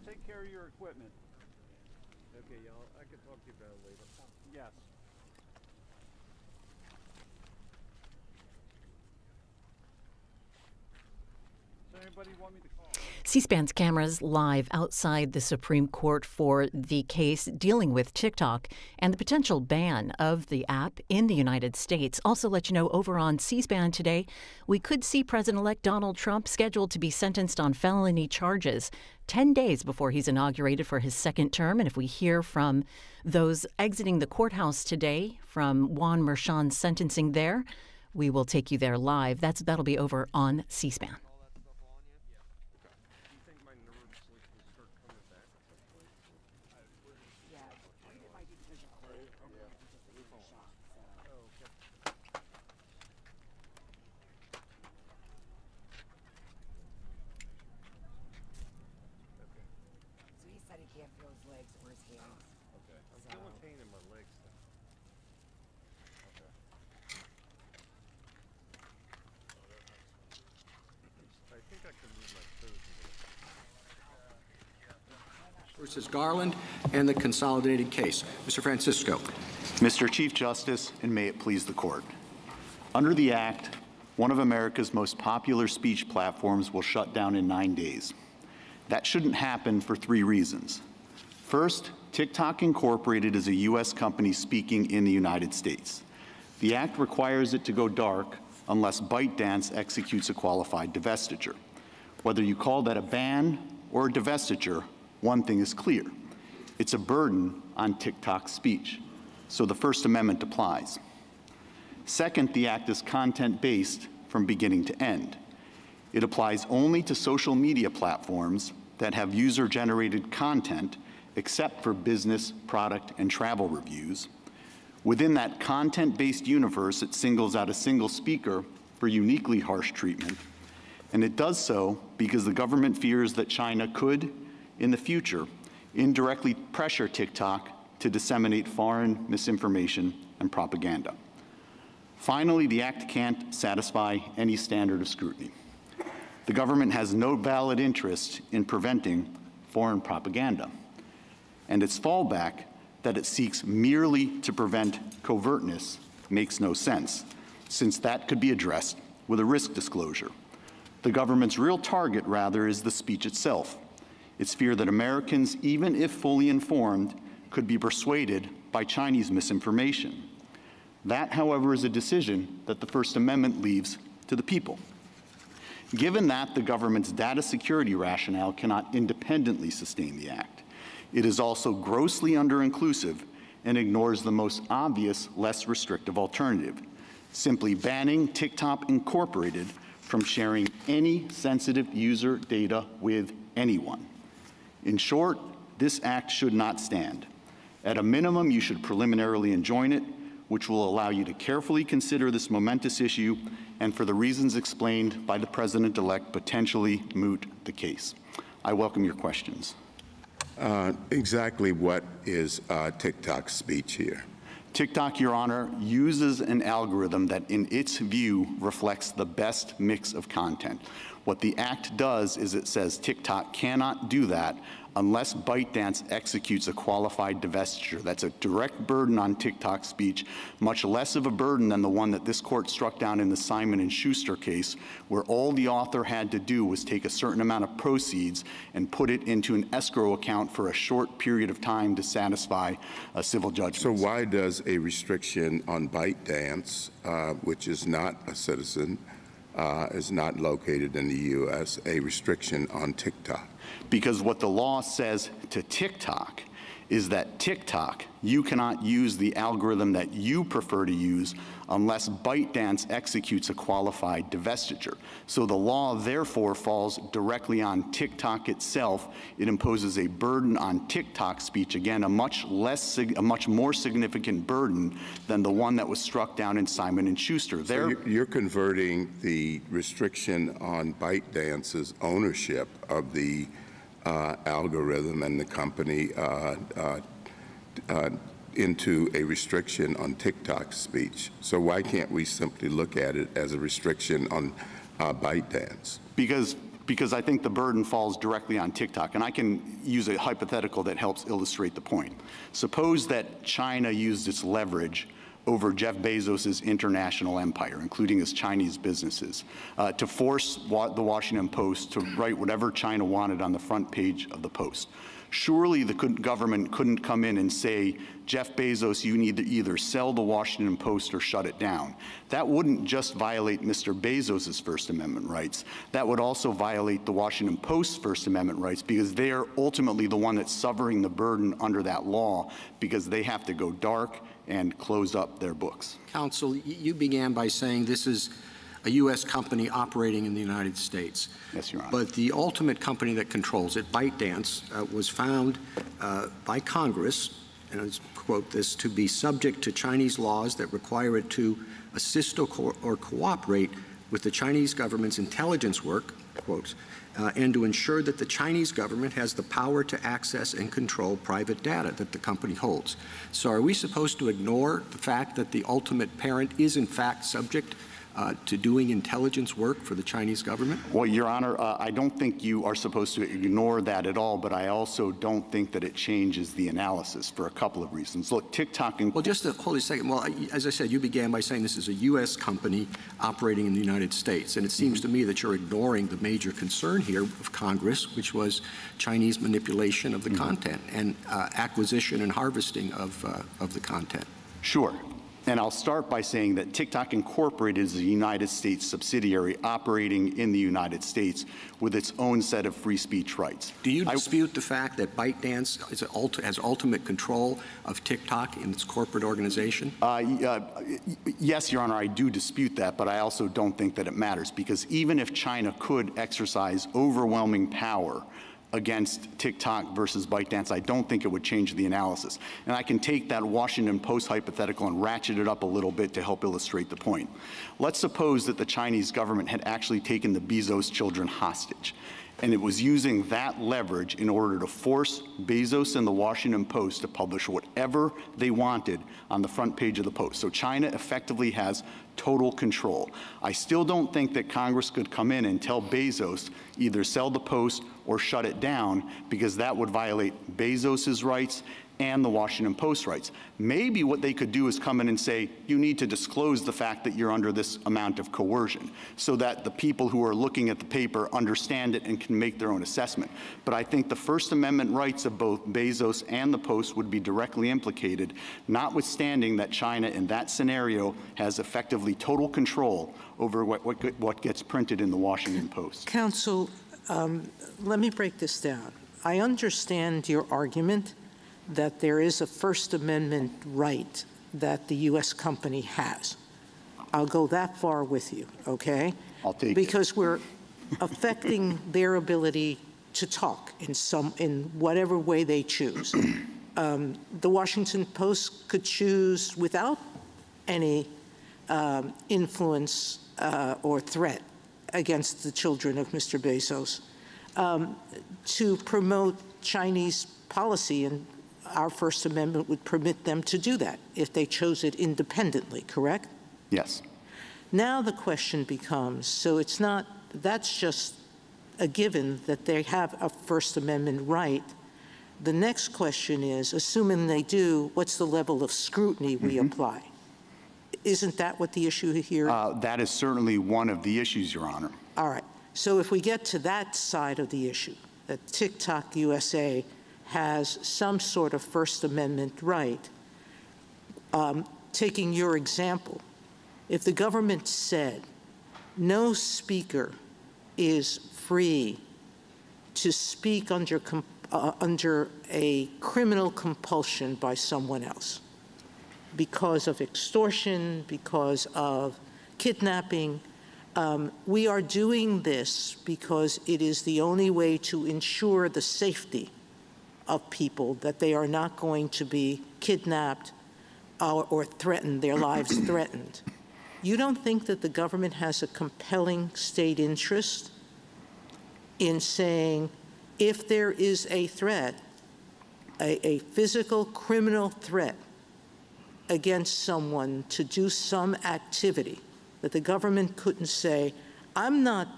take care of your equipment. Okay, y'all, I can talk to you about it later. Yes. Does anybody want me to call? C-SPAN's cameras live outside the Supreme Court for the case dealing with TikTok and the potential ban of the app in the United States. Also let you know, over on C-SPAN today, we could see President-elect Donald Trump scheduled to be sentenced on felony charges 10 days before he's inaugurated for his second term. And if we hear from those exiting the courthouse today, from Juan Merchan's sentencing there, we will take you there live. That'll be over on C-SPAN. He can't feel his legs or his hands. Okay. I'm feeling pain in my legs though. Okay. I think I can move my toes a little. Versus Garland and the consolidated case. Mr. Francisco. Mr. Chief Justice, and may it please the court. Under the Act, one of America's most popular speech platforms will shut down in 9 days. That shouldn't happen for 3 reasons. First, TikTok Incorporated is a U.S. company speaking in the United States. The Act requires it to go dark unless ByteDance executes a qualified divestiture. Whether you call that a ban or a divestiture, one thing is clear. It's a burden on TikTok's speech, so the First Amendment applies. Second, the Act is content-based from beginning to end. It applies only to social media platforms that have user-generated content, except for business, product, and travel reviews. Within that content-based universe, it singles out a single speaker for uniquely harsh treatment, and it does so because the government fears that China could, in the future, indirectly pressure TikTok to disseminate foreign misinformation and propaganda. Finally, the Act can't satisfy any standard of scrutiny. The government has no valid interest in preventing foreign propaganda, and its fallback that it seeks merely to prevent covertness makes no sense, since that could be addressed with a risk disclosure. The government's real target, rather, is the speech itself. Its fear that Americans, even if fully informed, could be persuaded by Chinese misinformation. That, however, is a decision that the First Amendment leaves to the people. Given that the government's data security rationale cannot independently sustain the Act, it is also grossly under-inclusive and ignores the most obvious, less restrictive alternative, simply banning TikTok Incorporated from sharing any sensitive user data with anyone. In short, this Act should not stand. At a minimum, you should preliminarily enjoin it, which will allow you to carefully consider this momentous issue and, for the reasons explained by the President-elect, potentially moot the case. I welcome your questions. Exactly what is TikTok's speech here? TikTok, Your Honor, uses an algorithm that, in its view, reflects the best mix of content. What the Act does is it says TikTok cannot do that unless ByteDance executes a qualified divestiture. That's a direct burden on TikTok speech, much less of a burden than the one that this court struck down in the Simon & Schuster case, where all the author had to do was take a certain amount of proceeds and put it into an escrow account for a short period of time to satisfy a civil judgment. So why does a restriction on ByteDance, which is not a citizen, is not located in the U.S., a restriction on TikTok? Because what the law says to TikTok is that TikTok, you cannot use the algorithm that you prefer to use unless ByteDance executes a qualified divestiture. So the law, therefore, falls directly on TikTok itself. It imposes a burden on TikTok speech, again, a much more significant burden than the one that was struck down in Simon & Schuster. So you're converting the restriction on ByteDance's ownership of the algorithm and the company into a restriction on TikTok's speech. So why can't we simply look at it as a restriction on ByteDance? Because because I think the burden falls directly on TikTok. And I can use a hypothetical that helps illustrate the point. Suppose that China used its leverage over Jeff Bezos' international empire, including his Chinese businesses, to force the Washington Post to write whatever China wanted on the front page of the Post. Surely the government couldn't come in and say, Jeff Bezos, you need to either sell the Washington Post or shut it down. That wouldn't just violate Mr. Bezos' First Amendment rights. That would also violate the Washington Post's First Amendment rights, because they are ultimately the one that's suffering the burden under that law, because they have to go dark and close up their books. Counsel, you began by saying this is a U.S. company operating in the United States. Yes, Your Honor. But the ultimate company that controls it, ByteDance, was found by Congress, and I quote this, to be subject to Chinese laws that require it to assist or cooperate with the Chinese government's intelligence work, quotes, and to ensure that the Chinese government has the power to access and control private data that the company holds. So are we supposed to ignore the fact that the ultimate parent is in fact subject to doing intelligence work for the Chinese government? Well, Your Honor, I don't think you are supposed to ignore that at all, but I also don't think that it changes the analysis for a couple of reasons. Look, TikTok and— Well, just hold a second. Well, as I said, you began by saying this is a U.S. company operating in the United States, and it seems to me that you're ignoring the major concern here of Congress, which was Chinese manipulation of the content and acquisition and harvesting of the content. Sure. And I'll start by saying that TikTok Incorporated is a United States subsidiary operating in the United States with its own set of free speech rights. Do you dispute the fact that ByteDance has ultimate control of TikTok in its corporate organization? Yes, Your Honor, I do dispute that, but I also don't think that it matters, because even if China could exercise overwhelming power against TikTok versus ByteDance, I don't think it would change the analysis. And I can take that Washington Post hypothetical and ratchet it up a little bit to help illustrate the point. Let's suppose that the Chinese government had actually taken the Bezos children hostage, and it was using that leverage in order to force Bezos and the Washington Post to publish whatever they wanted on the front page of the Post. So China effectively has total control. I still don't think that Congress could come in and tell Bezos either sell the Post or shut it down, because that would violate Bezos's rights and the Washington Post rights. Maybe what they could do is come in and say, you need to disclose the fact that you're under this amount of coercion, so that the people who are looking at the paper understand it and can make their own assessment. But I think the First Amendment rights of both Bezos and the Post would be directly implicated, notwithstanding that China in that scenario has effectively total control over what gets printed in the Washington Post. Counsel, let me break this down. I understand your argument that there is a First Amendment right that the U.S. company has. I'll go that far with you, okay? I'll take it. Because we're affecting their ability to talk in whatever way they choose. The Washington Post could choose without any influence or threat against the children of Mr. Bezos to promote Chinese policy, and our First Amendment would permit them to do that if they chose it independently, correct? Yes. Now the question becomes, so it's not, that's just a given that they have a First Amendment right. The next question is, assuming they do, what's the level of scrutiny we apply? Isn't that what the issue here? That is certainly one of the issues, Your Honor. All right. So if we get to that side of the issue, that TikTok USA has some sort of First Amendment right, taking your example, if the government said no speaker is free to speak under a criminal compulsion by someone else because of extortion, because of kidnapping, we are doing this because it is the only way to ensure the safety of people, that they are not going to be kidnapped or threatened, their lives threatened. You don't think that the government has a compelling state interest in saying, if there is a threat, a physical criminal threat against someone to do some activity, that the government couldn't say, I'm not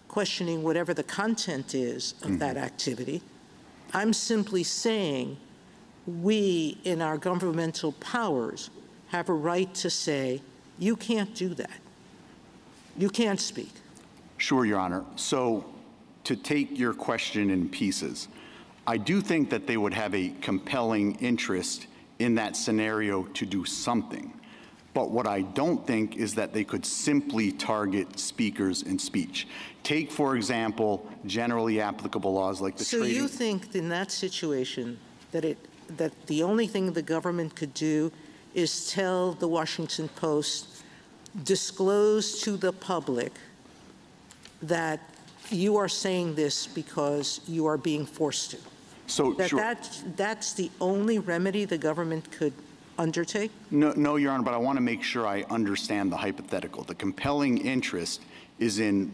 questioning whatever the content is of that activity. I'm simply saying we, in our governmental powers, have a right to say, you can't do that. You can't speak. Sure, Your Honor. So to take your question in pieces, I do think that they would have a compelling interest in that scenario to do something. But what I don't think is that they could simply target speakers in speech. Take, for example, generally applicable laws like the So you think in that situation that the only thing the government could do is tell the Washington Post, disclose to the public that you are saying this because you are being forced to? So That's the only remedy the government could undertake? No, Your Honor, but I want to make sure I understand the hypothetical. The compelling interest is in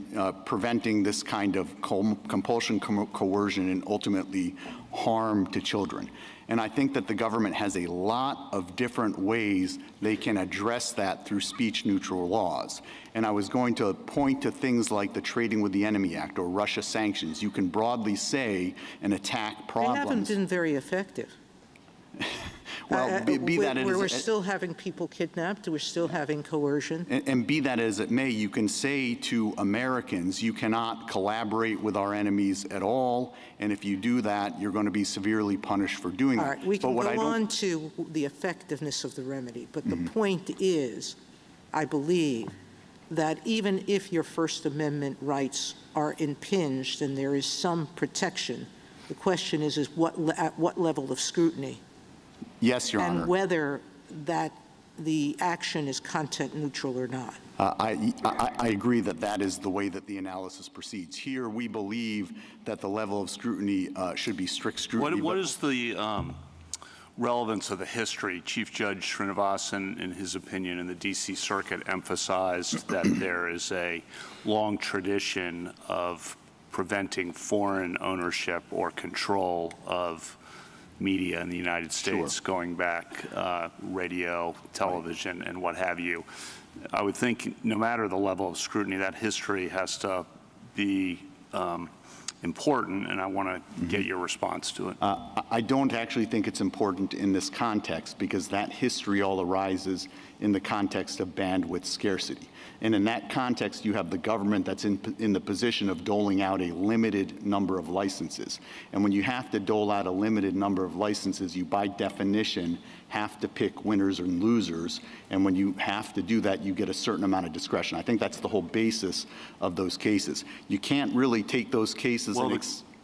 preventing this kind of compulsion, coercion, and ultimately harm to children. And I think that the government has a lot of different ways they can address that through speech-neutral laws. And I was going to point to things like the Trading with the Enemy Act or Russia sanctions. You can broadly say and attack problems. They haven't been very effective. Well, be that as we're still having people kidnapped. We're still having coercion. And be that as it may, you can say to Americans, you cannot collaborate with our enemies at all, and if you do that, you're going to be severely punished for doing that. All right, we can go on to the effectiveness of the remedy, but the point is, I believe, that even if your First Amendment rights are impinged and there is some protection, the question is at what level of scrutiny? Yes, Your Honor. And whether that the action is content neutral or not. I agree that that is the way that the analysis proceeds. Here, we believe that the level of scrutiny should be strict scrutiny. What is the relevance of the history? Chief Judge Srinivasan, in his opinion, in the D.C. Circuit, emphasized that there is a long tradition of preventing foreign ownership or control of media in the United States, going back radio, television, and what have you. I would think no matter the level of scrutiny, that history has to be important, and I want to get your response to it. I don't actually think it's important in this context because that history all arises in the context of bandwidth scarcity. And in that context, you have the government that's in the position of doling out a limited number of licenses. And when you have to dole out a limited number of licenses, you by definition have to pick winners and losers. And when you have to do that, you get a certain amount of discretion. I think that's the whole basis of those cases. You can't really take those cases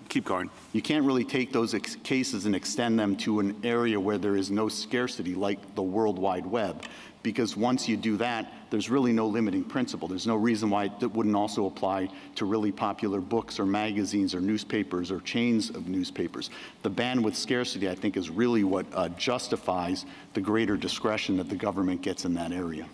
keep going. You can't really take those cases and extend them to an area where there is no scarcity like the World Wide Web. Because once you do that, there's really no limiting principle. There's no reason why it wouldn't also apply to really popular books or magazines or newspapers or chains of newspapers. The bandwidth scarcity, I think, is really what justifies the greater discretion that the government gets in that area.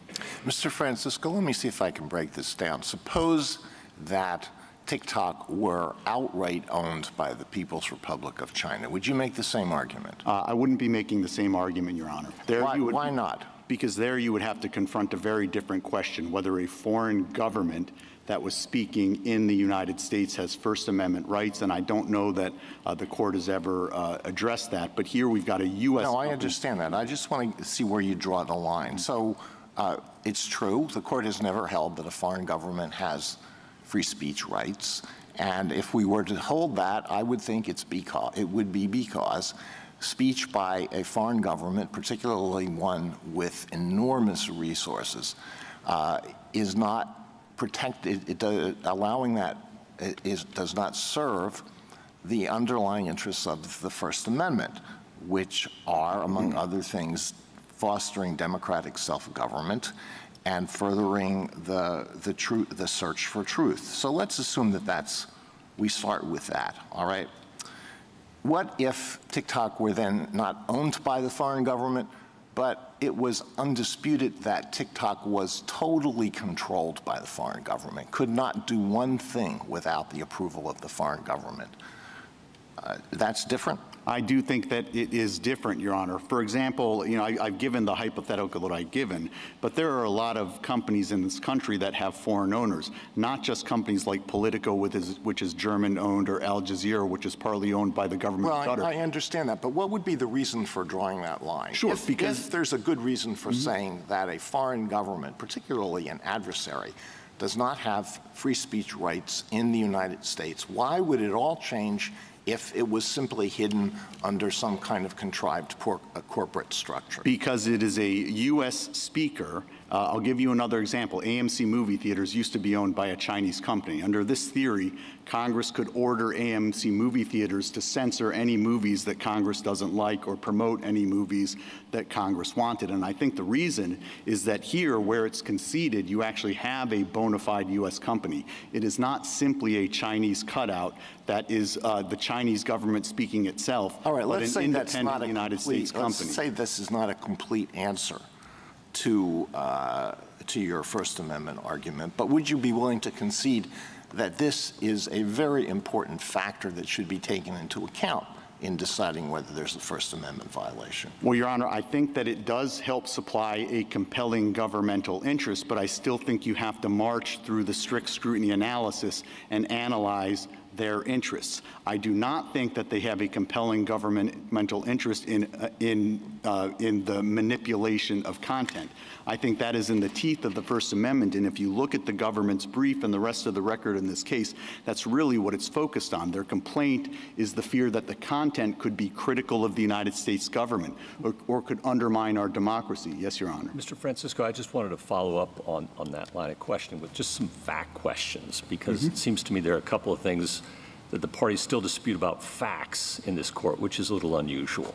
Mr. Francisco, let me see if I can break this down. Suppose that TikTok were outright owned by the People's Republic of China. Would you make the same argument? I wouldn't be making the same argument, Your Honor. Why not? Because there you would have to confront a very different question, whether a foreign government that was speaking in the United States has First Amendment rights, and I don't know that the court has ever addressed that. But here we've got a U.S. No, I understand that. I just want to see where you draw the line. So it's true, the court has never held that a foreign government has free speech rights. And if we were to hold that, I would think it would be because speech by a foreign government, particularly one with enormous resources, is not protected. Allowing that does not serve the underlying interests of the First Amendment, which are, among other things, fostering democratic self-government and furthering the search for truth. So let's assume that we start with that, all right? What if TikTok were then not owned by the foreign government, but it was undisputed that TikTok was totally controlled by the foreign government, could not do one thing without the approval of the foreign government? That's different? I do think that it is different, Your Honor. For example, you know, I've given the hypothetical that I've given, but there are a lot of companies in this country that have foreign owners, not just companies like Politico, which is German-owned, or Al Jazeera, which is partly owned by the government of Qatar. Well, I understand that, but what would be the reason for drawing that line? Sure, if there's a good reason for saying that a foreign government, particularly an adversary, does not have free speech rights in the United States, why would it all change if it was simply hidden under some kind of contrived corporate structure? Because it is a U.S. speaker. I'll give you another example. AMC movie theaters used to be owned by a Chinese company. Under this theory, Congress could order AMC movie theaters to censor any movies that Congress doesn't like or promote any movies that Congress wanted. And I think the reason is that here, where it's conceded, you actually have a bona fide U.S. company. It is not simply a Chinese cutout that is the Chinese government speaking itself, all right, but let's an say that's independent not a United States company. Let's say this is not a complete answer to your First Amendment argument, but would you be willing to concede that this is a very important factor that should be taken into account in deciding whether there's a First Amendment violation? Well, Your Honor, I think that it does help supply a compelling governmental interest, but I still think you have to march through the strict scrutiny analysis and analyze their interests. I do not think that they have a compelling governmental interest in the manipulation of content. I think that is in the teeth of the First Amendment, and if you look at the government's brief and the rest of the record in this case, that's really what it's focused on. Their complaint is the fear that the content could be critical of the United States government or could undermine our democracy. Yes, Your Honor. Mr. Francisco, I just wanted to follow up on that line of questioning with just some fact questions, because it seems to me there are a couple of things that the parties still dispute about facts in this court, which is a little unusual.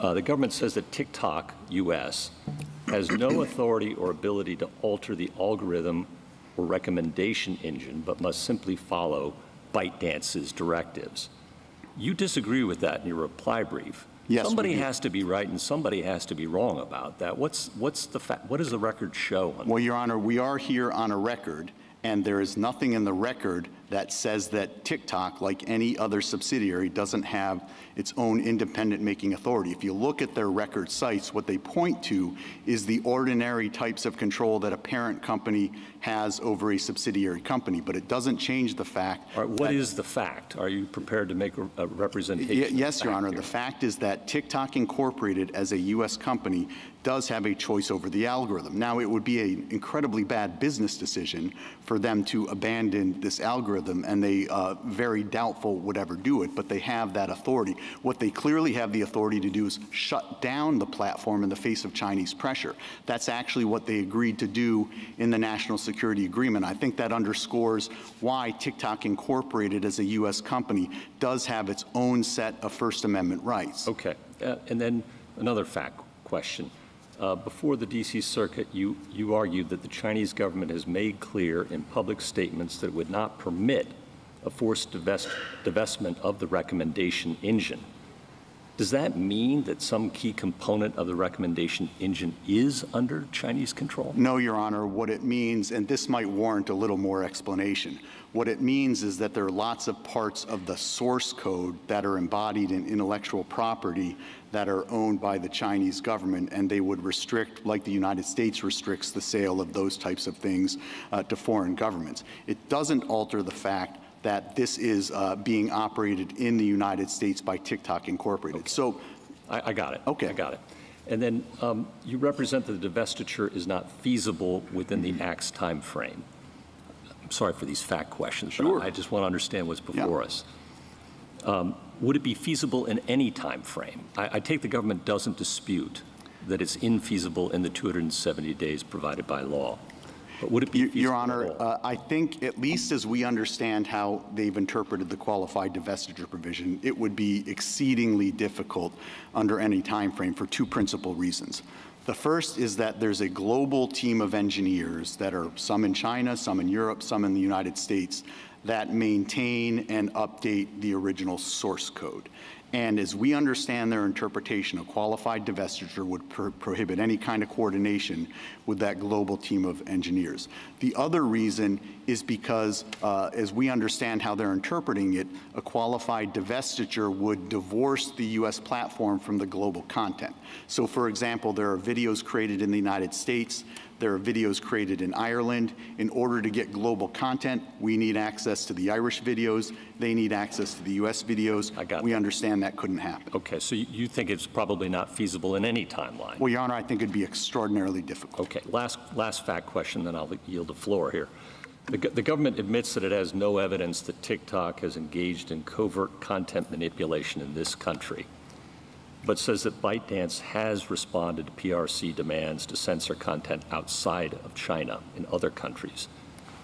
The government says that TikTok, U.S., has no authority or ability to alter the algorithm or recommendation engine, but must simply follow ByteDance's directives. You disagree with that in your reply brief. Yes, somebody has to be right and somebody has to be wrong about that. What's the fact? What does the record show? Well, Your Honor, we are here on a record, and there is nothing in the record that says that TikTok, like any other subsidiary, doesn't have its own independent making authority. If you look at their record sites, what they point to is the ordinary types of control that a parent company has over a subsidiary company, but it doesn't change the fact. All right, what is the fact? Are you prepared to make a representation? Yes, Your Honor. The fact is that TikTok Incorporated, as a U.S. company, does have a choice over the algorithm. Now, it would be an incredibly bad business decision for them to abandon this algorithm, and they very doubtful would ever do it, but they have that authority. What they clearly have the authority to do is shut down the platform in the face of Chinese pressure. That's actually what they agreed to do in the National Security Agreement. I think that underscores why TikTok Incorporated, as a U.S. company, does have its own set of First Amendment rights. Okay. And then another fact question. Before the D.C. Circuit, you argued that the Chinese government has made clear in public statements that it would not permit a forced divestment of the recommendation engine. Does that mean that some key component of the recommendation engine is under Chinese control? No, Your Honor. What it means, and this might warrant a little more explanation, what it means is that there are lots of parts of the source code that are embodied in intellectual property that are owned by the Chinese government, and they would restrict, like the United States restricts the sale of those types of things to foreign governments. It doesn't alter the fact that this is being operated in the United States by TikTok Incorporated. Okay. So I got it. Okay. I got it. And then you represent that the divestiture is not feasible within the Act's time frame. I'm sorry for these fact questions, Sure. but I just want to understand what's before us. Would it be feasible in any time frame? I take the government doesn't dispute that it's infeasible in the 270 days provided by law. But would it be feasible? Your Honor, I think, at least as we understand how they've interpreted the qualified divestiture provision, it would be exceedingly difficult under any time frame for two principal reasons. The first is that there's a global team of engineers that are some in China, some in Europe, some in the United States that maintain and update the original source code. And as we understand their interpretation, a qualified divestiture would prohibit any kind of coordination with that global team of engineers. The other reason is because, as we understand how they're interpreting it, a qualified divestiture would divorce the U.S. platform from the global content. So, for example, there are videos created in the United States. There are videos created in Ireland. In order to get global content, we need access to the Irish videos. They need access to the U.S. videos. We understand that couldn't happen. Okay, so you think it's probably not feasible in any timeline? Well, Your Honor, I think it'd be extraordinarily difficult. Okay, last fact question, then I'll yield the floor here. The government admits that it has no evidence that TikTok has engaged in covert content manipulation in this country, but says that ByteDance has responded to PRC demands to censor content outside of China in other countries.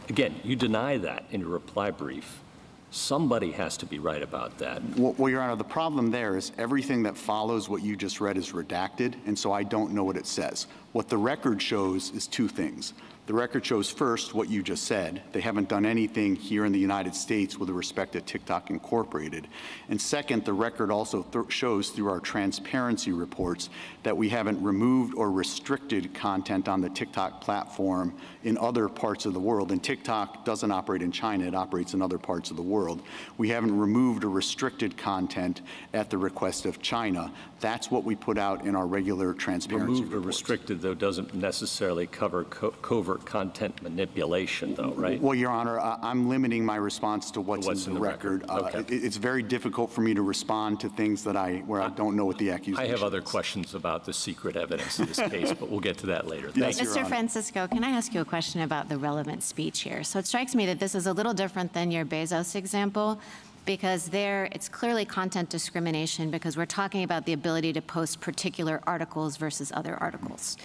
Again, you deny that in your reply brief. Somebody has to be right about that. Well, Your Honor, the problem there is everything that follows what you just read is redacted, and so I don't know what it says. What the record shows is two things. The record shows, first, what you just said. They haven't done anything here in the United States with respect to TikTok Incorporated. And second, the record also shows through our transparency reports that we haven't removed or restricted content on the TikTok platform in other parts of the world. And TikTok doesn't operate in China, it operates in other parts of the world. We haven't removed or restricted content at the request of China. That's what we put out in our regular transparency reports. Removed or restricted, though, doesn't necessarily cover covert content manipulation, though, right? Well, Your Honor, I'm limiting my response to what's in the record. Okay. It's very difficult for me to respond to things that where I don't know what the accusation is. I have other questions about the secret evidence in this case, but we'll get to that later. Yes, Mr. Francisco, can I ask you a question about the relevant speech here? So it strikes me that this is a little different than your Bezos example, because there it's clearly content discrimination because we're talking about the ability to post particular articles versus other articles.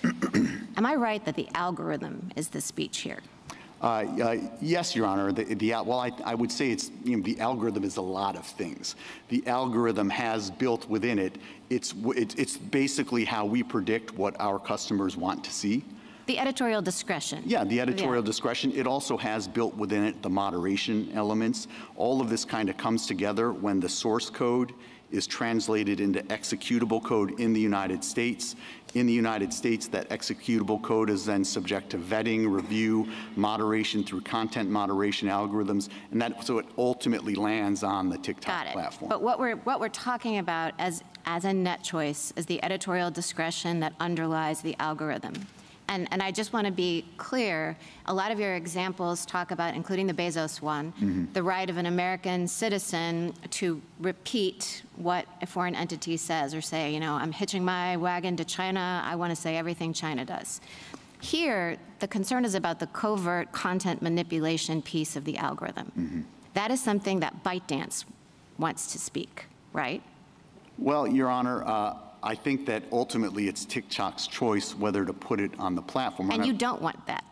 Am I right that the algorithm is the speech here? Yes, Your Honor. Well, I would say it's, the algorithm is a lot of things. The algorithm has built within it, it's basically how we predict what our customers want to see. The editorial discretion. Yeah, the editorial discretion. It also has built within it the moderation elements. All of this kind of comes together when the source code is translated into executable code in the United States. In the United States, that executable code is then subject to vetting, review, moderation through content moderation algorithms, and so it ultimately lands on the TikTok platform. But what we're talking about as a net choice is the editorial discretion that underlies the algorithm. And I just want to be clear, a lot of your examples talk about, including the Bezos one, the right of an American citizen to repeat what a foreign entity says or say, I'm hitching my wagon to China, I want to say everything China does. Here, the concern is about the covert content manipulation piece of the algorithm. That is something that ByteDance wants to speak, right? Well, Your Honor, I think that ultimately it's TikTok's choice whether to put it on the platform. And you don't want that?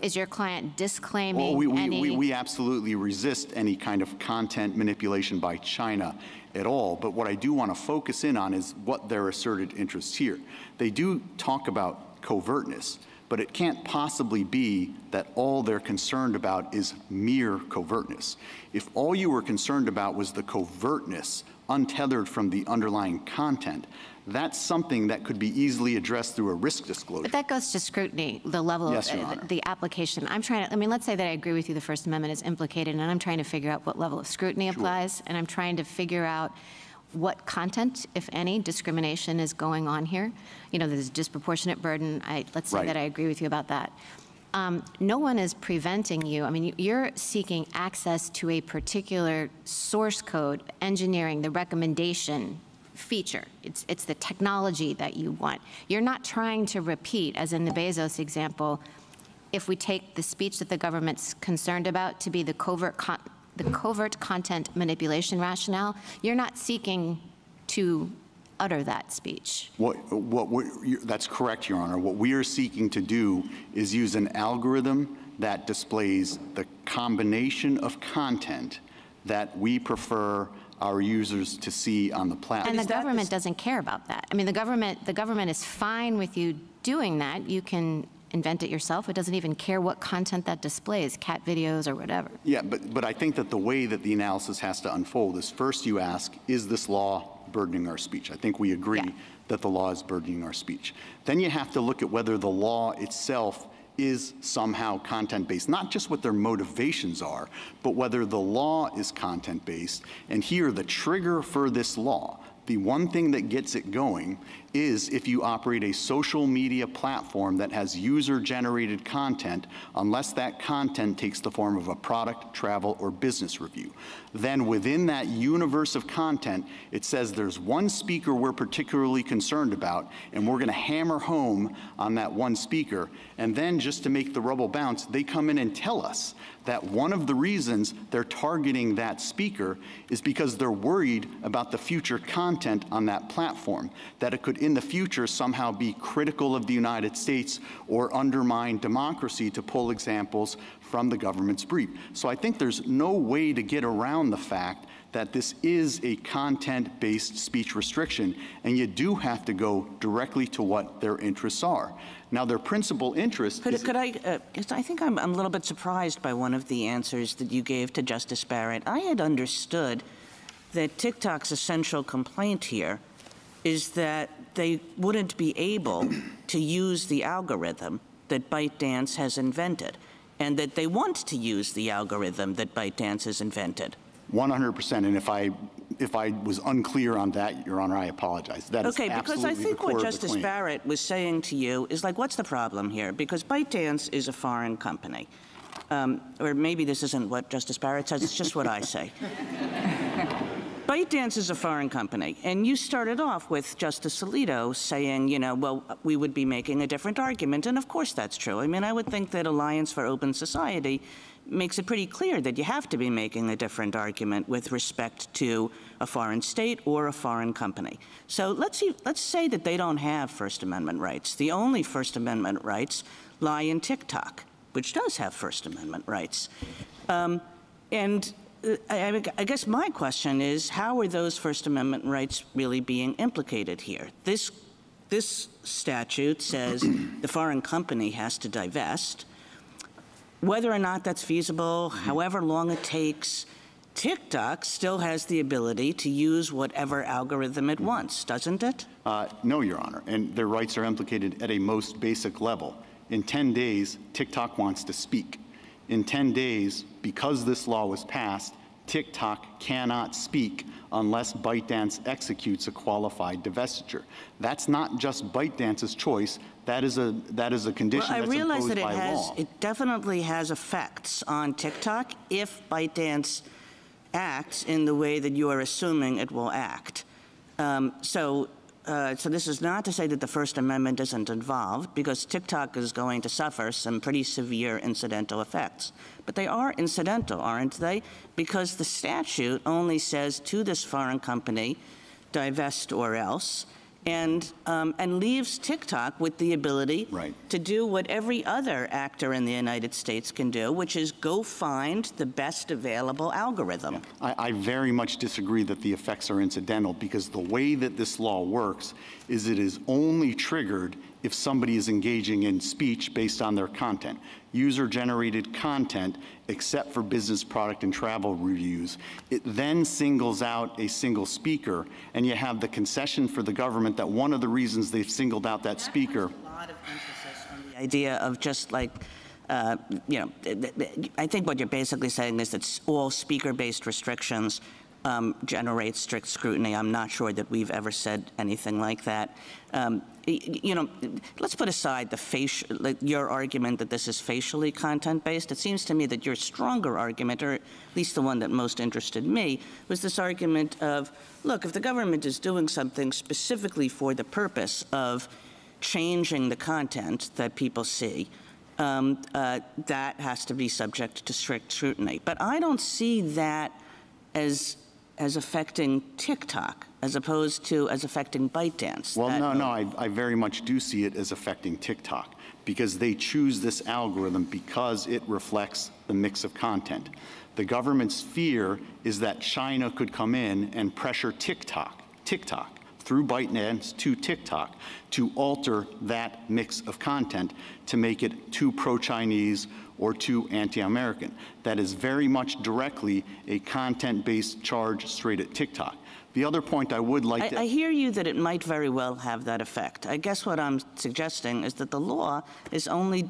Is your client disclaiming we absolutely resist any kind of content manipulation by China at all. But what I do want to focus in on is what their asserted interests here. They do talk about covertness, but it can't possibly be that all they're concerned about is mere covertness. If all you were concerned about was the covertness untethered from the underlying content, that's something that could be easily addressed through a risk disclosure. But that goes to scrutiny, the level of the application. Let's say that I agree with you the First Amendment is implicated, and I'm trying to figure out what level of scrutiny applies, and I'm trying to figure out what content, if any, discrimination is going on here. There's a disproportionate burden. Let's say that I agree with you about that. No one is preventing you. You're seeking access to a particular source code, engineering, the recommendation feature. It's the technology that you want. You're not trying to repeat, as in the Bezos example, if we take the speech that the government's concerned about to be the covert content manipulation rationale, you're not seeking to utter that speech. That's correct, Your Honor. What we are seeking to do is use an algorithm that displays the combination of content that we prefer our users to see on the platform. And the government doesn't care about that. The government is fine with you doing that. You can invent it yourself. It doesn't even care what content that displays, cat videos or whatever. Yeah, but I think that the way that the analysis has to unfold is first you ask, is this law burdening our speech. I think we agree that the law is burdening our speech. Then you have to look at whether the law itself is somehow content-based, not just what their motivations are, but whether the law is content-based. And here, the trigger for this law, the one thing that gets it going, is if you operate a social media platform that has user-generated content, unless that content takes the form of a product, travel, or business review. Then within that universe of content, it says there's one speaker we're particularly concerned about, and we're gonna hammer home on that one speaker. And then just to make the rubble bounce, they come in and tell us that one of the reasons they're targeting that speaker is because they're worried about the future content on that platform, that it could in the future somehow be critical of the United States or undermine democracy, to pull examples from the government's brief. So I think there's no way to get around the fact that this is a content-based speech restriction, and you do have to go directly to what their interests are. Now, their principal interest is— I think I'm a little bit surprised by one of the answers that you gave to Justice Barrett. I had understood that TikTok's essential complaint here is that they wouldn't be able to use the algorithm that ByteDance has invented, and that they want to use the algorithm that ByteDance has invented. 100%, and if I was unclear on that, Your Honor, I apologize. That is absolutely because I think the core what of the Justice claim. Barrett was saying to you is like, what's the problem here? Because ByteDance is a foreign company. Or maybe this isn't what Justice Barrett says, it's just what I say. ByteDance is a foreign company, and you started off with Justice Alito saying, you know, well, we would be making a different argument, and of course that's true. I mean, I would think that Alliance for Open Society makes it pretty clear that you have to be making a different argument with respect to a foreign state or a foreign company. So let's say that they don't have First Amendment rights. The only First Amendment rights lie in TikTok, which does have First Amendment rights. I guess my question is, how are those First Amendment rights really being implicated here? This statute says the foreign company has to divest. Whether or not that's feasible, however long it takes, TikTok still has the ability to use whatever algorithm it wants, doesn't it? No, Your Honor, and their rights are implicated at a most basic level. In 10 days, TikTok wants to speak. In 10 days, because this law was passed, TikTok cannot speak unless ByteDance executes a qualified divestiture. That's not just ByteDance's choice. That is a condition that's imposed by law. It definitely has effects on TikTok if ByteDance acts in the way that you are assuming it will act. So this is not to say that the First Amendment isn't involved, because TikTok is going to suffer some pretty severe incidental effects. But they are incidental, aren't they? Because the statute only says to this foreign company, divest or else, and leaves TikTok with the ability to do what every other actor in the United States can do, which is go find the best available algorithm. Yeah. I very much disagree that the effects are incidental, because the way that this law works is it is only triggered if somebody is engaging in speech based on their content. User-generated content, except for business, product, and travel reviews. It then singles out a single speaker, and you have the concession for the government that one of the reasons they've singled out that speaker— a lot of emphasis on the idea of just like, you know, I think what you're basically saying is that all speaker-based restrictions generate strict scrutiny. I'm not sure that we've ever said anything like that. You know, let's put aside your argument that this is facially content-based. It seems to me that your stronger argument, or at least the one that most interested me, was this argument of, look, if the government is doing something specifically for the purpose of changing the content that people see, that has to be subject to strict scrutiny. But I don't see that as affecting TikTok, as opposed to as affecting ByteDance. Well, no, I very much do see it as affecting TikTok, because they choose this algorithm because it reflects the mix of content. The government's fear is that China could come in and pressure TikTok through ByteDance to TikTok to alter that mix of content to make it too pro-Chinese or too anti-American. That is very much directly a content-based charge straight at TikTok. The other point I would like to... I hear you that it might very well have that effect. I guess what I'm suggesting is that the law is only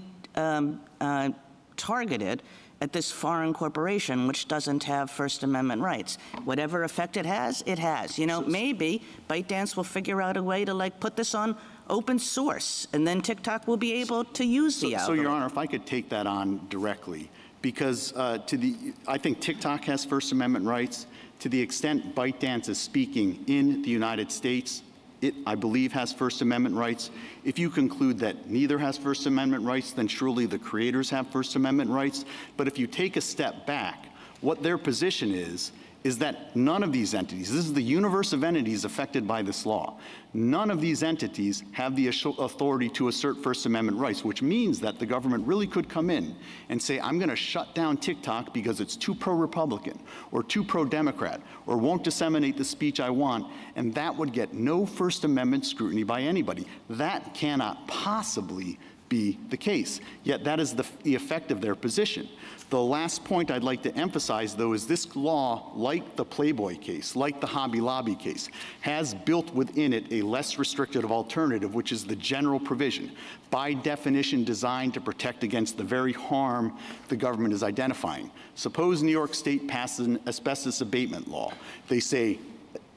targeted at this foreign corporation, which doesn't have First Amendment rights. Whatever effect it has, it has. You know, maybe ByteDance will figure out a way to, like, put this on open source, and then TikTok will be able to use the algorithm. So, Your Honor, if I could take that on directly, because I think TikTok has First Amendment rights. To the extent ByteDance is speaking in the United States, it, I believe, has First Amendment rights. If you conclude that neither has First Amendment rights, then surely the creators have First Amendment rights. But if you take a step back, what their position is that none of these entities, this is the universe of entities affected by this law, none of these entities have the authority to assert First Amendment rights, which means that the government really could come in and say, I'm going to shut down TikTok because it's too pro-Republican or too pro-Democrat or won't disseminate the speech I want, and that would get no First Amendment scrutiny by anybody. That cannot possibly be the case, yet that is the effect of their position. The last point I'd like to emphasize, though, is this law, like the Playboy case, like the Hobby Lobby case, has built within it a less restrictive alternative, which is the general provision, by definition designed to protect against the very harm the government is identifying. Suppose New York State passes an asbestos abatement law. They say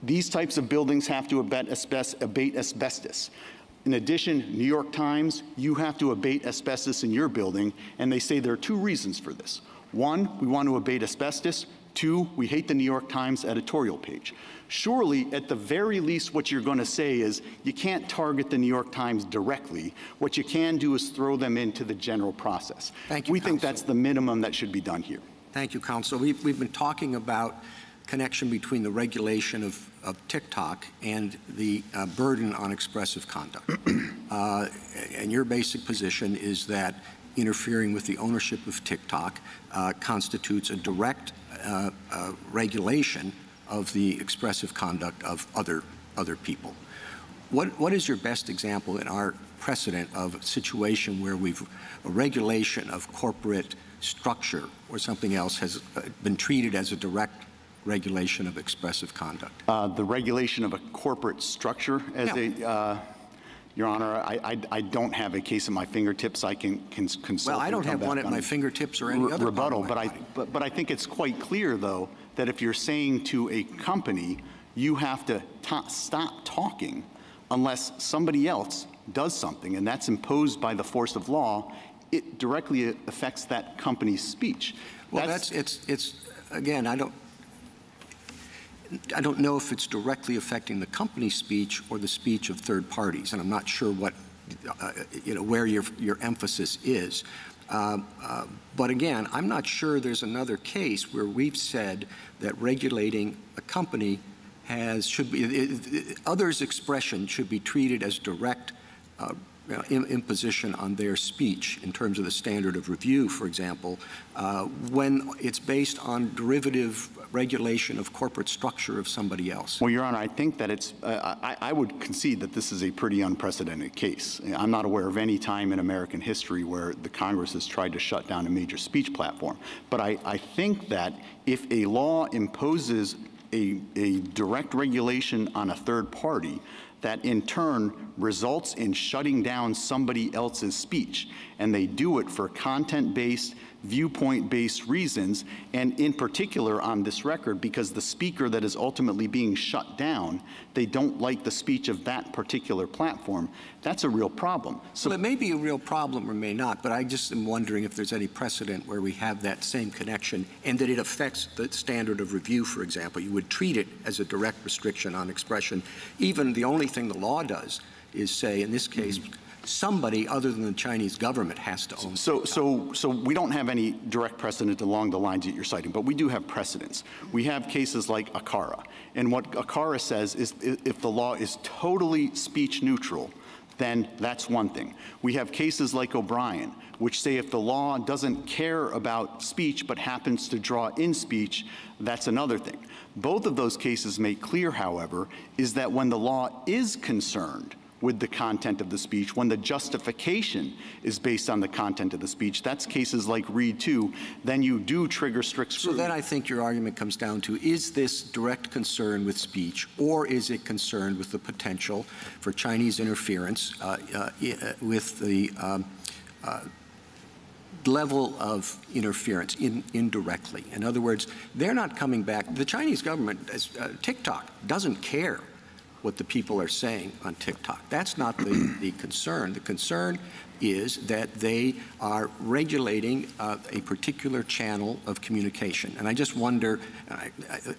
these types of buildings have to abate asbestos. In addition, New York Times, you have to abate asbestos in your building, and they say there are two reasons for this. One, we want to abate asbestos. Two, we hate the New York Times editorial page. Surely, at the very least, what you're going to say is you can't target the New York Times directly. What you can do is throw them into the general process. Thank you, we think that's the minimum that should be done here. Thank you, Counsel. We've been talking about connection between the regulation of TikTok and the burden on expressive conduct. And your basic position is that interfering with the ownership of TikTok constitutes a direct regulation of the expressive conduct of other people. What is your best example in our precedent of a situation where a regulation of corporate structure or something else has been treated as a direct regulation of expressive conduct? The regulation of a corporate structure as Your Honor, I don't have a case at my fingertips. I can consult. Well, I don't have one at my fingertips or any other rebuttal, but I think it's quite clear, though, that if you're saying to a company, you have to stop talking unless somebody else does something, and that's imposed by the force of law, it directly affects that company's speech. Well, again, I don't know if it's directly affecting the company's speech or the speech of third parties, and I'm not sure what, where your emphasis is. But again, I'm not sure there's another case where we've said that regulating a company others' expression should be treated as direct imposition on their speech in terms of the standard of review, for example, when it's based on derivative regulation of corporate structure of somebody else. Well, Your Honor, I think that I would concede that this is a pretty unprecedented case. I'm not aware of any time in American history where the Congress has tried to shut down a major speech platform. But I think that if a law imposes a direct regulation on a third party, that in turn results in shutting down somebody else's speech, and they do it for content-based, viewpoint-based reasons, and in particular on this record, because the speaker that is ultimately being shut down, they don't like the speech of that particular platform. That's a real problem. So it may be a real problem or may not, but I just am wondering if there's any precedent where we have that same connection and that it affects the standard of review, for example. You would treat it as a direct restriction on expression. Even the only thing the law does is say, in this case, somebody other than the Chinese government has to own. So we don't have any direct precedent along the lines that you're citing, but we do have precedents. We have cases like ACARA, and what ACARA says is if the law is totally speech neutral, then that's one thing. We have cases like O'Brien, which say if the law doesn't care about speech but happens to draw in speech, that's another thing. Both of those cases make clear, however, is that when the law is concerned with the content of the speech when the justification is based on the content of the speech. That's cases like Reed 2. Then you do trigger strict scrutiny. So then I think your argument comes down to, is this direct concern with speech, or is it concerned with the potential for Chinese interference with the level of interference indirectly? In other words, they're not coming back. The Chinese government, TikTok, doesn't care what the people are saying on TikTok. That's not the concern. The concern is that they are regulating a particular channel of communication. And I just wonder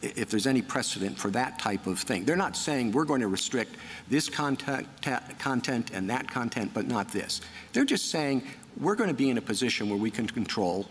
if there's any precedent for that type of thing. They're not saying we're going to restrict this content and that content, but not this. They're just saying we're going to be in a position where we can control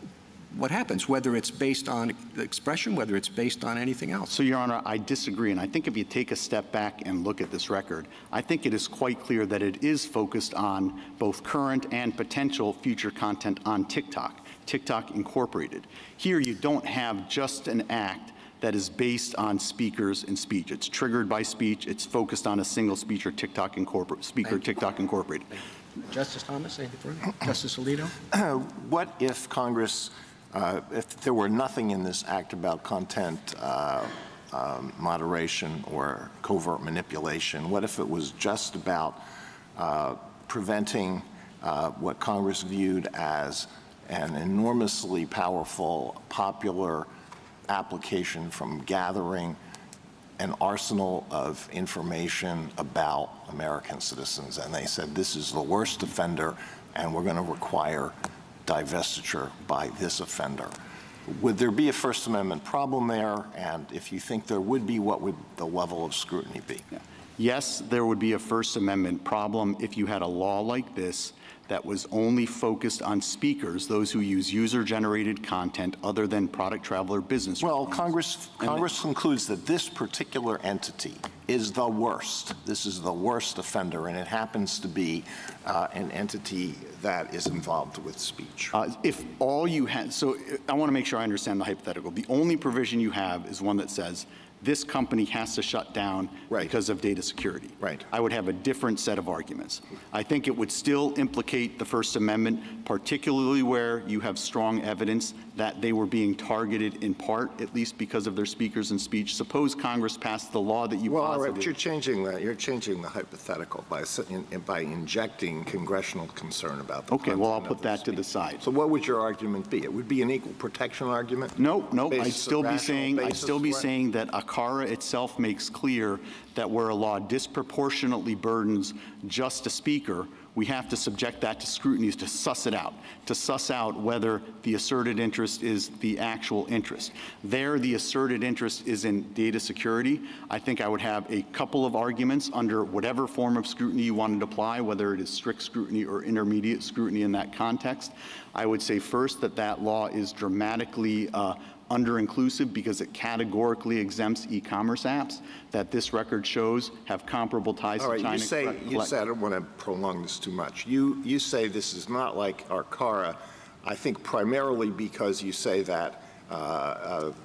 what happens, whether it's based on expression, whether it's based on anything else. So, Your Honor, I disagree. And I think if you take a step back and look at this record, I think it is quite clear that it is focused on both current and potential future content on TikTok, TikTok Incorporated. Here, you don't have just an act that is based on speakers and speech. It's triggered by speech. It's focused on a single speaker, TikTok Incorporated. Justice Thomas, anything further? Justice Alito? What if Congress, if there were nothing in this act about content moderation or covert manipulation, what if it was just about preventing what Congress viewed as an enormously powerful, popular application from gathering an arsenal of information about American citizens, and they said this is the worst offender and we're going to require divestiture by this offender? Would there be a First Amendment problem there? And if you think there would be, what would the level of scrutiny be? Yes, there would be a First Amendment problem if you had a law like this that was only focused on speakers, those who use user-generated content other than product, travel, or business. Well, Congress concludes that this particular entity is the worst. This is the worst offender, and it happens to be an entity that is involved with speech. If all you had, so I want to make sure I understand the hypothetical. The only provision you have is one that says this company has to shut down because of data security. Right. I would have a different set of arguments. I think it would still implicate the First Amendment, particularly where you have strong evidence that they were being targeted in part, at least because of their speakers and speech. Suppose Congress passed the law that you posited. All right, but you're changing that. You're changing the hypothetical by injecting congressional concern about the Okay, well, I'll put that to the side. So what would your argument be? It would be an equal protection argument? No, I'd still be saying that ACARA itself makes clear that where a law disproportionately burdens just a speaker, we have to subject that to scrutiny to suss it out, to suss out whether the asserted interest is the actual interest. There, the asserted interest is in data security. I think I would have a couple of arguments under whatever form of scrutiny you wanted to apply, whether it is strict scrutiny or intermediate scrutiny in that context. I would say first that that law is dramatically under-inclusive because it categorically exempts e-commerce apps that this record shows have comparable ties to China. You say, I don't want to prolong this too much. You say this is not like ACARA, I think primarily because you say that the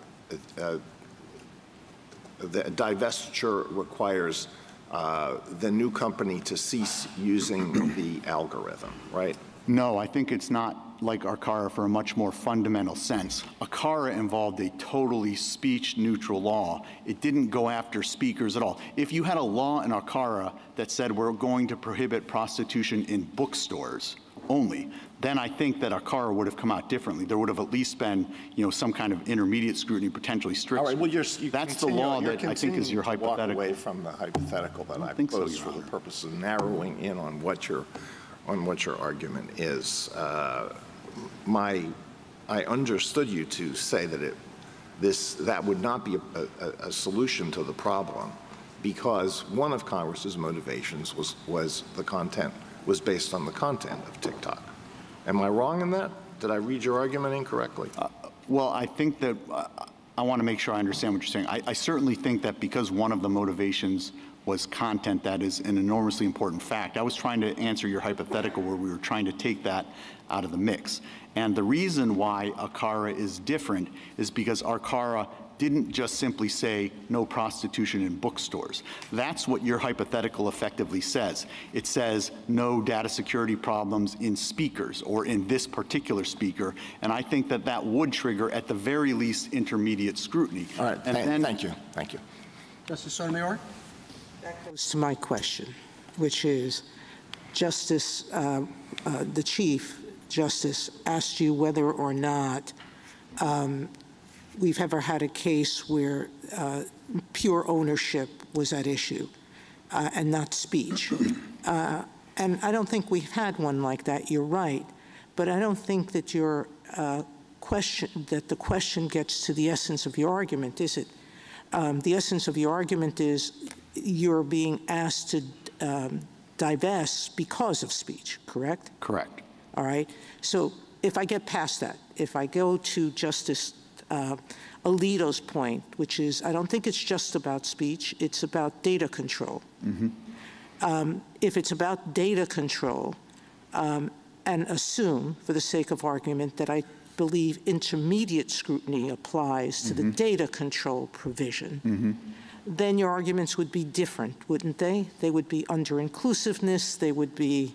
divestiture requires the new company to cease using the algorithm, right? No, I think it's not like ACARA for a much more fundamental sense. ACARA involved a totally speech-neutral law. It didn't go after speakers at all. If you had a law in ACARA that said we're going to prohibit prostitution in bookstores only, then I think that ACARA would have come out differently. There would have at least been, some kind of intermediate scrutiny, potentially strict. All right, well, that's the law that I think is your hypothetical. Walk away from the hypothetical that I posed for the purpose of narrowing in on what your argument is. I understood you to say that that would not be a solution to the problem because one of Congress's motivations was based on the content of TikTok. Am I wrong in that? Did I read your argument incorrectly? Well, I think that I want to make sure I understand what you're saying. I certainly think that because one of the motivations was content, that is an enormously important fact. I was trying to answer your hypothetical where we were trying to take that out of the mix. And the reason why ACARA is different is because ACARA didn't just simply say no prostitution in bookstores. That's what your hypothetical effectively says. It says no data security problems in speakers or in this particular speaker, and I think that that would trigger, at the very least, intermediate scrutiny. All right, thank you. Thank you. Justice Sotomayor? That goes to my question, which is, Justice, the Chief Justice asked you whether or not we've ever had a case where pure ownership was at issue and not speech. And I don't think we've had one like that, you're right, but I don't think that your the question gets to the essence of your argument, is it? The essence of your argument is you're being asked to divest because of speech, correct? Correct. All right. So if I get past that, if I go to Justice Alito's point, which is I don't think it's just about speech, it's about data control. Mm-hmm. If it's about data control, and assume, for the sake of argument, that I believe intermediate scrutiny applies to the data control provision, then your arguments would be different, wouldn't they? They would be under inclusiveness, they would be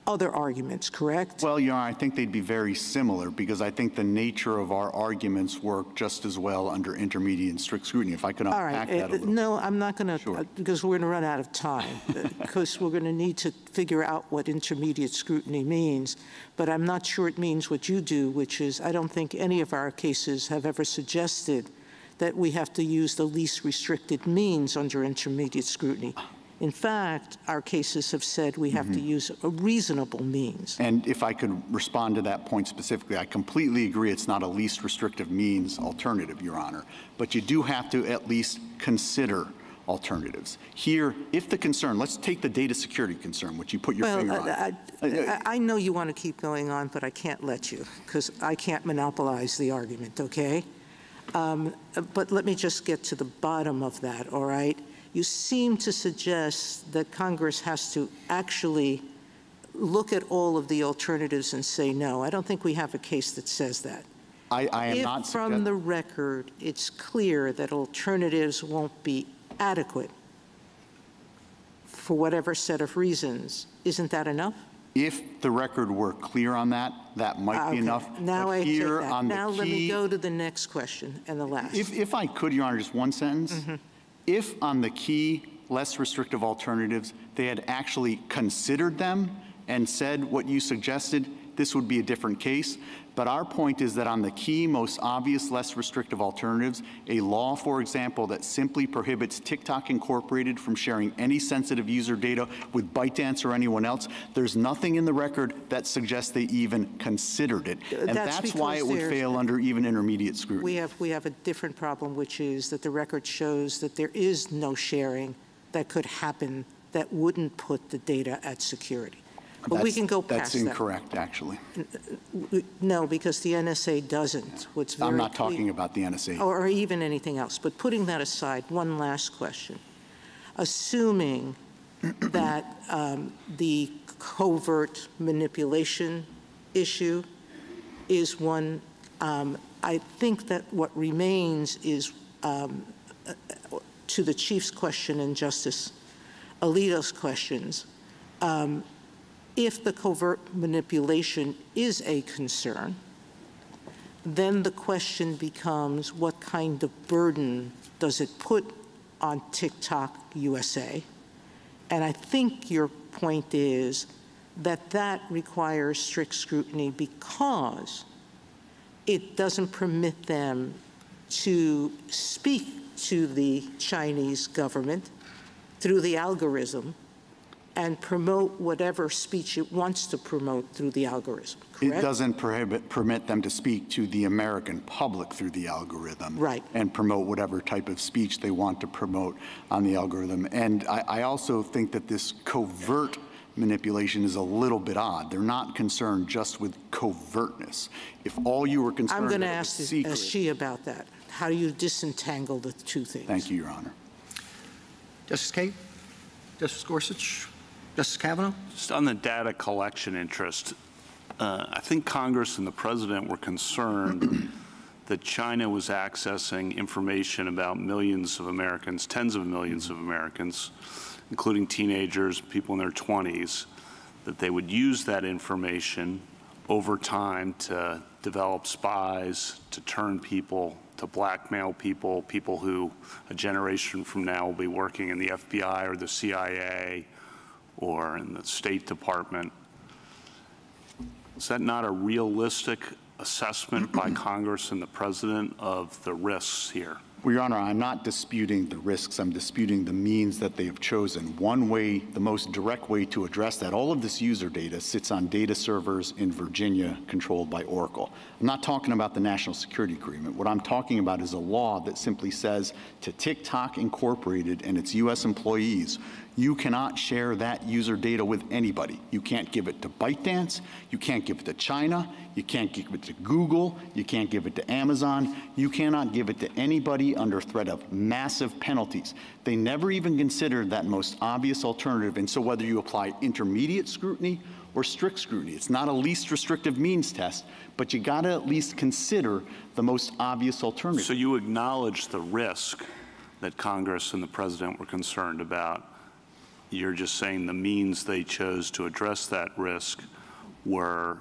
other arguments, correct? Well, Your Honor, I think they'd be very similar because I think the nature of our arguments work just as well under intermediate and strict scrutiny. If I could unpack that a little. No, I'm not going to, Sure. because we're going to run out of time, because we're going to need to figure out what intermediate scrutiny means, but I'm not sure it means what you do, which is I don't think any of our cases have ever suggested that we have to use the least restricted means under intermediate scrutiny. In fact, our cases have said we have to use a reasonable means. And if I could respond to that point specifically, I completely agree it's not a least restrictive means alternative, Your Honor, but you do have to at least consider alternatives. Here, if the concern, let's take the data security concern, which you put your finger on. I know you want to keep going on, but I can't let you, because I can't monopolize the argument, okay? But let me just get to the bottom of that, all right? You seem to suggest that Congress has to actually look at all of the alternatives and say no. I don't think we have a case that says that. I am not If from the record it's clear that alternatives won't be adequate for whatever set of reasons, isn't that enough? If the record were clear on that, that might be enough. Now but I take here that. on Now the let me key, go to the next question and the last. If I could, Your Honor, just one sentence. If on the key less restrictive alternatives, they had actually considered them and said what you suggested, this would be a different case. But our point is that on the key, most obvious, less restrictive alternatives, a law, for example, that simply prohibits TikTok Incorporated from sharing any sensitive user data with ByteDance or anyone else, there's nothing in the record that suggests they even considered it. And that's why it would fail under even intermediate scrutiny. We have a different problem, which is that the record shows that there is no sharing that could happen that wouldn't put the data at security. But we can go past that. That's incorrect, actually. No, because the NSA doesn't. I'm not talking about the NSA. Or even anything else. But putting that aside, one last question. Assuming that the covert manipulation issue is one, I think that what remains is, to the Chief's question and Justice Alito's questions, if the covert manipulation is a concern, then the question becomes what kind of burden does it put on TikTok USA? And I think your point is that that requires strict scrutiny because it doesn't permit them to speak to the Chinese government through the algorithm and promote whatever speech it wants to promote through the algorithm, correct? It doesn't permit them to speak to the American public through the algorithm. Right. And promote whatever type of speech they want to promote on the algorithm. And I also think that this covert manipulation is a little bit odd. They're not concerned just with covertness. If all you were concerned with I'm going to ask Xi about that. How do you disentangle the two things? Thank you, Your Honor. Justice Kagan? Justice Gorsuch? Justice Kavanaugh? Just on the data collection interest, I think Congress and the President were concerned that China was accessing information about millions of Americans, tens of millions of Americans, including teenagers, people in their 20s, that they would use that information over time to develop spies, to turn people, to blackmail people, people who a generation from now will be working in the FBI or the CIA or in the State Department. Is that not a realistic assessment by Congress and the President of the risks here? Well, Your Honor, I'm not disputing the risks. I'm disputing the means that they have chosen. One way, the most direct way to address that, all of this user data sits on data servers in Virginia controlled by Oracle. I'm not talking about the National Security Agreement. What I'm talking about is a law that simply says to TikTok Incorporated and its U.S. employees, you cannot share that user data with anybody. You can't give it to ByteDance, you can't give it to China, you can't give it to Google, you can't give it to Amazon, you cannot give it to anybody under threat of massive penalties. They never even considered that most obvious alternative, and so whether you apply intermediate scrutiny or strict scrutiny, it's not a least restrictive means test, but you gotta at least consider the most obvious alternative. So you acknowledge the risk that Congress and the President were concerned about. You're just saying the means they chose to address that risk were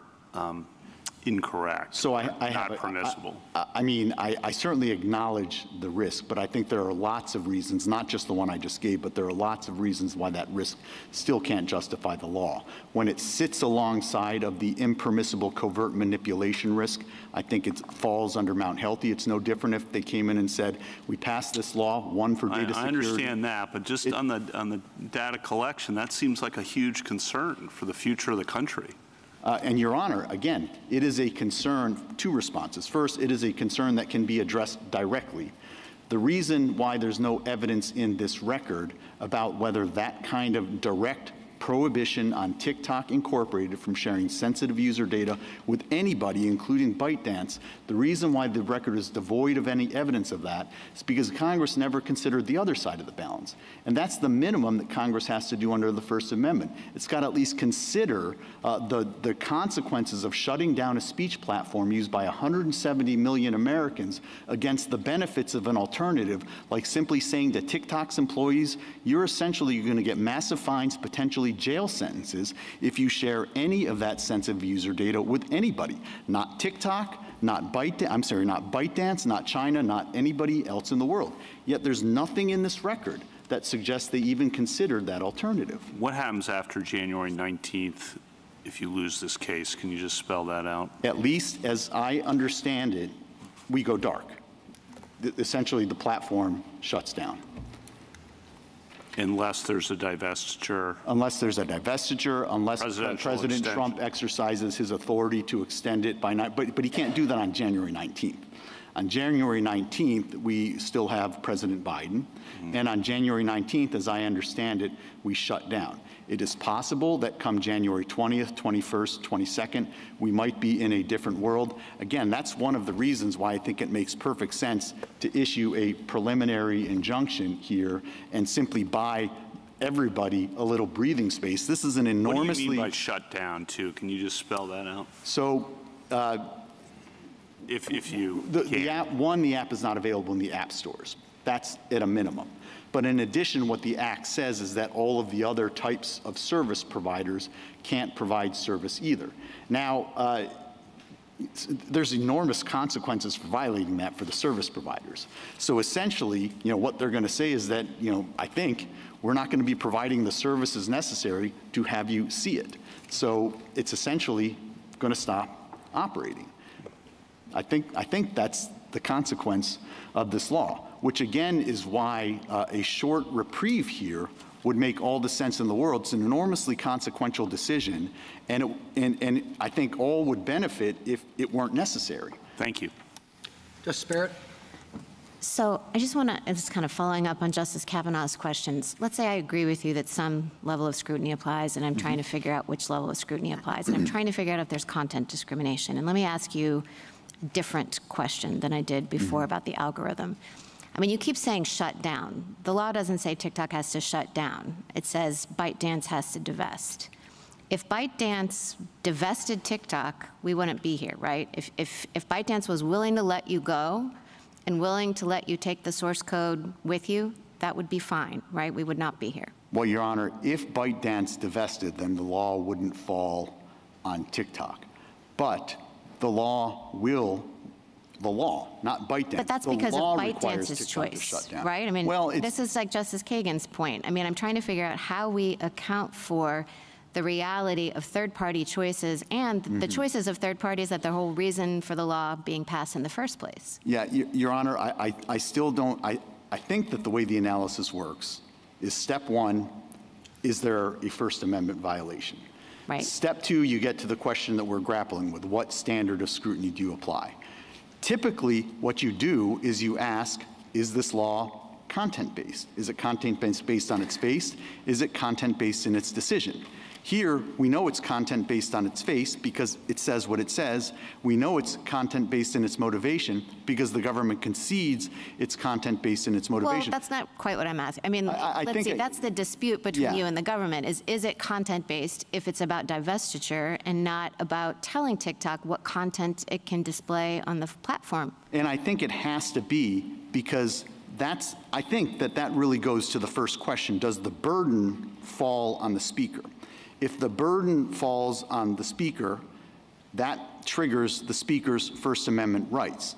incorrect, so not permissible. I certainly acknowledge the risk, but I think there are lots of reasons, not just the one I just gave, but there are lots of reasons why that risk still can't justify the law. When it sits alongside of the impermissible covert manipulation risk, I think it falls under Mount Healthy. It's no different if they came in and said, we passed this law, one for data security. I understand that, but just on the data collection, that seems like a huge concern for the future of the country. And Your Honor, again, it is a concern, two responses. First, it is a concern that can be addressed directly. The reason why there's no evidence in this record about whether that kind of direct prohibition on TikTok Incorporated from sharing sensitive user data with anybody, including ByteDance, the reason why the record is devoid of any evidence of that is because Congress never considered the other side of the balance. And that's the minimum that Congress has to do under the First Amendment. It's got to at least consider the consequences of shutting down a speech platform used by 170 million Americans against the benefits of an alternative, like simply saying to TikTok's employees, you're essentially going to get massive fines, potentially jail sentences, if you share any of that sensitive user data with anybody. Not TikTok, not ByteDance, not China, not anybody else in the world. Yet there's nothing in this record that suggests they even considered that alternative. What happens after January 19th if you lose this case? Can you just spell that out? At least as I understand it, we go dark. Essentially, the platform shuts down. Unless there's a divestiture. Unless there's a divestiture, unless President Trump exercises his authority to extend it by night. But he can't do that on January 19th. On January 19th, we still have President Biden. And on January 19th, as I understand it, we shut down. It is possible that come January 20th, 21st, 22nd, we might be in a different world. Again, that's one of the reasons why I think it makes perfect sense to issue a preliminary injunction here and simply buy everybody a little breathing space. This is an enormously— What do you mean by shut down, too? Can you just spell that out? So, if you the app is not available in the app stores. That's at a minimum. But in addition, what the Act says is that all of the other types of service providers can't provide service either. Now, there's enormous consequences for violating that for the service providers. So essentially, what they're going to say is that, I think, we're not going to be providing the services necessary to have you see it. So it's essentially going to stop operating. I think that's the consequence of this law, which again is why a short reprieve here would make all the sense in the world. It's an enormously consequential decision, and I think all would benefit if it weren't necessary. Thank you. Justice Barrett. So I just want to, it's kind of following up on Justice Kavanaugh's questions. Let's say I agree with you that some level of scrutiny applies, and I'm trying to figure out which level of scrutiny applies, and I'm trying to figure out if there's content discrimination. And let me ask you a different question than I did before about the algorithm. I mean, you keep saying shut down. The law doesn't say TikTok has to shut down. It says ByteDance has to divest. If ByteDance divested TikTok, we wouldn't be here, right? If ByteDance was willing to let you go and willing to let you take the source code with you, that would be fine, right? We would not be here. Well, Your Honor, if ByteDance divested, then the law wouldn't fall on TikTok. But the law will, not ByteDance. But that's because of ByteDance's choice, right? I mean, well, this is like Justice Kagan's point. I mean, I'm trying to figure out how we account for the reality of third-party choices and the choices of third parties that the whole reason for the law being passed in the first place. Yeah, Your Honor, I still don't, I think that the way the analysis works is step one, is there a First Amendment violation? Right. Step two, you get to the question that we're grappling with. What standard of scrutiny do you apply? Typically, what you do is you ask, is this law content-based? Is it content-based based on its face? Is it content-based in its decision? Here, we know it's content-based on its face because it says what it says. We know it's content-based in its motivation because the government concedes it's content-based in its motivation. Well, that's not quite what I'm asking. I mean, let's see, that's the dispute between you and the government. Is it content-based if it's about divestiture and not about telling TikTok what content it can display on the platform? And I think it has to be because I think that really goes to the first question. Does the burden fall on the speaker? If the burden falls on the speaker, that triggers the speaker's First Amendment rights.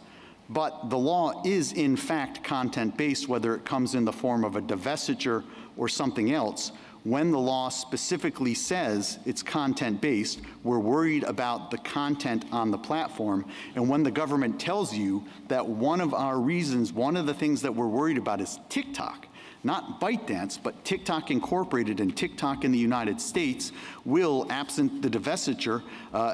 But the law is, in fact, content-based, whether it comes in the form of a divestiture or something else. When the law specifically says it's content-based, we're worried about the content on the platform. And when the government tells you that one of our reasons, one of the things that we're worried about is TikTok, not ByteDance, but TikTok Incorporated and TikTok in the United States will, absent the divestiture,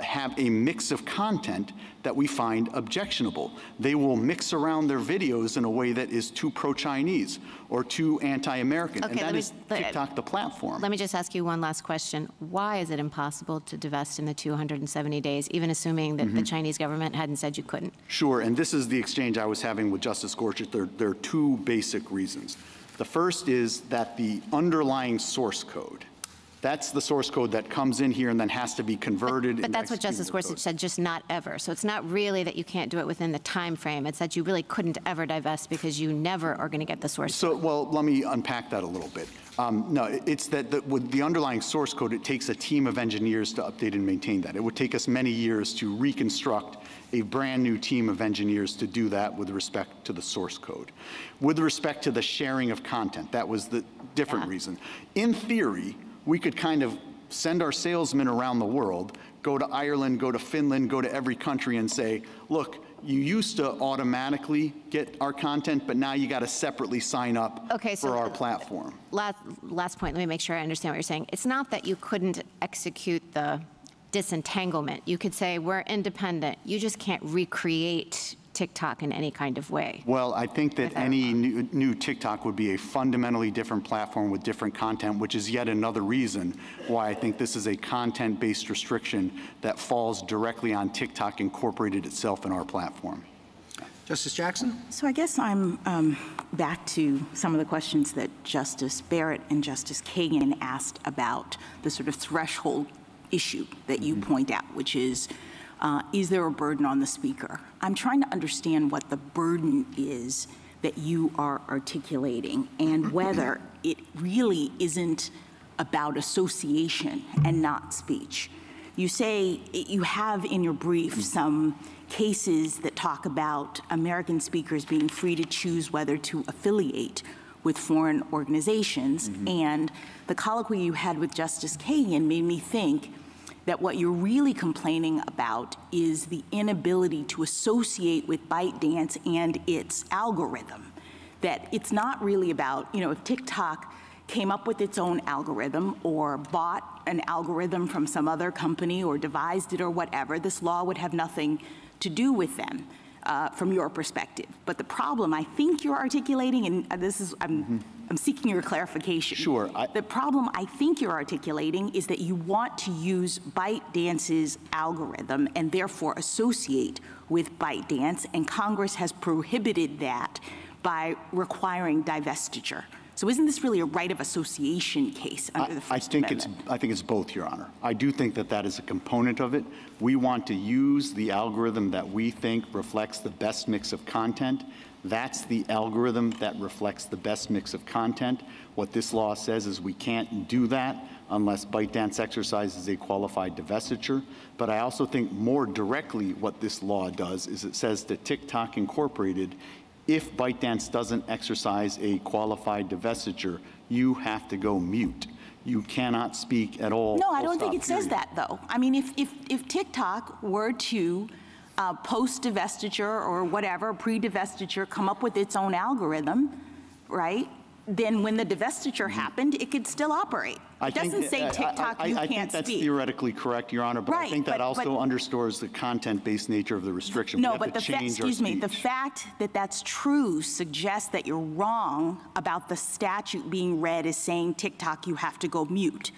have a mix of content that we find objectionable. They will mix around their videos in a way that is too pro-Chinese or too anti-American, and that is TikTok the platform. Let me just ask you one last question. Why is it impossible to divest in the 270 days, even assuming that the Chinese government hadn't said you couldn't? Sure, and this is the exchange I was having with Justice Gorsuch. There are two basic reasons. The first is that the underlying source code, that's the source code that comes in here and then has to be converted. But that's what Justice Gorsuch said, just not ever. So it's not really that you can't do it within the time frame. It's that you really couldn't ever divest because you never are going to get the source code. Well, let me unpack that a little bit. No, it's that with the underlying source code, it takes a team of engineers to update and maintain that. It would take us many years to reconstruct a brand new team of engineers to do that with respect to the source code. With respect to the sharing of content, that was the different reason. In theory, we could kind of send our salesmen around the world, go to Ireland, go to Finland, go to every country and say, look, you used to automatically get our content, but now you got to separately sign up for our platform. Last point, let me make sure I understand what you're saying. It's not that you couldn't execute the disentanglement. You could say, we're independent. You just can't recreate TikTok in any kind of way. Well, I think that any new TikTok would be a fundamentally different platform with different content, which is yet another reason why I think this is a content-based restriction that falls directly on TikTok Incorporated itself in our platform. Justice Jackson? So I guess I'm back to some of the questions that Justice Barrett and Justice Kagan asked about the sort of threshold issue that you point out, which is there a burden on the speaker? I'm trying to understand what the burden is that you are articulating and whether it really isn't about association and not speech. You say you have in your brief some cases that talk about American speakers being free to choose whether to affiliate with foreign organizations, and the colloquy you had with Justice Kagan made me think that what you're really complaining about is the inability to associate with ByteDance and its algorithm. That it's not really about, if TikTok came up with its own algorithm or bought an algorithm from some other company or devised it or whatever, this law would have nothing to do with them from your perspective. But the problem I think you're articulating, and this is, I'm seeking your clarification. Sure. The problem I think you're articulating is that you want to use ByteDance's algorithm and therefore associate with ByteDance, and Congress has prohibited that by requiring divestiture. So isn't this really a right of association case under the First Amendment? I think it's both, Your Honor. I do think that that is a component of it. We want to use the algorithm that we think reflects the best mix of content. That's the algorithm that reflects the best mix of content. What this law says is we can't do that unless ByteDance exercises a qualified divestiture. But I also think more directly what this law does is it says to TikTok Incorporated, if ByteDance doesn't exercise a qualified divestiture, you have to go mute. You cannot speak at all. No, I don't think it says that, though. I mean, if TikTok were to post-divestiture or whatever, pre-divestiture, come up with its own algorithm, right, then when the divestiture happened, it could still operate. It doesn't say TikTok, you can't speak. I think that's theoretically correct, Your Honor, but I think that also underscores the content-based nature of the restriction. No, but the fact that that's true suggests that you're wrong about the statute being read as saying TikTok, you have to go mute.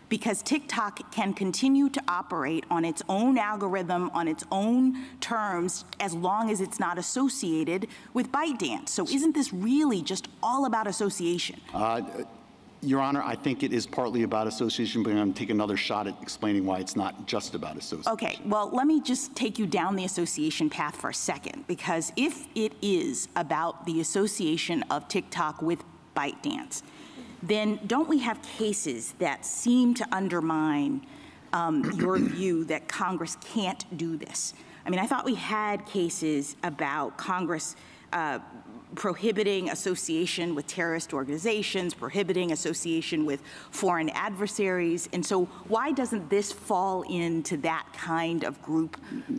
Because TikTok can continue to operate on its own algorithm, on its own terms, as long as it's not associated with ByteDance. So isn't this really just all about association? Your Honor, I think it is partly about association, but I'm going to take another shot at explaining why it's not just about association. Okay, well, let me just take you down the association path for a second, because if it is about the association of TikTok with ByteDance, then don't we have cases that seem to undermine your view that Congress can't do this? I mean, I thought we had cases about Congress prohibiting association with terrorist organizations, prohibiting association with foreign adversaries. And so why doesn't this fall into that kind of group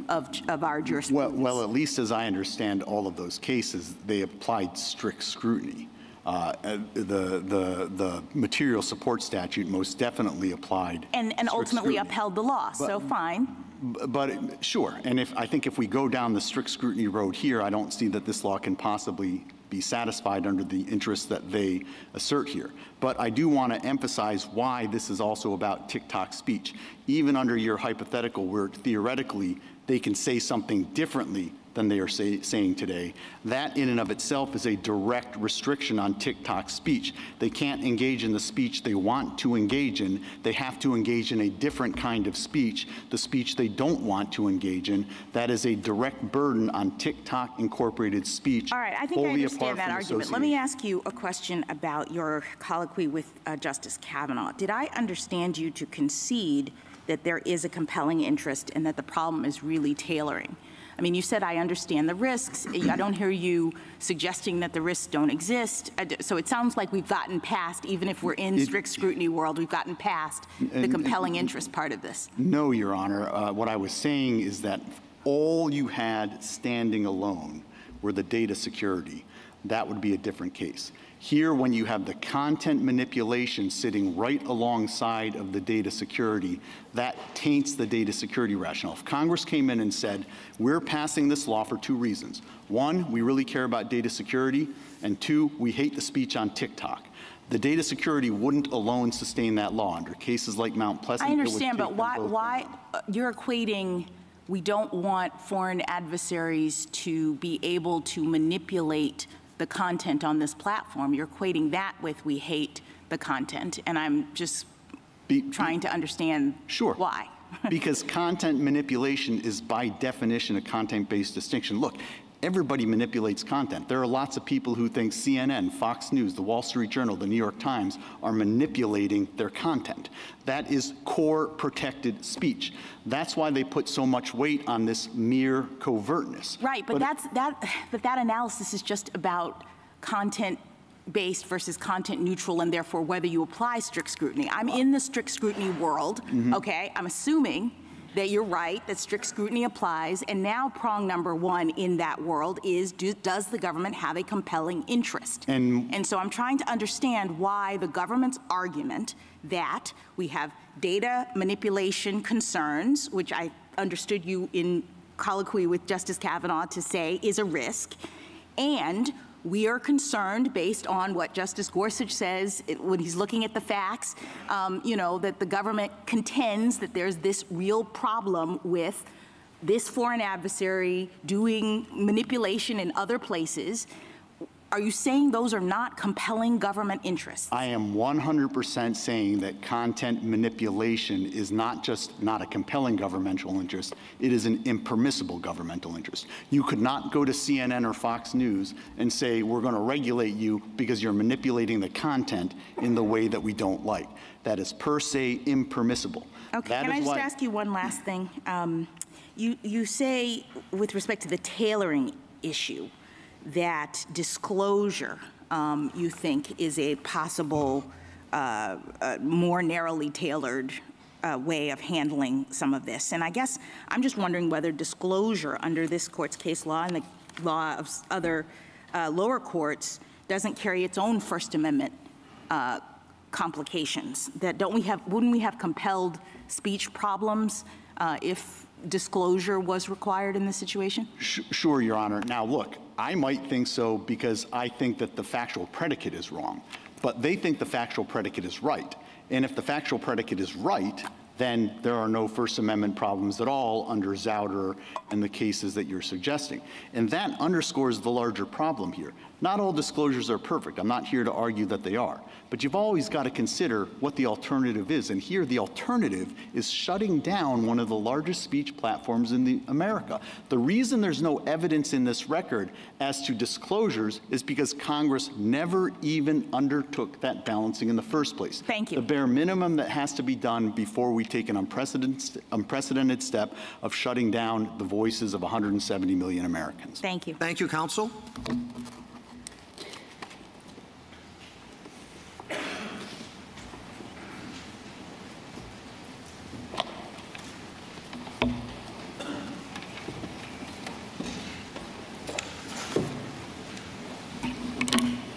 of our jurisprudence? Well, at least as I understand all of those cases, they applied strict scrutiny. The material support statute most definitely applied and ultimately upheld the law, so fine. But sure, and I think if we go down the strict scrutiny road here, I don't see that this law can possibly be satisfied under the interests that they assert here. But I do want to emphasize why this is also about TikTok speech. Even under your hypothetical where theoretically they can say something differently than they are saying today, that in and of itself is a direct restriction on TikTok speech. They can't engage in the speech they want to engage in. They have to engage in a different kind of speech, the speech they don't want to engage in. That is a direct burden on TikTok Incorporated speech. All right, I think I understand that argument. Let me ask you a question about your colloquy with Justice Kavanaugh. Did I understand you to concede that there is a compelling interest and that the problem is really tailoring? I mean, you said, I understand the risks. I don't hear you suggesting that the risks don't exist. So it sounds like we've gotten past, even if we're in strict scrutiny world, we've gotten past the compelling interest part of this. No, Your Honor. What I was saying is that all you had standing alone were the data security. That would be a different case. Here, when you have the content manipulation sitting right alongside of the data security, that taints the data security rationale. If Congress came in and said, we're passing this law for two reasons. One, we really care about data security, and two, we hate the speech on TikTok. The data security wouldn't alone sustain that law. Under cases like Mount Pleasant, I understand, but why you're equating we don't want foreign adversaries to be able to manipulate the content on this platform. You're equating that with we hate the content, and I'm just trying to understand why. Because content manipulation is by definition a content-based distinction. Look, everybody manipulates content. There are lots of people who think CNN, Fox News, the Wall Street Journal, the New York Times are manipulating their content. That is core protected speech. That's why they put so much weight on this mere covertness. Right, but that analysis is just about content-based versus content-neutral, and therefore whether you apply strict scrutiny. I'm in the strict scrutiny world, okay? I'm assuming that you're right, that strict scrutiny applies, and now prong number one in that world is, does the government have a compelling interest? And so I'm trying to understand why the government's argument that we have data manipulation concerns, which I understood you in colloquy with Justice Kavanaugh to say is a risk, and we are concerned, based on what Justice Gorsuch says when he's looking at the facts, that the government contends that there's this real problem with this foreign adversary doing manipulation in other places. Are you saying those are not compelling government interests? I am 100% saying that content manipulation is not just not a compelling governmental interest, it is an impermissible governmental interest. You could not go to CNN or Fox News and say, we're going to regulate you because you're manipulating the content in the way that we don't like. That is per se impermissible. Okay, can I just ask you one last thing? You say, with respect to the tailoring issue, that disclosure, you think, is a possible, more narrowly tailored way of handling some of this. And I guess I'm just wondering whether disclosure under this court's case law and the law of other lower courts doesn't carry its own First Amendment complications. That wouldn't we have compelled speech problems if disclosure was required in this situation? Sure, Your Honor. Now, look, I might think so because I think that the factual predicate is wrong, but they think the factual predicate is right. And if the factual predicate is right, then there are no First Amendment problems at all under Zauder and the cases that you're suggesting. And that underscores the larger problem here. Not all disclosures are perfect. I'm not here to argue that they are. But you've always got to consider what the alternative is. And here the alternative is shutting down one of the largest speech platforms in America. The reason there's no evidence in this record as to disclosures is because Congress never even undertook that balancing in the first place. Thank you. The bare minimum that has to be done before we take an unprecedented step of shutting down the voices of 170 million Americans. Thank you. Thank you, counsel.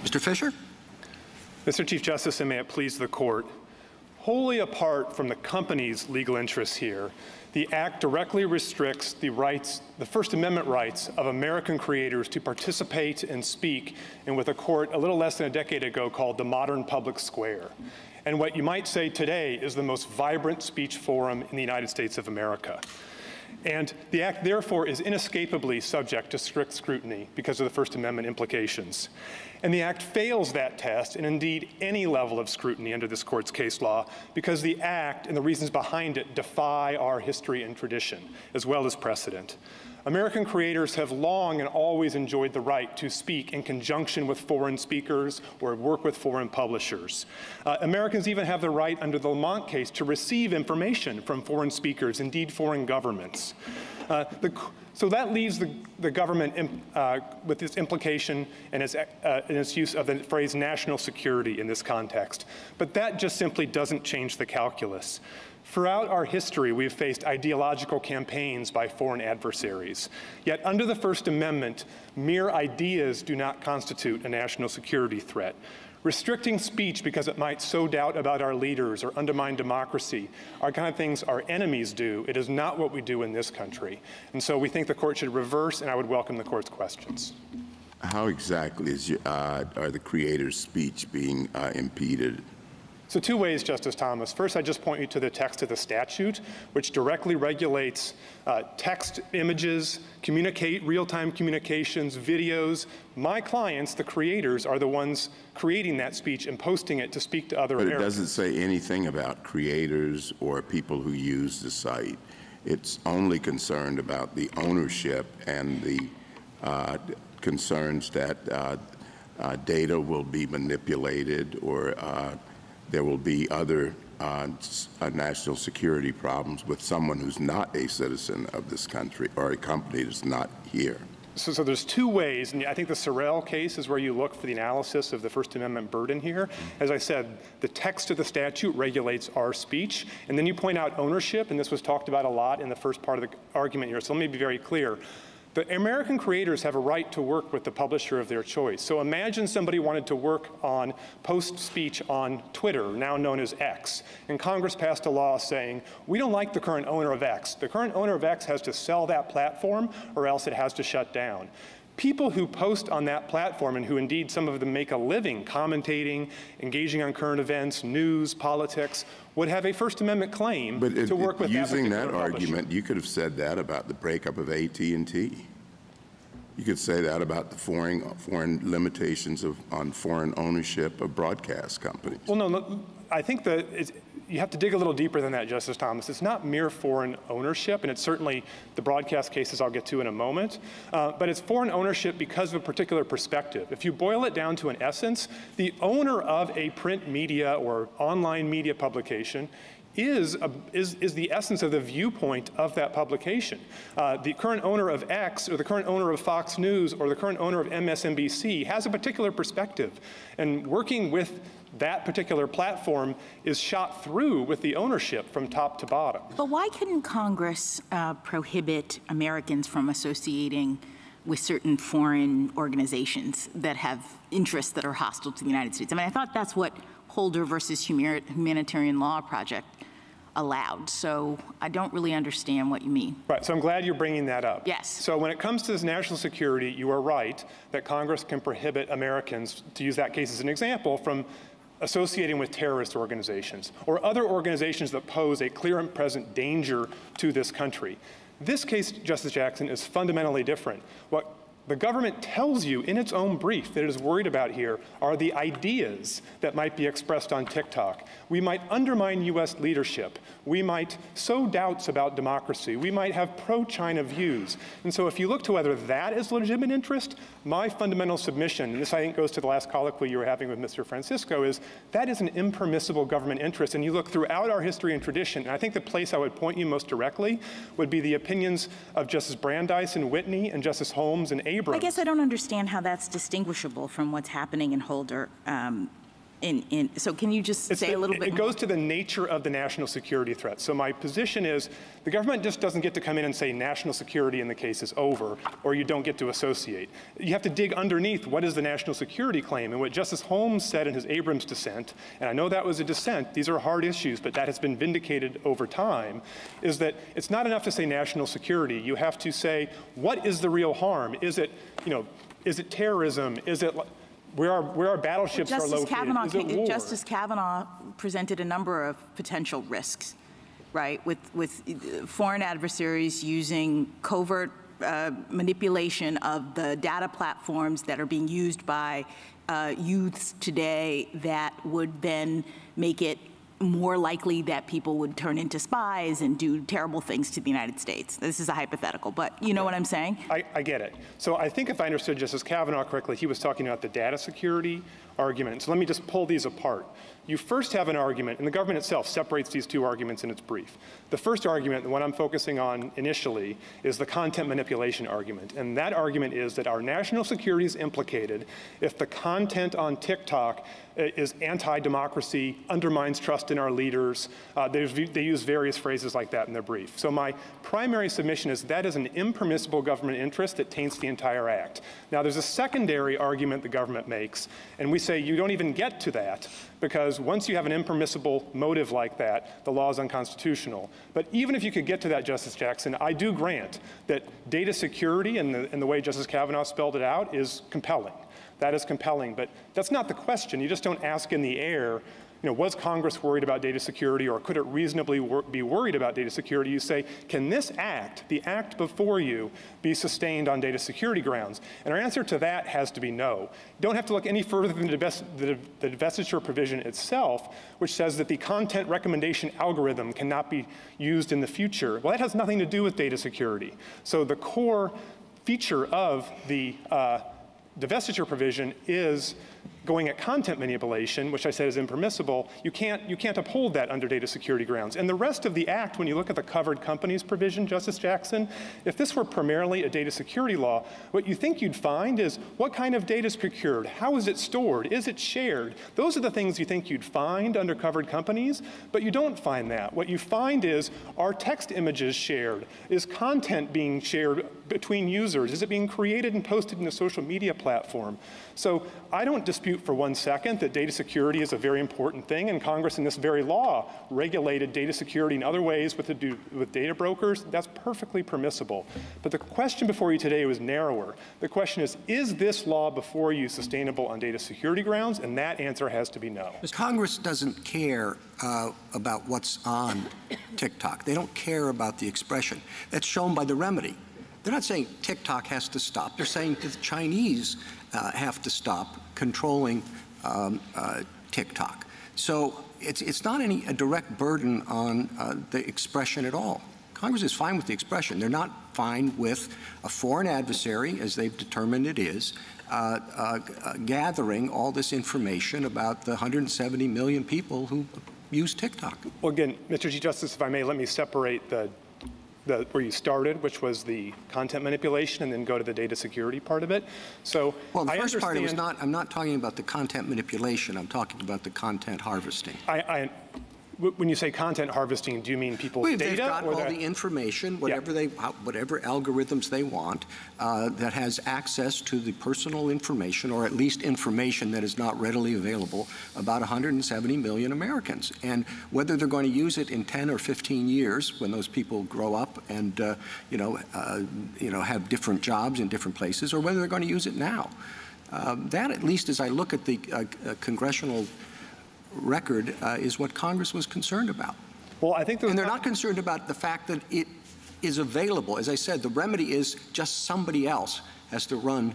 Mr. Fisher? Mr. Chief Justice, and may it please the Court, wholly apart from the company's legal interests here, the Act directly restricts the rights, the First Amendment rights of American creators to participate and speak in what the Court a little less than a decade ago called the modern public square, and what you might say today is the most vibrant speech forum in the United States of America. And the Act, therefore, is inescapably subject to strict scrutiny because of the First Amendment implications. And the Act fails that test, and indeed any level of scrutiny under this Court's case law, because the Act and the reasons behind it defy our history and tradition, as well as precedent. American creators have long and always enjoyed the right to speak in conjunction with foreign speakers or work with foreign publishers. Americans even have the right under the Lamont case to receive information from foreign speakers, indeed foreign governments. So that leaves the government with its implication and its use of the phrase national security in this context. But that just simply doesn't change the calculus. Throughout our history, we have faced ideological campaigns by foreign adversaries. Yet under the First Amendment, mere ideas do not constitute a national security threat. Restricting speech because it might sow doubt about our leaders or undermine democracy are kind of things our enemies do. It is not what we do in this country. And so we think the Court should reverse, and I would welcome the Court's questions. How exactly are the creators' speech being impeded? So two ways, Justice Thomas. First, I just point you to the text of the statute, which directly regulates text, images, real-time communications, videos. My clients, the creators, are the ones creating that speech and posting it to speak to other Americans. But it doesn't say anything about creators or people who use the site. It's only concerned about the ownership and the concerns that data will be manipulated or there will be other national security problems with someone who's not a citizen of this country or a company that's not here. So there's two ways, and I think the Sorrell case is where you look for the analysis of the First Amendment burden here. As I said, the text of the statute regulates our speech, and then you point out ownership, and this was talked about a lot in the first part of the argument here, so let me be very clear. The American creators have a right to work with the publisher of their choice. So imagine somebody wanted to work on post speech on Twitter, now known as X, and Congress passed a law saying, we don't like the current owner of X. The current owner of X has to sell that platform or else it has to shut down. People who post on that platform and who indeed some of them make a living commentating, engaging on current events, news, politics, would have a First Amendment claim to work with that particular Using that argument, you could have said that about the breakup of AT&T. You could say that about the foreign limitations on foreign ownership of broadcast companies. Well, no, I think that you have to dig a little deeper than that, Justice Thomas. It's not mere foreign ownership, and it's certainly the broadcast cases I'll get to in a moment, but it's foreign ownership because of a particular perspective. If you boil it down to an essence, the owner of a print media or online media publication is the essence of the viewpoint of that publication. The current owner of X or the current owner of Fox News or the current owner of MSNBC has a particular perspective, and working with that particular platform is shot through with the ownership from top to bottom. But why couldn't Congress prohibit Americans from associating with certain foreign organizations that have interests that are hostile to the United States? I mean, I thought that's what Holder versus Humanitarian Law Project allowed. So I don't really understand what you mean. Right, so I'm glad you're bringing that up. Yes. So when it comes to this national security, you are right that Congress can prohibit Americans, to use that case as an example, from associating with terrorist organizations or other organizations that pose a clear and present danger to this country. This case, Justice Jackson, is fundamentally different. What the government tells you in its own brief that it is worried about here are the ideas that might be expressed on TikTok. We might undermine U.S. leadership. We might sow doubts about democracy. We might have pro-China views. And so if you look to whether that is legitimate interest, my fundamental submission, and this I think goes to the last colloquy you were having with Mr. Francisco, is that is an impermissible government interest. And you look throughout our history and tradition, and I think the place I would point you most directly would be the opinions of Justice Brandeis and Whitney and Justice Holmes and Abrams. I guess I don't understand how that's distinguishable from what's happening in Holder. So can you just say a little bit more? It goes to the nature of the national security threat. So my position is the government just doesn't get to come in and say national security in the case is over, or you don't get to associate. You have to dig underneath what is the national security claim. And what Justice Holmes said in his Abrams dissent, and I know that was a dissent, these are hard issues, but that has been vindicated over time, is that it's not enough to say national security. You have to say, what is the real harm? Is it, is it terrorism? Is it where our battleships are located? Justice Kavanaugh presented a number of potential risks, right, with foreign adversaries using covert manipulation of the data platforms that are being used by youths today that would then make it more likely that people would turn into spies and do terrible things to the United States. This is a hypothetical, but you know what I'm saying? I get it. So I think if I understood Justice Kavanaugh correctly, he was talking about the data security argument. So let me just pull these apart. You first have an argument, and the government itself separates these two arguments in its brief. The first argument, the one I'm focusing on initially, is the content manipulation argument. And that argument is that our national security is implicated if the content on TikTok is anti-democracy, undermines trust in our leaders. They use various phrases like that in their brief. So my primary submission is that is an impermissible government interest that taints the entire act. Now there's a secondary argument the government makes, and we say you don't even get to that because once you have an impermissible motive like that, the law is unconstitutional. But even if you could get to that, Justice Jackson, I do grant that data security and the way Justice Kavanaugh spelled it out is compelling. That is compelling, but that's not the question. You just don't ask in the air, was Congress worried about data security or could it reasonably be worried about data security? You say, can this act, the act before you, be sustained on data security grounds? And our answer to that has to be no. You don't have to look any further than the divestiture provision itself, which says that the content recommendation algorithm cannot be used in the future. Well, that has nothing to do with data security. So the core feature of the divestiture provision is going at content manipulation, which I said is impermissible. You can't uphold that under data security grounds. And the rest of the act, when you look at the covered companies provision, Justice Jackson, if this were primarily a data security law, what you think you'd find is what kind of data is procured? How is it stored? Is it shared? Those are the things you think you'd find under covered companies, but you don't find that. What you find is, are text images shared? Is content being shared between users? Is it being created and posted in a social media platform? So I don't dispute for 1 second that data security is a very important thing, and Congress in this very law regulated data security in other ways with data brokers. That's perfectly permissible. But the question before you today was narrower. The question is this law before you sustainable on data security grounds? And that answer has to be no. Congress doesn't care about what's on TikTok. They don't care about the expression. That's shown by the remedy. They're not saying TikTok has to stop. They're saying the Chinese have to stop controlling TikTok. So it's not a direct burden on the expression at all. Congress is fine with the expression. They're not fine with a foreign adversary, as they've determined it is, gathering all this information about the 170 million people who use TikTok. Well, again, Mr. Chief Justice, if I may, let me separate where you started, which was the content manipulation, and then go to the data security part of it. So, well, the first part was not. I'm not talking about the content manipulation. I'm talking about the content harvesting. When you say content harvesting, do you mean people's data? They've got all the information, whatever whatever algorithms they want, that has access to the personal information, or at least information that is not readily available, about 170 million Americans. And whether they're going to use it in 10 or 15 years, when those people grow up and have different jobs in different places, or whether they're going to use it now. That, at least as I look at the congressional record, is what Congress was concerned about. Well, I think and they're not concerned about the fact that it is available. As I said, the remedy is just somebody else has to run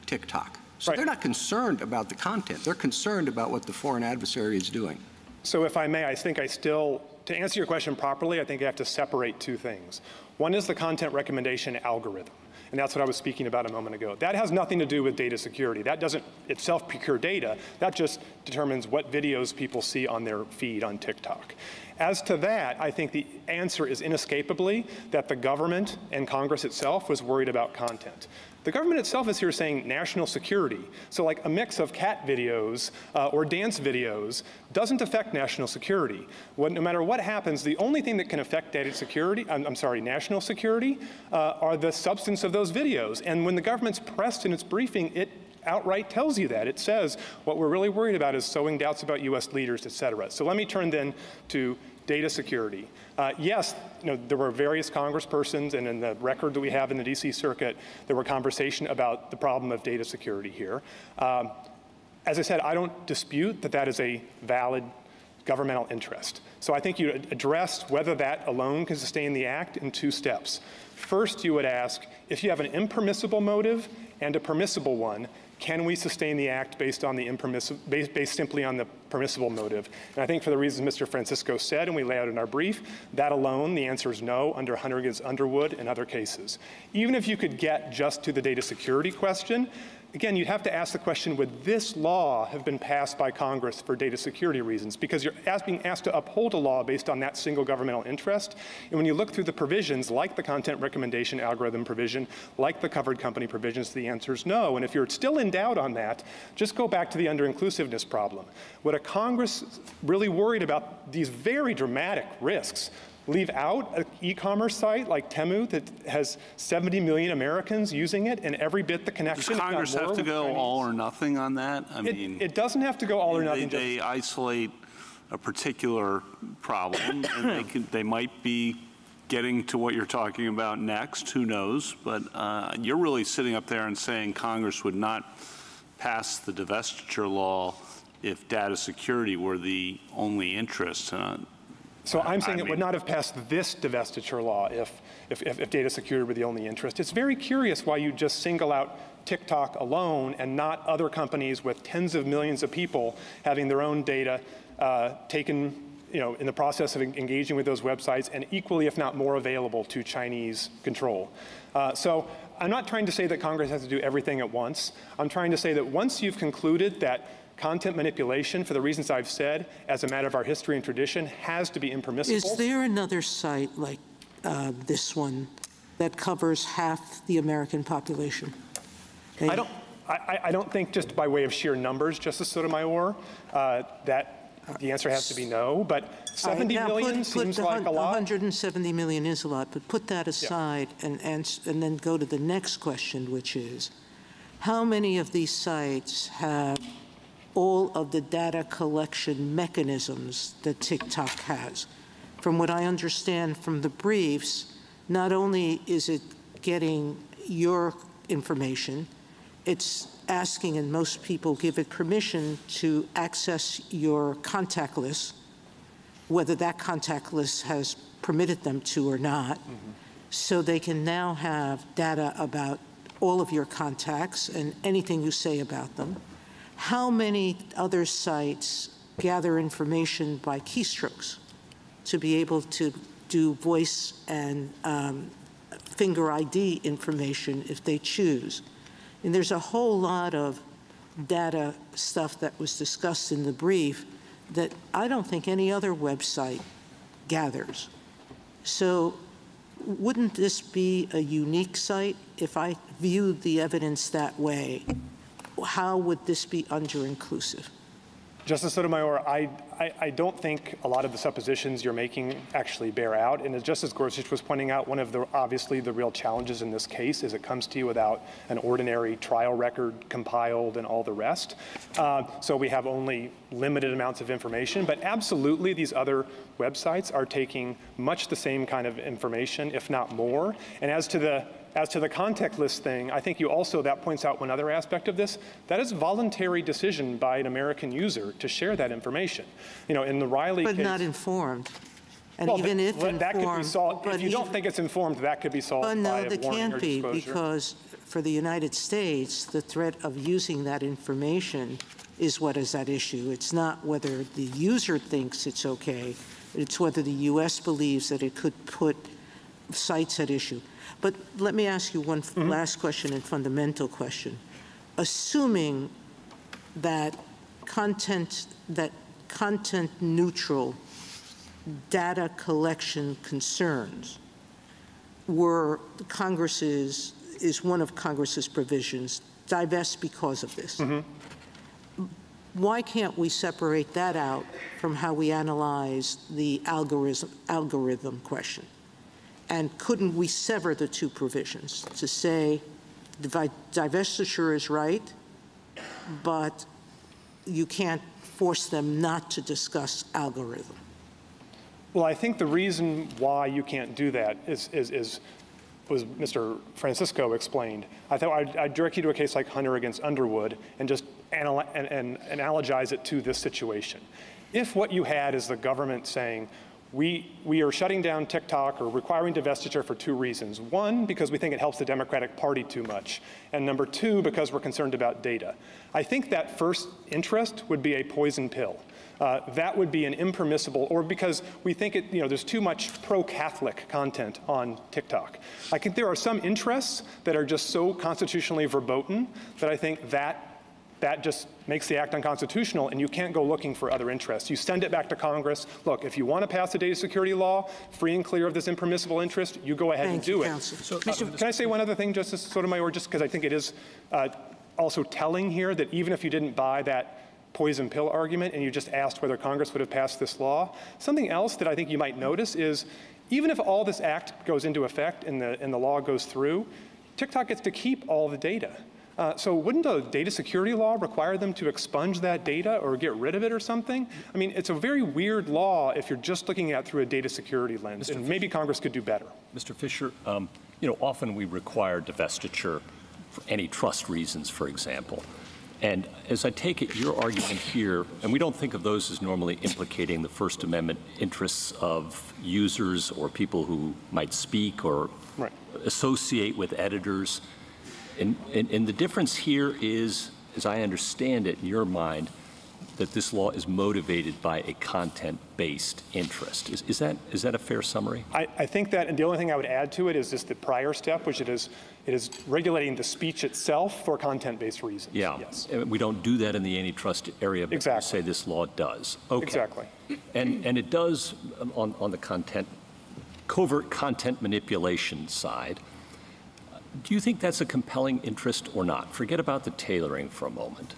TikTok. So they're not concerned about the content. They're concerned about what the foreign adversary is doing. So if I may, I think to answer your question properly, I think I have to separate two things. One is the content recommendation algorithm. And that's what I was speaking about a moment ago. That has nothing to do with data security. That doesn't itself procure data. That just determines what videos people see on their feed on TikTok. As to that, I think the answer is inescapably that the government and Congress itself was worried about content. The government itself is here saying national security. So like a mix of cat videos or dance videos doesn't affect national security. No matter what happens, the only thing that can affect data security, national security, are the substance of those videos. And when the government's pressed in its briefing, it outright tells you that. It says what we're really worried about is sowing doubts about U.S. leaders, et cetera. So let me turn then to data security. Yes, there were various congresspersons, and in the record that we have in the D.C. Circuit, there were conversation about the problem of data security here. As I said, I don't dispute that that is a valid governmental interest. So I think you addressed whether that alone can sustain the act in two steps. First, you would ask, if you have an impermissible motive and a permissible one, can we sustain the act based on the based simply on the permissible motive? And I think for the reasons Mr. Francisco said, and we lay out in our brief, that alone, the answer is no under Hunter against Underwood and other cases. Even if you could get just to the data security question, again, you'd have to ask the question, would this law have been passed by Congress for data security reasons? Because you're being asked to uphold a law based on that single governmental interest. And when you look through the provisions, like the content recommendation algorithm provision, like the covered company provisions, the answer is no. And if you're still in doubt on that, just go back to the under-inclusiveness problem. Would a Congress really worried about these very dramatic risks leave out an e-commerce site like Temu that has 70 million Americans using it, and every bit the connection? Does Congress have to go all or nothing on that? I mean, it doesn't have to go all or nothing. They isolate a particular problem, and they might be getting to what you're talking about next. Who knows? But you're really sitting up there and saying Congress would not pass the divestiture law if data security were the only interest. So I'm saying it would not have passed this divestiture law if data security were the only interest. It's very curious why you just single out TikTok alone and not other companies with tens of millions of people having their own data taken, in the process of engaging with those websites, and equally, if not more, available to Chinese control. So I'm not trying to say that Congress has to do everything at once. I'm trying to say that once you've concluded that content manipulation, for the reasons I've said, as a matter of our history and tradition, has to be impermissible. Is there another site like this one that covers half the American population? I don't think, just by way of sheer numbers, Justice Sotomayor, that the answer has to be no. But 70 million seems like a lot. 170 million is a lot, but put that aside and then go to the next question, which is, how many of these sites have all of the data collection mechanisms that TikTok has? From what I understand from the briefs, not only is it getting your information, it's asking, and most people give it permission, to access your contact list, whether that contact list has permitted them to or not. so they can now have data about all of your contacts and anything you say about them. How many other sites gather information by keystrokes to be able to do voice and finger ID information if they choose? And there's a whole lot of data stuff that was discussed in the brief that I don't think any other website gathers. So wouldn't this be a unique site? If I viewed the evidence that way, how would this be under-inclusive? Justice Sotomayor, I don't think a lot of the suppositions you're making actually bear out. And as Justice Gorsuch was pointing out, one of the, obviously, the real challenges in this case is it comes to you without an ordinary trial record compiled and all the rest. So we have only limited amounts of information. But absolutely, these other websites are taking much the same kind of information, if not more. And as to the contact list thing, I think you also, that points out one other aspect of this. That is voluntary decision by an American user to share that information. You know, in the Riley case. But not informed. And well, even if informed. That could be solved. If you don't think it's informed, that could be solved by a warning or disclosure. No, that can't be, because for the United States, the threat of using that information is what is at issue. It's not whether the user thinks it's okay. It's whether the U.S. believes that it could put sites at issue. But let me ask you one last question and fundamental question. Assuming that content neutral data collection concerns were is one of Congress's provisions, divest because of this. Why can't we separate that out from how we analyze the algorithm question? And couldn't we sever the two provisions to say divestiture is right, but you can't force them not to discuss algorithm? Well, I think the reason why you can't do that was Mr. Francisco explained. I thought I'd direct you to a case like Hunter against Underwood and just analogize it to this situation. If what you had is the government saying, we are shutting down TikTok or requiring divestiture for two reasons. One, because we think it helps the Democratic Party too much. And number two, because we're concerned about data. I think that first interest would be a poison pill. That would be an impermissible, or because we think there's too much pro-Catholic content on TikTok. I think there are some interests that are just so constitutionally verboten that I think that just makes the act unconstitutional, and you can't go looking for other interests. You send it back to Congress. Look, if you want to pass a data security law free and clear of this impermissible interest, you go ahead and do it. So, can I say one other thing, Justice Sotomayor, just because I think it is also telling here that even if you didn't buy that poison pill argument and you just asked whether Congress would have passed this law, something else that I think you might notice is even if all this act goes into effect and the law goes through, TikTok gets to keep all the data. So wouldn't a data security law require them to expunge that data or get rid of it or something? I mean, it's a very weird law if you're just looking at it through a data security lens, and maybe Congress could do better. Mr. Fisher, often we require divestiture for antitrust reasons, for example. And as I take it, your argument here, and we don't think of those as normally implicating the First Amendment interests of users or people who might speak or associate with editors. And the difference here is, as I understand it in your mind, that this law is motivated by a content-based interest. Is that a fair summary? I think that, and the only thing I would add to it is just the prior step, which it is regulating the speech itself for content-based reasons. Yeah, yes. We don't do that in the antitrust area, but exactly. You say this law does. Okay. Exactly. And it does on the covert content manipulation side. Do you think that's a compelling interest or not? Forget about the tailoring for a moment.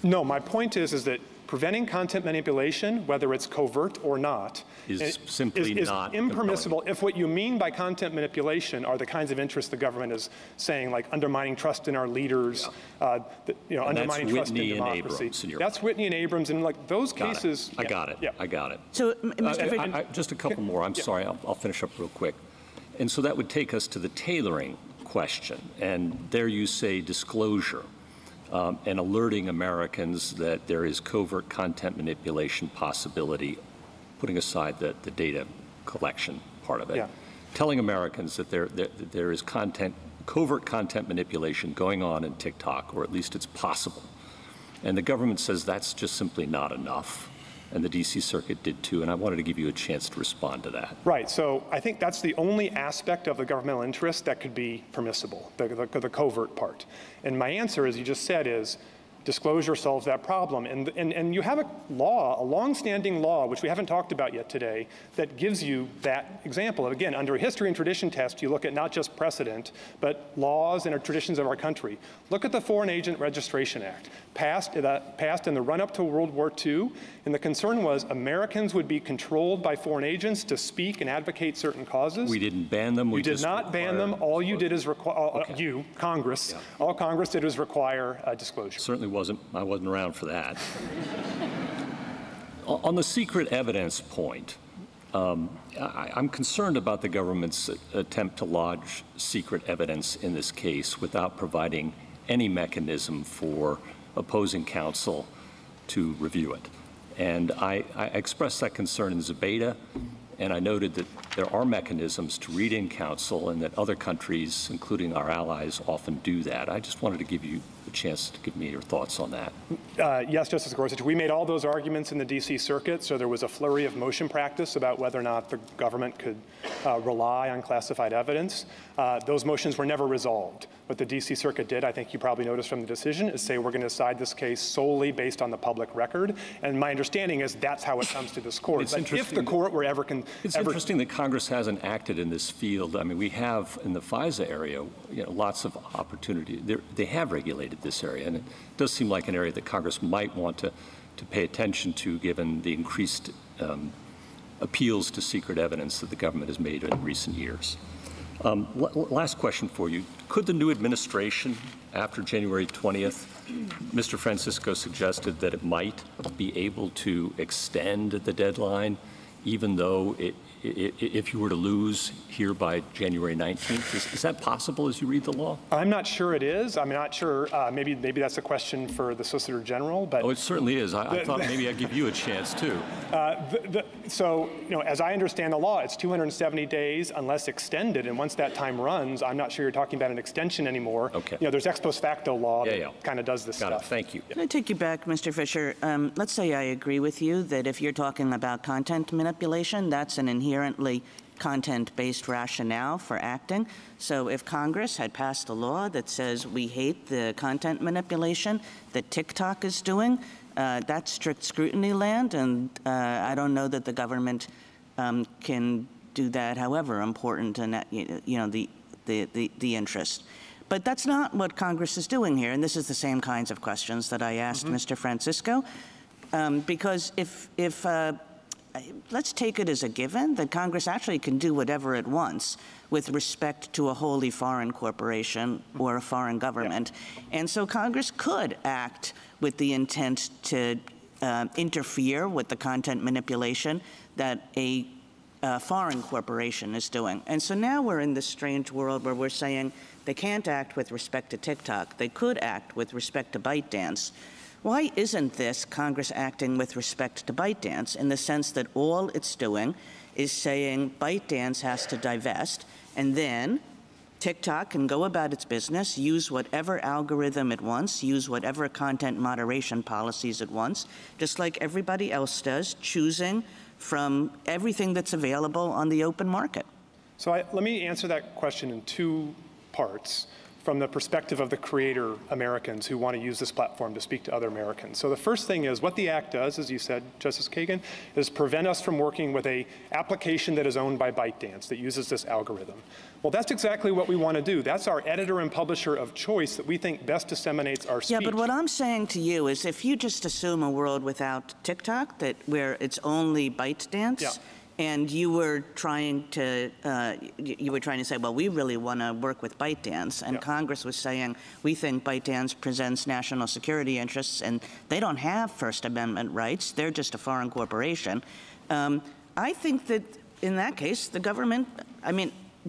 No, my point is that preventing content manipulation, whether it's covert or not, is simply not impermissible compelling. if what you mean by content manipulation are the kinds of interests the government is saying, like undermining trust in our leaders, undermining trust in democracy. That's Whitney and Abrams, and like those cases. I got it. Yeah. I got it. So, Mr. Fisher, just a couple more. I'm sorry. I'll finish up real quick. And so that would take us to the tailoring question, and there you say disclosure and alerting Americans that there is covert content manipulation possibility, putting aside the data collection part of it. telling Americans that there is covert content manipulation going on in TikTok, or at least it's possible. And the government says that's just simply not enough. And the D.C. Circuit did too, and I wanted to give you a chance to respond to that. Right, so I think that's the only aspect of the governmental interest that could be permissible, the covert part. And my answer, as you just said, is disclosure solves that problem. And you have a law, a long-standing law, which we haven't talked about yet today, that gives you that example. Again, under a history and tradition test, you look at not just precedent, but laws and traditions of our country. Look at the Foreign Agent Registration Act, passed in the run-up to World War II, and the concern was Americans would be controlled by foreign agents to speak and advocate certain causes. We didn't ban them. You did not ban them. All you did is require, Congress, all Congress did was require disclosure. Certainly I wasn't around for that. On the secret evidence point, I'm concerned about the government's attempt to lodge secret evidence in this case without providing any mechanism for opposing counsel to review it. And I expressed that concern in Zabeta, and I noted that there are mechanisms to read in counsel and that other countries, including our allies, often do that. I just wanted to give you a chance to give me your thoughts on that. Yes, Justice Gorsuch, we made all those arguments in the D.C. Circuit, so there was a flurry of motion practice about whether or not the government could rely on classified evidence. Those motions were never resolved. What the D.C. Circuit did, I think you probably noticed from the decision, is say we're going to decide this case solely based on the public record. And my understanding is that's how it comes to this court. But if the court were ever... It's interesting that Congress hasn't acted in this field. I mean, we have in the FISA area, lots of opportunity. They have regulated this area, and it does seem like an area that Congress might want to pay attention to, given the increased appeals to secret evidence that the government has made in recent years. Last question for you. Could the new administration, after January 20th, Mr. Francisco suggested that it might be able to extend the deadline, even though if you were to lose here by January 19th? Is that possible as you read the law? I'm not sure it is. I'm not sure. Maybe that's a question for the Solicitor General. But it certainly is. I thought maybe I'd give you a chance, too. So, as I understand the law, it's 270 days unless extended. And once that time runs, I'm not sure you're talking about an extension anymore. Okay. There's ex post facto law that kind of does this stuff. Thank you. Can I take you back, Mr. Fisher? Let's say I agree with you that if you're talking about content manipulation, that's an inherently content-based rationale for acting. So if Congress had passed a law that says we hate the content manipulation that TikTok is doing, that's strict scrutiny land, and I don't know that the government can do that, however important and the interest. But that's not what Congress is doing here, and this is the same kinds of questions that I asked Mr. Francisco, because if let's take it as a given that Congress actually can do whatever it wants with respect to a wholly foreign corporation or a foreign government. And so Congress could act with the intent to interfere with the content manipulation that a foreign corporation is doing. And so now we're in this strange world where we're saying they can't act with respect to TikTok. They could act with respect to ByteDance. Why isn't this Congress acting with respect to ByteDance in the sense that all it's doing is saying ByteDance has to divest, and then TikTok can go about its business, use whatever algorithm it wants, use whatever content moderation policies it wants, just like everybody else does, choosing from everything that's available on the open market? So let me answer that question in two parts, from the perspective of the creator Americans who want to use this platform to speak to other Americans. So the first thing is what the act does, as you said, Justice Kagan, is prevent us from working with an application that is owned by ByteDance that uses this algorithm. Well, that's exactly what we want to do. That's our editor and publisher of choice that we think best disseminates our speech. Yeah, but what I'm saying to you is if you just assume a world without TikTok, where it's only ByteDance, and you were trying to say, well, we really want to work with ByteDance, and Congress was saying, we think ByteDance presents national security interests, and they don't have First Amendment rights. They're just a foreign corporation. I think that in that case, the government,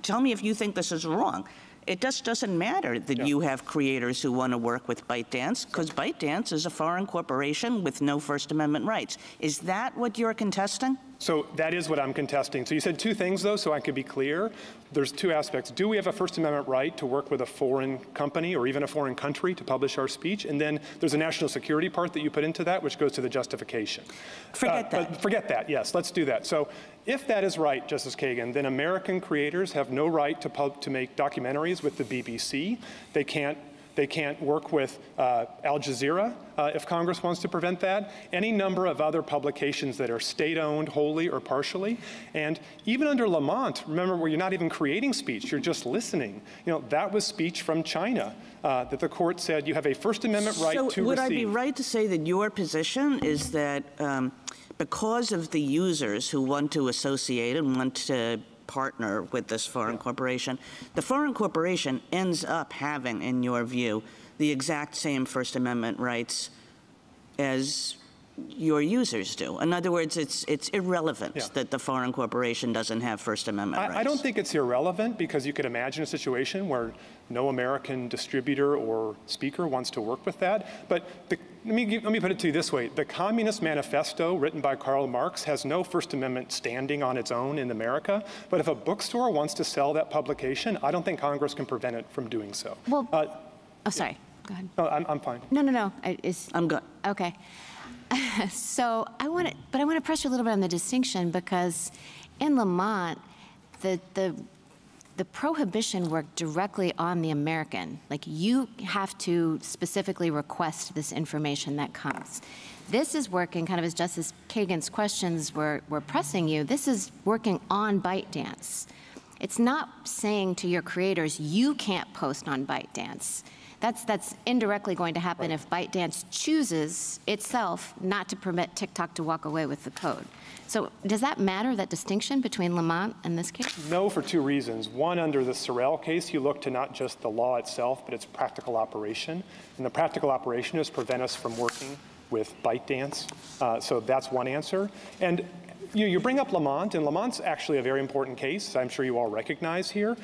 tell me if you think this is wrong. It just doesn't matter that you have creators who want to work with ByteDance, because ByteDance is a foreign corporation with no First Amendment rights. Is that what you're contesting? So that is what I'm contesting. So you said two things, though, so I could be clear. There's two aspects. Do we have a First Amendment right to work with a foreign company or even a foreign country to publish our speech? And then there's a national security part that you put into that, which goes to the justification. Forget that. Forget that, yes, let's do that. So if that is right, Justice Kagan, then American creators have no right to make documentaries with the BBC. They can't work with Al Jazeera if Congress wants to prevent that. Any number of other publications that are state-owned wholly or partially. And even under Lamont, remember, where you're not even creating speech, you're just listening. You know, that was speech from China that the court said you have a First Amendment right to receive. So would I be right to say that your position is that because of the users who want to associate and want to partner with this foreign corporation, the foreign corporation ends up having, in your view, the exact same First Amendment rights as your users do? In other words, it's irrelevant that the foreign corporation doesn't have First Amendment rights. I don't think it's irrelevant, because you could imagine a situation where no American distributor or speaker wants to work with that. But let me put it to you this way. The Communist Manifesto, written by Karl Marx, has no First Amendment standing on its own in America. But if a bookstore wants to sell that publication, I don't think Congress can prevent it from doing so. Well, oh, sorry. Go ahead. No, I'm fine. No. I'm good. Okay. So I want to press you a little bit on the distinction, because in Lamont, the prohibition worked directly on the American. Like, you have to specifically request this information that comes. This is working, kind of as Justice Kagan's questions were pressing you, this is working on ByteDance. It's not saying to your creators, you can't post on ByteDance. That's indirectly going to happen if ByteDance chooses itself not to permit TikTok to walk away with the code. So does that matter, that distinction between Lamont and this case? No, for two reasons. One, under the Sorrell case, you look to not just the law itself, but its practical operation. And the practical operation is prevent us from working with ByteDance. So that's one answer. And you bring up Lamont, and Lamont's actually a very important case, I'm sure you all recognize here.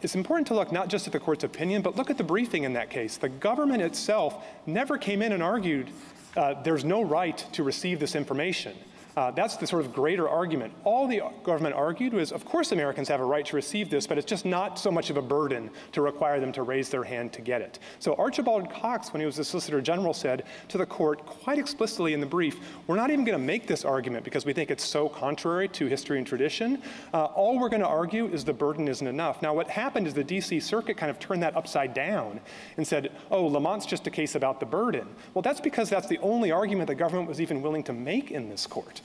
It's important to look not just at the court's opinion, but look at the briefing in that case. The government itself never came in and argued there's no right to receive this information. That's the sort of greater argument. All the government argued was, of course Americans have a right to receive this, but it's just not so much of a burden to require them to raise their hand to get it. So Archibald Cox, when he was the Solicitor General, said to the court quite explicitly in the brief, we're not even going to make this argument because we think it's so contrary to history and tradition. All we're going to argue is the burden isn't enough. Now, what happened is the D.C. Circuit kind of turned that upside down and said, oh, Lamont's just a case about the burden. Well, that's because that's the only argument the government was even willing to make in this court.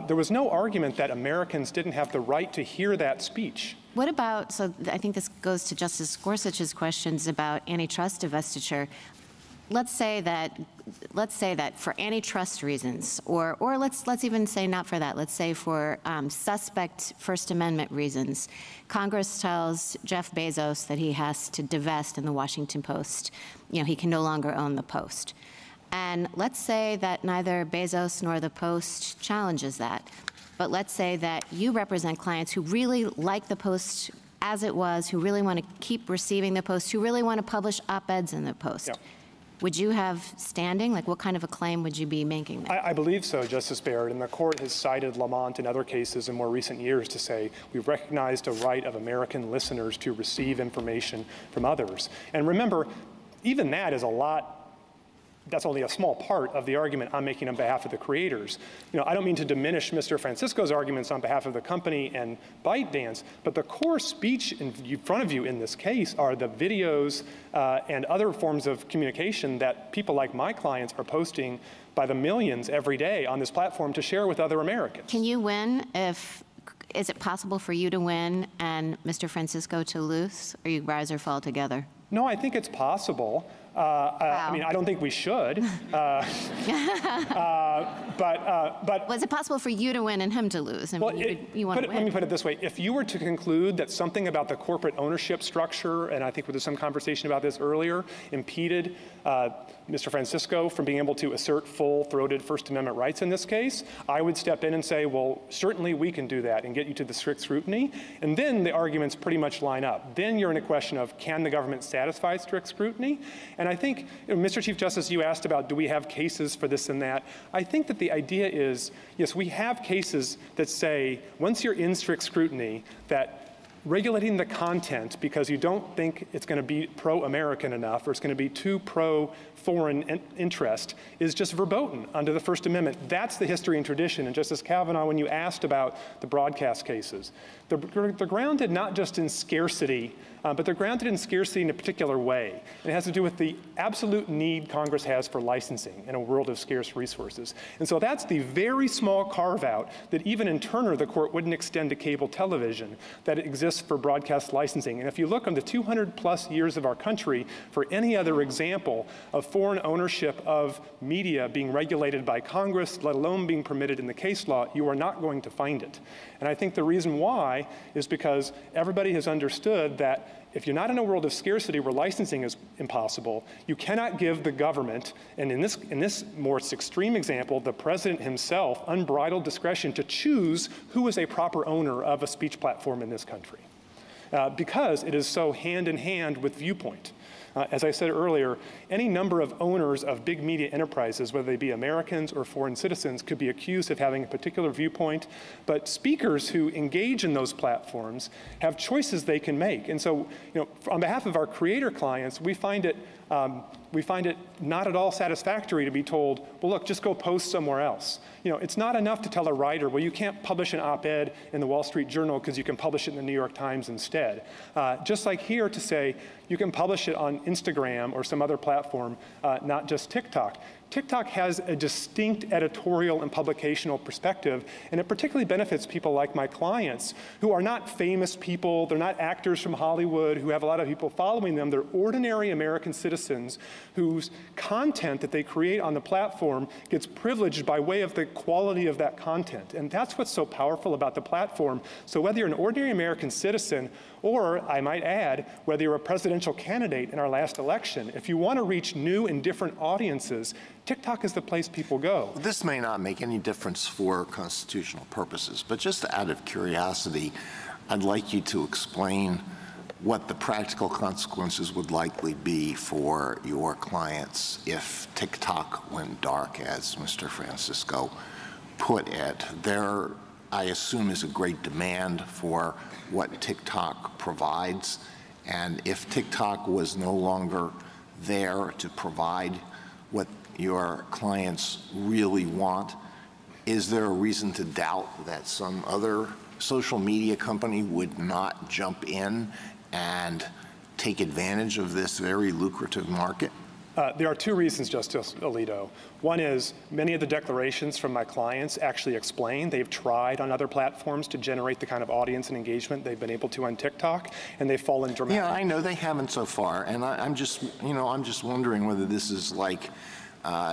There was no argument that Americans didn't have the right to hear that speech. What about, so I think this goes to Justice Gorsuch's questions about antitrust divestiture. Let's say that for antitrust reasons, or let's even say not for that. Let's say for suspect First Amendment reasons, Congress tells Jeff Bezos that he has to divest in the Washington Post. You know, he can no longer own the Post. And let's say that neither Bezos nor the Post challenges that. But let's say that you represent clients who really like the Post as it was, who really want to keep receiving the Post, who really want to publish op-eds in the Post. Yeah. Would you have standing? Like, what kind of a claim would you be making there? I believe so, Justice Barrett, and the court has cited Lamont in other cases in more recent years to say we've recognized a right of American listeners to receive information from others. And remember, even that is a lot. That's only a small part of the argument I'm making on behalf of the creators. You know, I don't mean to diminish Mr. Francisco's arguments on behalf of the company and ByteDance, but the core speech in front of you in this case are the videos and other forms of communication that people like my clients are posting by the millions every day on this platform to share with other Americans. Can you win is it possible for you to win and Mr. Francisco to lose, or you rise or fall together? No, I think it's possible. I mean, I don't think we should. But was it possible for you to win and him to lose? I mean, you want to win. Let me put it this way. If you were to conclude that something about the corporate ownership structure, and I think there was some conversation about this earlier, impeded Mr. Francisco from being able to assert full-throated First Amendment rights in this case, I would step in and say, well, certainly we can do that and get you to the strict scrutiny. And then the arguments pretty much line up. Then you're in a question of, can the government satisfy strict scrutiny? And I think, Mr. Chief Justice, you asked about, do we have cases for this and that? I think that the idea is, yes, we have cases that say, once you're in strict scrutiny, that regulating the content because you don't think it's going to be pro-American enough or it's going to be too pro-foreign interest is just verboten under the First Amendment. That's the history and tradition. And Justice Kavanaugh, when you asked about the broadcast cases, they're grounded not just in scarcity, but they're grounded in scarcity in a particular way. And it has to do with the absolute need Congress has for licensing in a world of scarce resources. And so that's the very small carve-out that even in Turner, the court wouldn't extend to cable television that exists for broadcast licensing. And if you look on the 200+ years of our country for any other example of foreign ownership of media being regulated by Congress, let alone being permitted in the case law, you are not going to find it. And I think the reason why is because everybody has understood that if you're not in a world of scarcity where licensing is impossible, you cannot give the government, and in this more extreme example, the president himself, unbridled discretion to choose who is a proper owner of a speech platform in this country, because it is so hand in hand with viewpoint. As I said earlier, any number of owners of big media enterprises, whether they be Americans or foreign citizens, could be accused of having a particular viewpoint, but speakers who engage in those platforms have choices they can make. And so, on behalf of our creator clients, we find it not at all satisfactory to be told, well, look, just go post somewhere else. It's not enough to tell a writer, well, you can't publish an op-ed in the Wall Street Journal because you can publish it in the New York Times instead. Just like here to say, you can publish it on Instagram or some other platform, not just TikTok. TikTok has a distinct editorial and publicational perspective, and it particularly benefits people like my clients who are not famous people, they're not actors from Hollywood who have a lot of people following them, they're ordinary American citizens whose content that they create on the platform gets privileged by way of the quality of that content. And that's what's so powerful about the platform. So whether you're an ordinary American citizen or, I might add, whether you're a presidential candidate in our last election, if you want to reach new and different audiences, TikTok is the place people go. This may not make any difference for constitutional purposes, but just out of curiosity, I'd like you to explain what the practical consequences would likely be for your clients if TikTok went dark, as Mr. Francisco put it. There, I assume, is a great demand for what TikTok provides, and if TikTok was no longer there to provide what your clients really want, is there a reason to doubt that some other social media company would not jump in and take advantage of this very lucrative market? There are two reasons, Justice Alito. One is many of the declarations from my clients actually explain they've tried on other platforms to generate the kind of audience and engagement they've been able to on TikTok, and they've fallen dramatically. Yeah, I know they haven't so far, and I'm just wondering whether this is like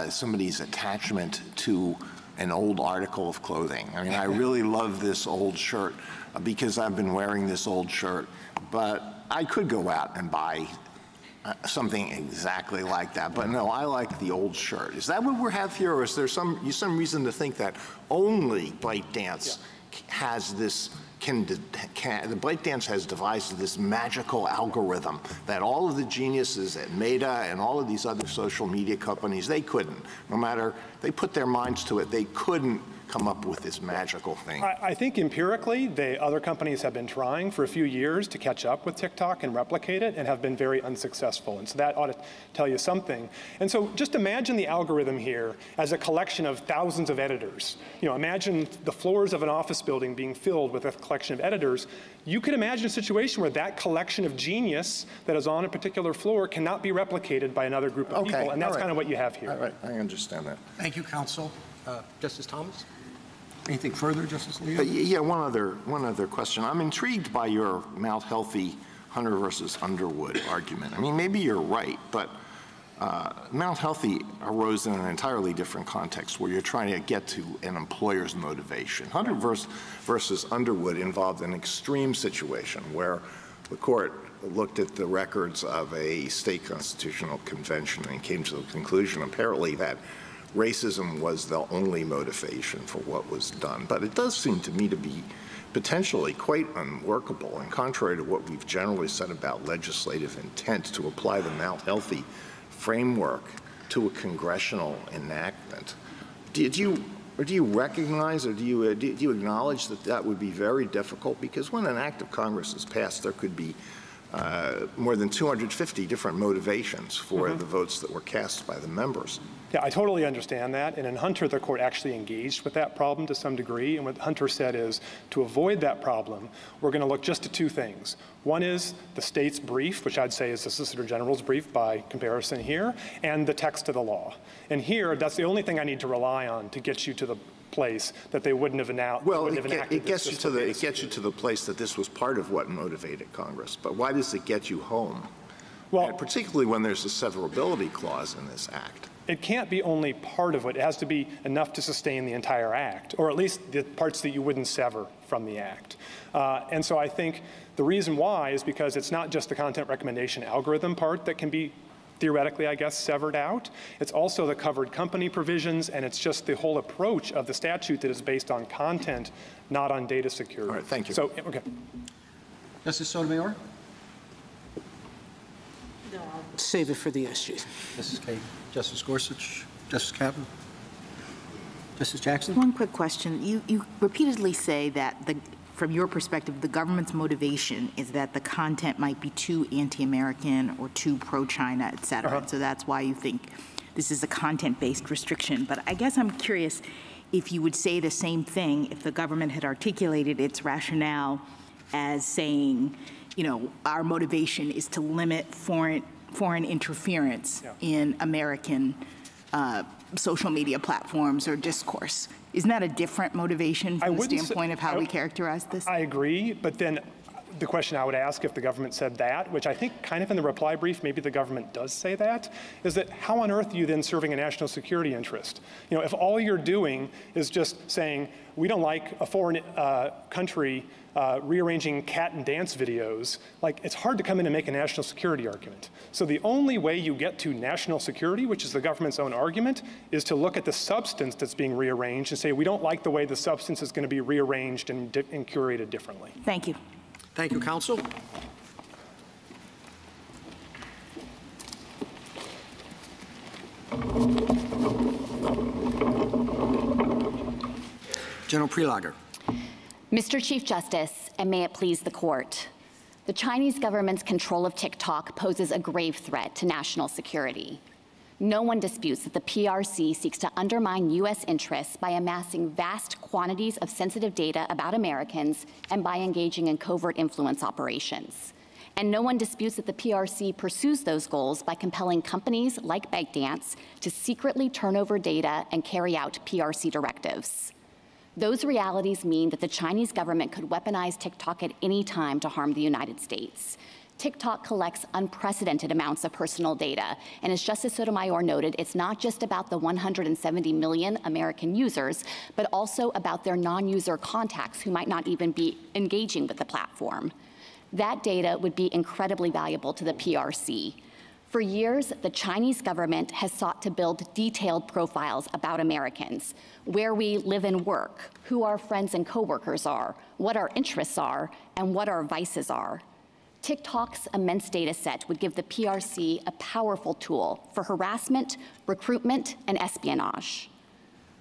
somebody's attachment to an old article of clothing. I mean, I really love this old shirt because I've been wearing this old shirt, but I could go out and buy something exactly like that. But no, I like the old shirt. Is that what we have here, or is there some reason to think that only ByteDance has this, the ByteDance has devised this magical algorithm that all of the geniuses at Meta and all of these other social media companies, they couldn't. No matter, they put their minds to it, they couldn't come up with this magical thing? I think empirically, other companies have been trying for a few years to catch up with TikTok and replicate it and have been very unsuccessful. And so that ought to tell you something. And so just imagine the algorithm here as a collection of thousands of editors. Imagine the floors of an office building being filled with a collection of editors. You could imagine a situation where that collection of genius that is on a particular floor cannot be replicated by another group of people. And that's kind of what you have here. All right, I understand that. Thank you, counsel. Justice Thomas? Anything further, Justice Alito? Yeah, one other question. I'm intrigued by your Mount Healthy Hunter versus Underwood argument. I mean, maybe you're right, but Mount Healthy arose in an entirely different context where you're trying to get to an employer's motivation. Hunter versus Underwood involved an extreme situation where the court looked at the records of a state constitutional convention and came to the conclusion, apparently, that racism was the only motivation for what was done. But it does seem to me to be potentially quite unworkable and contrary to what we've generally said about legislative intent to apply the Mount Healthy framework to a congressional enactment. Do you recognize, or do you acknowledge that that would be very difficult? Because when an act of Congress is passed, there could be more than 250 different motivations for the votes that were cast by the members. Yeah, I totally understand that. And in Hunter, the court actually engaged with that problem to some degree. And what Hunter said is, to avoid that problem, we're going to look just at two things. One is the state's brief, which I'd say is the Solicitor General's brief by comparison here, and the text of the law. And here, that's the only thing I need to rely on to get you to the place that they wouldn't have announced. Well, it gets you to the place that this was part of what motivated Congress. But why does it get you home? Well, and particularly when there's a severability clause in this act. It can't be only part of it. It has to be enough to sustain the entire act, or at least the parts that you wouldn't sever from the act. And so I think the reason why is because it's not just the content recommendation algorithm part that can be theoretically, I guess, severed out. It's also the covered company provisions, and it's just the whole approach of the statute that is based on content, not on data security. All right, thank you. So, okay. Justice Sotomayor? No, I'll save it for the SG. Justice Kagan. Justice Gorsuch? Justice Kavanaugh? Justice Jackson? One quick question. You repeatedly say that from your perspective, the government's motivation is that the content might be too anti-American or too pro-China, et cetera. So that's why you think this is a content-based restriction. But I guess I'm curious if you would say the same thing if the government had articulated its rationale as saying, you know, our motivation is to limit foreign interference in American social media platforms or discourse. Isn't that a different motivation from the standpoint of how we characterize this? I agree, but then the question I would ask if the government said that, which I think kind of in the reply brief, maybe the government does say that, is that how on earth are you then serving a national security interest? You know, if all you're doing is just saying, we don't like a foreign country rearranging cat and dance videos, like it's hard to come in and make a national security argument. So the only way you get to national security, which is the government's own argument, is to look at the substance that's being rearranged and say, we don't like the way the substance is going to be rearranged and curated differently. Thank you. Thank you, counsel. General Prelager. Mr. Chief Justice, and may it please the court, the Chinese government's control of TikTok poses a grave threat to national security. No one disputes that the PRC seeks to undermine U.S. interests by amassing vast quantities of sensitive data about Americans and by engaging in covert influence operations. And no one disputes that the PRC pursues those goals by compelling companies like ByteDance to secretly turn over data and carry out PRC directives. Those realities mean that the Chinese government could weaponize TikTok at any time to harm the United States. TikTok collects unprecedented amounts of personal data, and as Justice Sotomayor noted, it's not just about the 170 million American users, but also about their non-user contacts who might not even be engaging with the platform. That data would be incredibly valuable to the PRC. For years, the Chinese government has sought to build detailed profiles about Americans, where we live and work, who our friends and coworkers are, what our interests are, and what our vices are. TikTok's immense data set would give the PRC a powerful tool for harassment, recruitment, and espionage.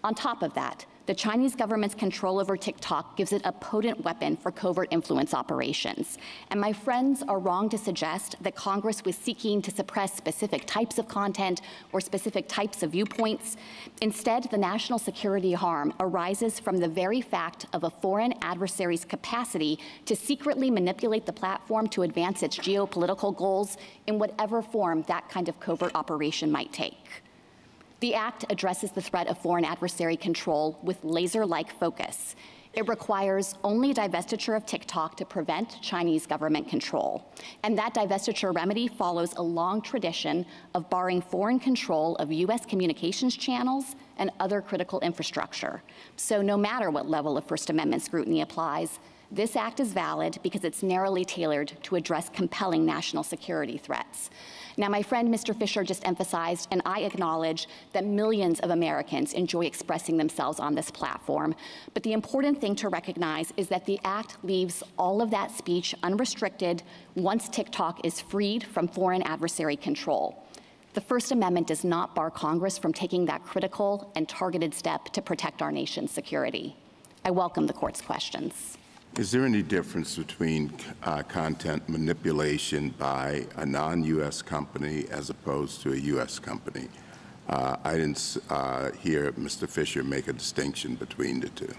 On top of that, the Chinese government's control over TikTok gives it a potent weapon for covert influence operations. And my friends are wrong to suggest that Congress was seeking to suppress specific types of content or specific types of viewpoints. Instead, the national security harm arises from the very fact of a foreign adversary's capacity to secretly manipulate the platform to advance its geopolitical goals in whatever form that kind of covert operation might take. The Act addresses the threat of foreign adversary control with laser-like focus. It requires only divestiture of TikTok to prevent Chinese government control. And that divestiture remedy follows a long tradition of barring foreign control of U.S. communications channels and other critical infrastructure. So no matter what level of First Amendment scrutiny applies, this Act is valid because it's narrowly tailored to address compelling national security threats. Now, my friend Mr. Fisher just emphasized, and I acknowledge, that millions of Americans enjoy expressing themselves on this platform. But the important thing to recognize is that the Act leaves all of that speech unrestricted once TikTok is freed from foreign adversary control. The First Amendment does not bar Congress from taking that critical and targeted step to protect our nation's security. I welcome the court's questions. Is there any difference between content manipulation by a non-U.S. company as opposed to a U.S. company? I didn't hear Mr. Fisher make a distinction between the two.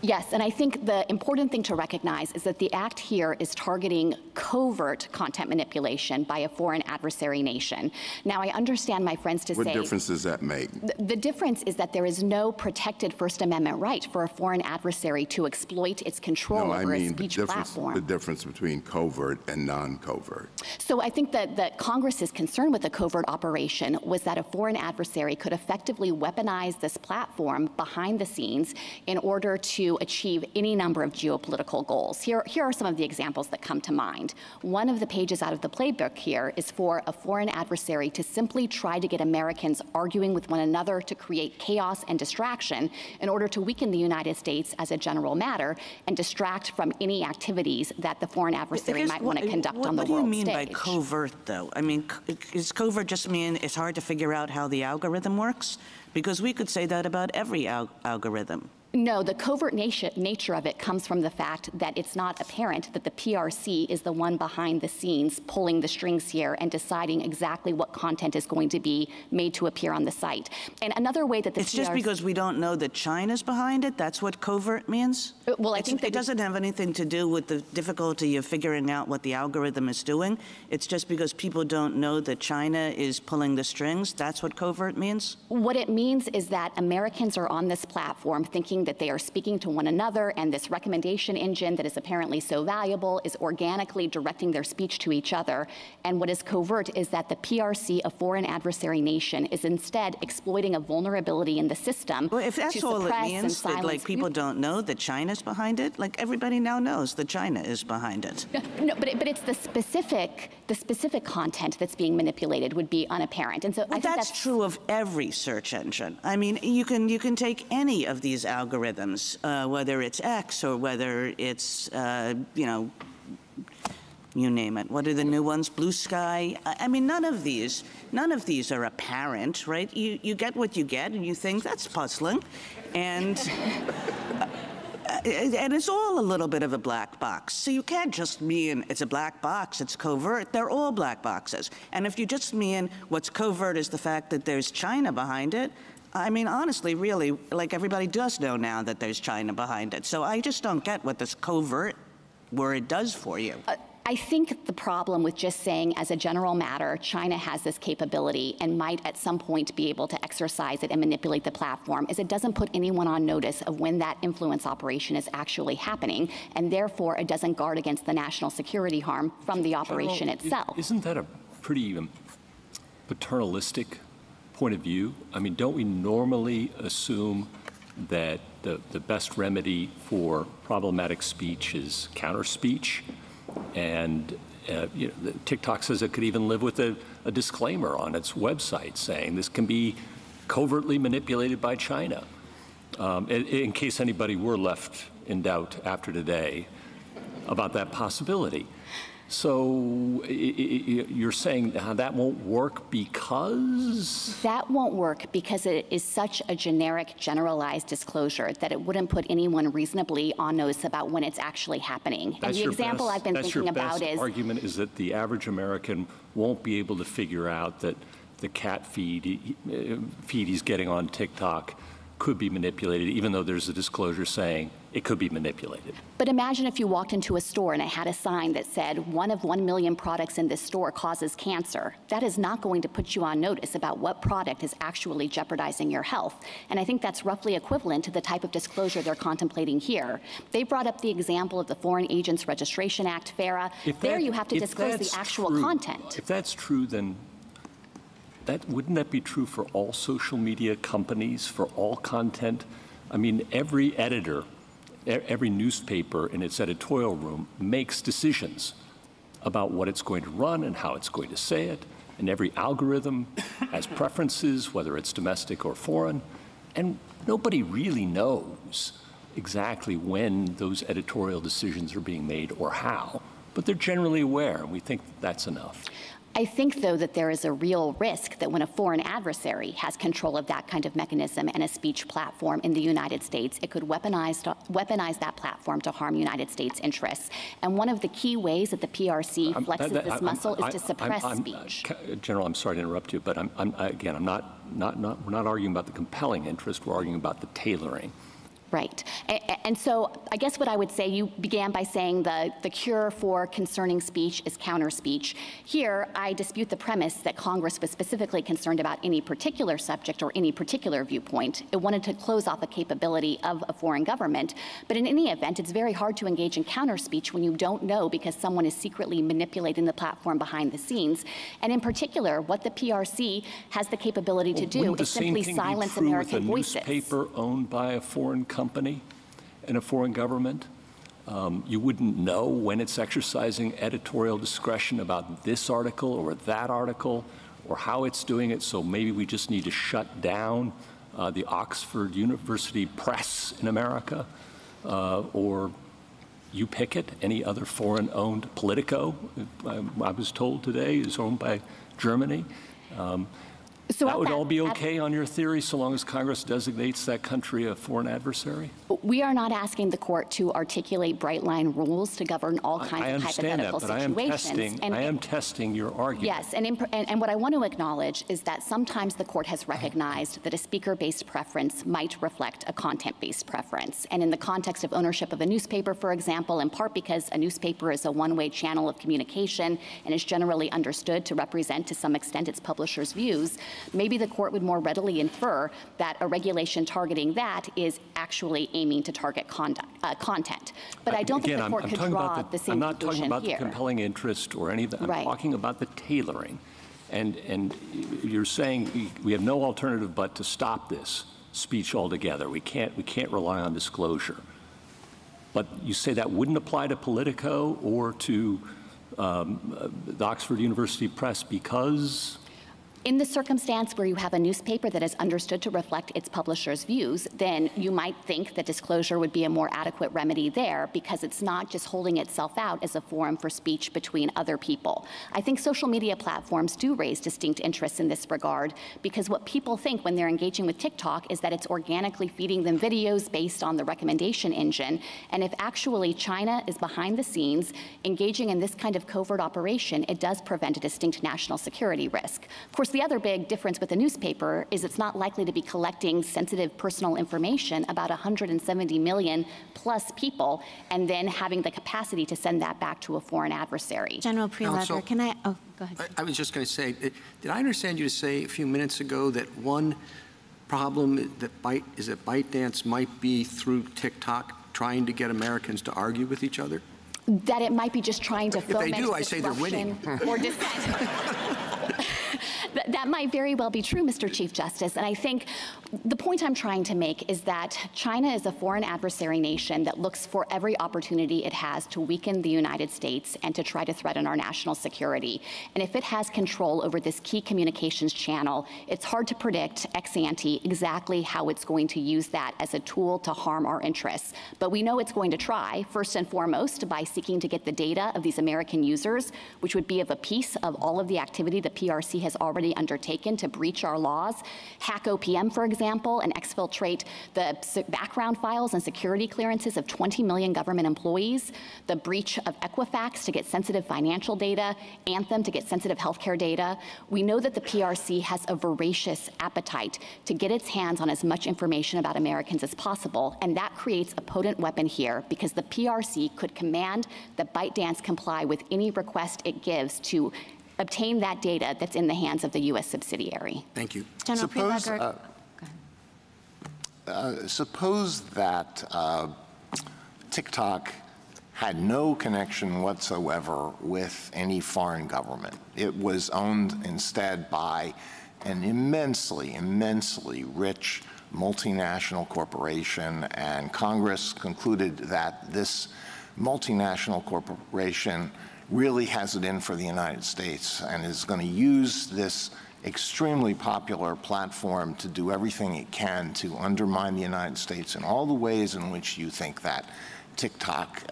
Yes, and I think the important thing to recognize is that the act here is targeting covert content manipulation by a foreign adversary nation. Now, I understand my friends to say— What difference does that make? The difference is that there is no protected First Amendment right for a foreign adversary to exploit its control over a speech platform. The difference between covert and non-covert. So I think that Congress's concern with the covert operation was that a foreign adversary could effectively weaponize this platform behind the scenes in order to achieve any number of geopolitical goals. Here are some of the examples that come to mind. One of the pages out of the playbook here is for a foreign adversary to simply try to get Americans arguing with one another to create chaos and distraction in order to weaken the United States as a general matter and distract from any activities that the foreign adversary might want to conduct on the world stage. What do you mean by covert, though? I mean, does covert just mean it's hard to figure out how the algorithm works? Because we could say that about every algorithm. No, the covert nature of it comes from the fact that it's not apparent that the PRC is the one behind the scenes pulling the strings here and deciding exactly what content is going to be made to appear on the site. And another way that the It's just because we don't know that China's behind it? That's what covert means? Well, I think that it doesn't have anything to do with the difficulty of figuring out what the algorithm is doing. It's just because people don't know that China is pulling the strings? That's what covert means? What it means is that Americans are on this platform thinking that they are speaking to one another, and this recommendation engine that is apparently so valuable is organically directing their speech to each other. And what is covert is that the PRC, a foreign adversary nation, is instead exploiting a vulnerability in the system. Well, if that's all it means, that like people don't know that China's behind it, like everybody now knows that China is behind it. No, but it's the specific content that's being manipulated would be unapparent. And so I think that's true of every search engine. I mean, you can take any of these algorithms, whether it's X or whether it's, you know, you name it. What are the new ones? Blue Sky? I mean, none of these are apparent, right? You get what you get, and you think, that's puzzling. And it's all a little bit of a black box. So you can't just mean it's a black box, it's covert. They're all black boxes. And if you just mean what's covert is the fact that there's China behind it, I mean, honestly, really, like everybody does know now that there's China behind it. So I just don't get what this covert word does for you. I think the problem with just saying, as a general matter, China has this capability and might at some point be able to exercise it and manipulate the platform is it doesn't put anyone on notice of when that influence operation is actually happening, and therefore it doesn't guard against the national security harm from the operation itself. Isn't that a pretty paternalistic point of view? I mean, don't we normally assume that the best remedy for problematic speech is counter speech? And you know, TikTok says it could even live with a disclaimer on its website saying this can be covertly manipulated by China. In case anybody were left in doubt after today about that possibility. So you're saying that won't work because? That won't work because it is such a generic, generalized disclosure that it wouldn't put anyone reasonably on notice about when it's actually happening. And the example I've been thinking about is— That's your best argument, is that the average American won't be able to figure out that the cat feed he's getting on TikTok could be manipulated, even though there's a disclosure saying it could be manipulated. But imagine if you walked into a store and it had a sign that said, 1 of 1 million products in this store causes cancer. That is not going to put you on notice about what product is actually jeopardizing your health. And I think that's roughly equivalent to the type of disclosure they're contemplating here. They brought up the example of the Foreign Agents Registration Act, FARA. There you have to disclose the actual content. If that's true, then wouldn't that be true for all social media companies, for all content? I mean, every editor, every newspaper in its editorial room makes decisions about what it's going to run and how it's going to say it. And every algorithm has preferences, whether it's domestic or foreign. And nobody really knows exactly when those editorial decisions are being made or how. But they're generally aware, and we think that's enough. I think, though, that there is a real risk that when a foreign adversary has control of that kind of mechanism and a speech platform in the United States, it could weaponize that platform to harm United States interests. And one of the key ways that the PRC flexes this muscle is to suppress speech. General, I'm sorry to interrupt you, but we're not arguing about the compelling interest. We're arguing about the tailoring. Right. And so I guess what I would say, you began by saying the cure for concerning speech is counter speech. Here, I dispute the premise that Congress was specifically concerned about any particular subject or any particular viewpoint. It wanted to close off a capability of a foreign government. But in any event, it's very hard to engage in counter speech when you don't know because someone is secretly manipulating the platform behind the scenes. And in particular, what the PRC has the capability to do is simply silence American voices. Wouldn't the same thing be true with a newspaper owned by a foreign company and a foreign government? You wouldn't know when it's exercising editorial discretion about this article or that article or how it's doing it, so maybe we just need to shut down the Oxford University Press in America, or you pick it, any other foreign-owned Politico, I was told today, is owned by Germany. So that would all be okay on your theory, so long as Congress designates that country a foreign adversary? We are not asking the court to articulate bright-line rules to govern all kinds of hypothetical situations. I am testing your argument. Yes, and what I want to acknowledge is that sometimes the court has recognized that a speaker-based preference might reflect a content-based preference. And in the context of ownership of a newspaper, for example, in part because a newspaper is a one-way channel of communication and is generally understood to represent to some extent its publisher's views, maybe the court would more readily infer that a regulation targeting that is actually aiming to target content. But I don't think the court could draw the same conclusion here. I'm not talking about the compelling interest or any of that. I'm talking about the tailoring. And you're saying we have no alternative but to stop this speech altogether. We can't rely on disclosure. But you say that wouldn't apply to Politico or to the Oxford University Press because? In the circumstance where you have a newspaper that is understood to reflect its publisher's views, then you might think that disclosure would be a more adequate remedy there because it's not just holding itself out as a forum for speech between other people. I think social media platforms do raise distinct interests in this regard because what people think when they're engaging with TikTok is that it's organically feeding them videos based on the recommendation engine. And if actually China is behind the scenes engaging in this kind of covert operation, it does prevent a distinct national security risk. Of course, the other big difference with a newspaper is it's not likely to be collecting sensitive personal information about 170 million plus people and then having the capacity to send that back to a foreign adversary. General Prelogar, can I, oh, go ahead. I was just going to say, did I understand you to say a few minutes ago that one problem that ByteDance might be through TikTok trying to get Americans to argue with each other? That it might be just trying to foment If they do, I say they're winning. Or dissent. That might very well be true, Mr. Chief Justice. And I think the point I'm trying to make is that China is a foreign adversary nation that looks for every opportunity it has to weaken the United States and to try to threaten our national security. And if it has control over this key communications channel, it's hard to predict ex ante exactly how it's going to use that as a tool to harm our interests. But we know it's going to try, first and foremost, by seeking to get the data of these American users, which would be of a piece of all of the activity the PRC has already undertaken to breach our laws, hack OPM, for example, and exfiltrate the background files and security clearances of 20 million government employees, the breach of Equifax to get sensitive financial data, Anthem to get sensitive healthcare data. We know that the PRC has a voracious appetite to get its hands on as much information about Americans as possible, and that creates a potent weapon here because the PRC could command that ByteDance comply with any request it gives to obtain that data that's in the hands of the U.S. subsidiary. Thank you. General Prelogar. Suppose that TikTok had no connection whatsoever with any foreign government. It was owned instead by an immensely, immensely rich multinational corporation, and Congress concluded that this multinational corporation really has it in for the United States and is going to use this extremely popular platform to do everything it can to undermine the United States in all the ways in which you think that TikTok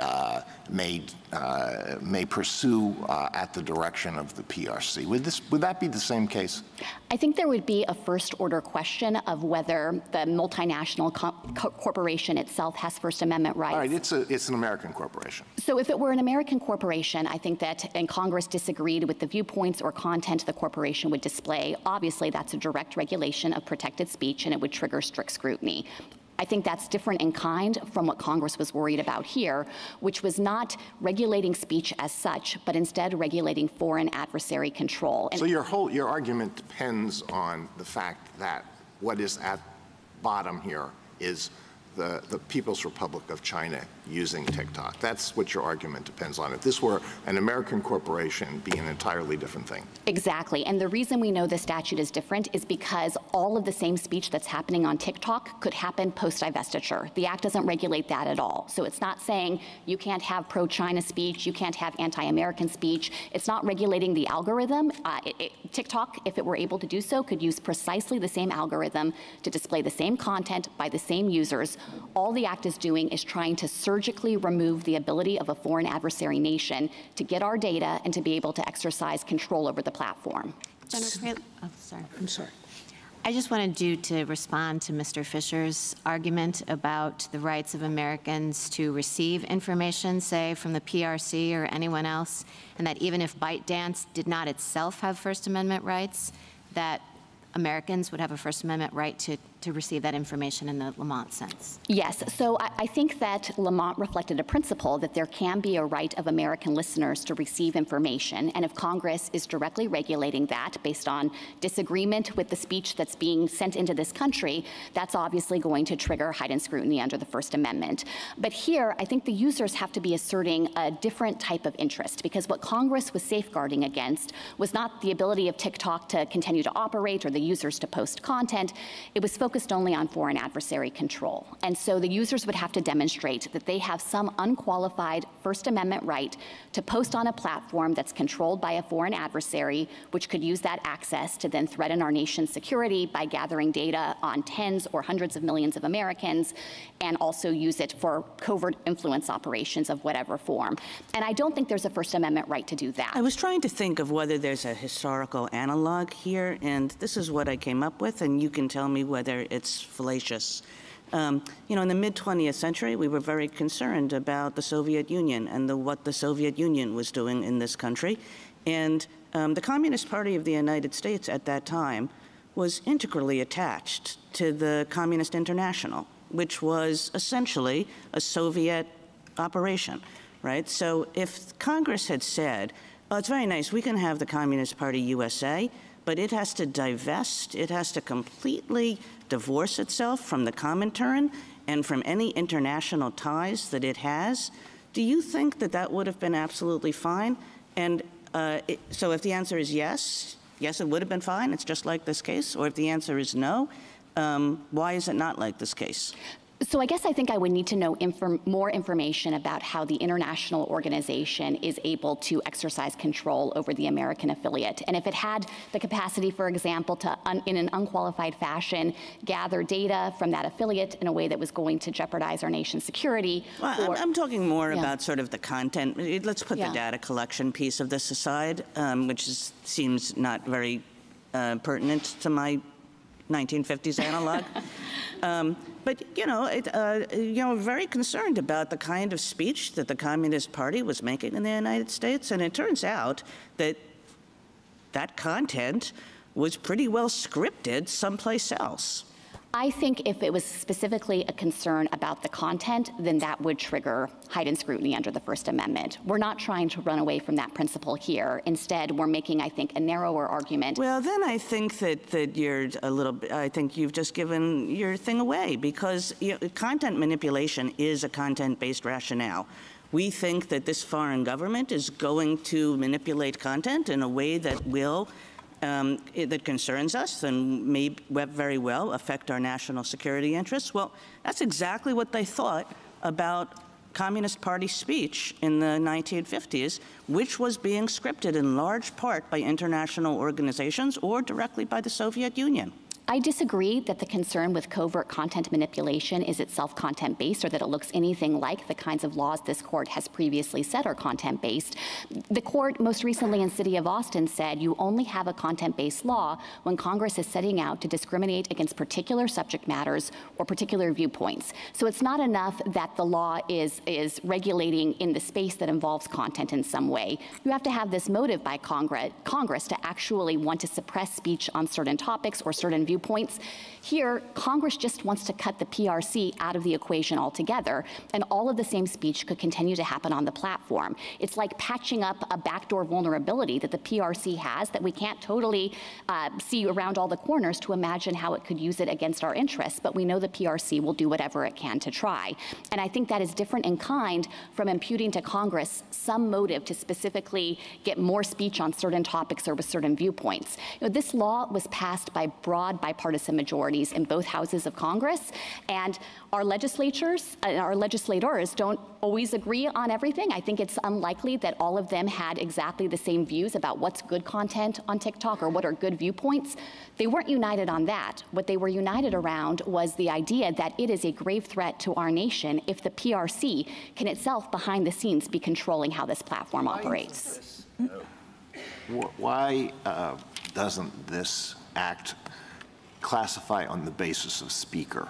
may pursue at the direction of the PRC. Would that be the same case? I think there would be a first-order question of whether the multinational corporation itself has First Amendment rights. All right, it's an American corporation. So if it were an American corporation, I think that, and Congress disagreed with the viewpoints or content the corporation would display, obviously that's a direct regulation of protected speech and it would trigger strict scrutiny. I think that's different in kind from what Congress was worried about here, which was not regulating speech as such, but instead regulating foreign adversary control. And so your argument depends on the fact that what is at bottom here is the People's Republic of China using TikTok. That's what your argument depends on. If this were an American corporation, it'd be an entirely different thing. Exactly. And the reason we know the statute is different is because all of the same speech that's happening on TikTok could happen post-divestiture. The Act doesn't regulate that at all. So it's not saying you can't have pro-China speech, you can't have anti-American speech. It's not regulating the algorithm. TikTok, if it were able to do so, could use precisely the same algorithm to display the same content by the same users. All the Act is doing is trying to surgically remove the ability of a foreign adversary nation to get our data and to be able to exercise control over the platform. Oh, sorry. I'm sorry. I just wanted to respond to Mr. Fisher's argument about the rights of Americans to receive information, say, from the PRC or anyone else, and that even if ByteDance did not itself have First Amendment rights, that Americans would have a First Amendment right to receive that information in the Lamont sense. Yes, so I think that Lamont reflected a principle that there can be a right of American listeners to receive information, and if Congress is directly regulating that based on disagreement with the speech that's being sent into this country, that's obviously going to trigger heightened scrutiny under the First Amendment. But here, I think the users have to be asserting a different type of interest, because what Congress was safeguarding against was not the ability of TikTok to continue to operate or the users to post content. It was focused only on foreign adversary control. And so the users would have to demonstrate that they have some unqualified First Amendment right to post on a platform that's controlled by a foreign adversary, which could use that access to then threaten our nation's security by gathering data on tens or hundreds of millions of Americans, and also use it for covert influence operations of whatever form. And I don't think there's a First Amendment right to do that. I was trying to think of whether there's a historical analog here, and this is what I came up with, and you can tell me whether it's fallacious. You know, in the mid-20th century, we were very concerned about the Soviet Union and what the Soviet Union was doing in this country. And the Communist Party of the United States at that time was integrally attached to the Communist International, which was essentially a Soviet operation, right? So if Congress had said, oh, it's very nice, we can have the Communist Party USA, but it has to divest, it has to completely divorce itself from the Comintern and from any international ties that it has, do you think that that would have been absolutely fine? And so if the answer is yes, yes, it would have been fine, it's just like this case, or if the answer is no, why is it not like this case? So I guess I think I would need to know more information about how the international organization is able to exercise control over the American affiliate. And if it had the capacity, for example, to, in an unqualified fashion, gather data from that affiliate in a way that was going to jeopardize our nation's security. Well, I'm talking more about sort of the content. Let's put the data collection piece of this aside, which seems not very pertinent to my 1950s analog. But, you know, very concerned about the kind of speech that the Communist Party was making in the United States. And it turns out that that content was pretty well scripted someplace else. I think if it was specifically a concern about the content, then that would trigger heightened scrutiny under the First Amendment. We're not trying to run away from that principle here. Instead, we're making, I think, a narrower argument. Well, then I think that you're a little bit, I think you've just given your thing away, because content manipulation is a content-based rationale. We think that this foreign government is going to manipulate content in a way that will that concerns us and may very well affect our national security interests. Well, that's exactly what they thought about Communist Party speech in the 1950s, which was being scripted in large part by international organizations or directly by the Soviet Union. I disagree that the concern with covert content manipulation is itself content-based or that it looks anything like the kinds of laws this court has previously said are content-based. The court most recently in City of Austin said you only have a content-based law when Congress is setting out to discriminate against particular subject matters or particular viewpoints. So it's not enough that the law is regulating in the space that involves content in some way. You have to have this motive by Congress to actually want to suppress speech on certain topics or certain viewpoints. Here, Congress just wants to cut the PRC out of the equation altogether, and all of the same speech could continue to happen on the platform. It's like patching up a backdoor vulnerability that the PRC has that we can't totally see around all the corners to imagine how it could use it against our interests, but we know the PRC will do whatever it can to try. And I think that is different in kind from imputing to Congress some motive to specifically get more speech on certain topics or with certain viewpoints. This law was passed by broad bipartisan majorities in both houses of Congress, and our legislators don't always agree on everything. I think it's unlikely that all of them had exactly the same views about what's good content on TikTok or what are good viewpoints. They weren't united on that. What they were united around was the idea that it is a grave threat to our nation if the PRC can itself behind the scenes be controlling how this platform operates. Why doesn't this act classify on the basis of speaker?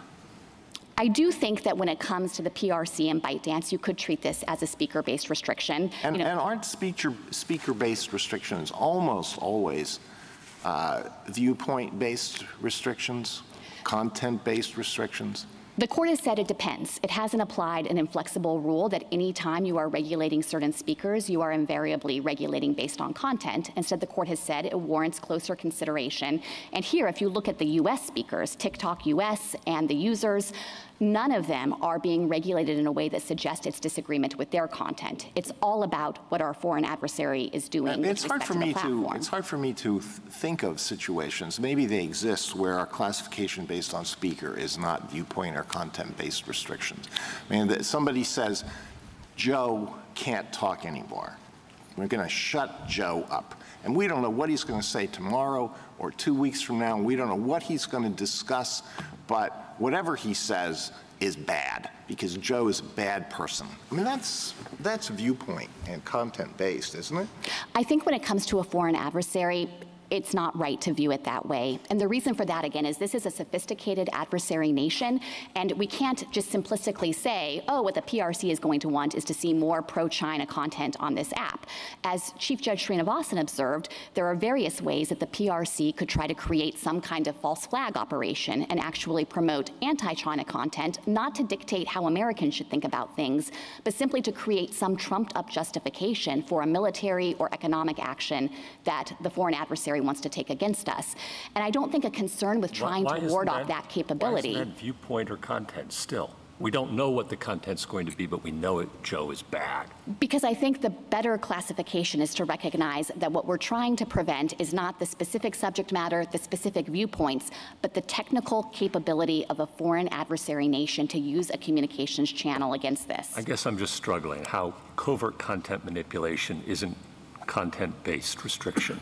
I do think that when it comes to the PRC and ByteDance, you could treat this as a speaker-based restriction. And aren't speaker-based restrictions almost always viewpoint-based restrictions, content-based restrictions? The court has said it depends. It hasn't applied an inflexible rule that any time you are regulating certain speakers, you are invariably regulating based on content. Instead, the court has said it warrants closer consideration. And here, if you look at the U.S. speakers, TikTok US and the users, none of them are being regulated in a way that suggests it's disagreement with their content. It's all about what our foreign adversary is doing with respect to the platform. It's hard for me to think of situations, maybe they exist, where our classification based on speaker is not viewpoint or content-based restrictions. I mean, somebody says, Joe can't talk anymore. We're going to shut Joe up. And we don't know what he's going to say tomorrow or 2 weeks from now. We don't know what he's going to discuss, but whatever he says is bad because Joe is a bad person. I mean, that's viewpoint and content-based, isn't it? I think when it comes to a foreign adversary, it's not right to view it that way. And the reason for that, again, is this is a sophisticated adversary nation, and we can't just simplistically say, oh, what the PRC is going to want is to see more pro-China content on this app. As Chief Judge Srinivasan observed, there are various ways that the PRC could try to create some kind of false flag operation and actually promote anti-China content, not to dictate how Americans should think about things, but simply to create some trumped-up justification for a military or economic action that the foreign adversary wants to take against us. And I don't think a concern with trying to ward off that capability. Why isn't that viewpoint or content still? We don't know what the content's going to be, but we know Joe is bad. Because I think the better classification is to recognize that what we're trying to prevent is not the specific subject matter, the specific viewpoints, but the technical capability of a foreign adversary nation to use a communications channel against this. I guess I'm just struggling how covert content manipulation isn't content-based restriction.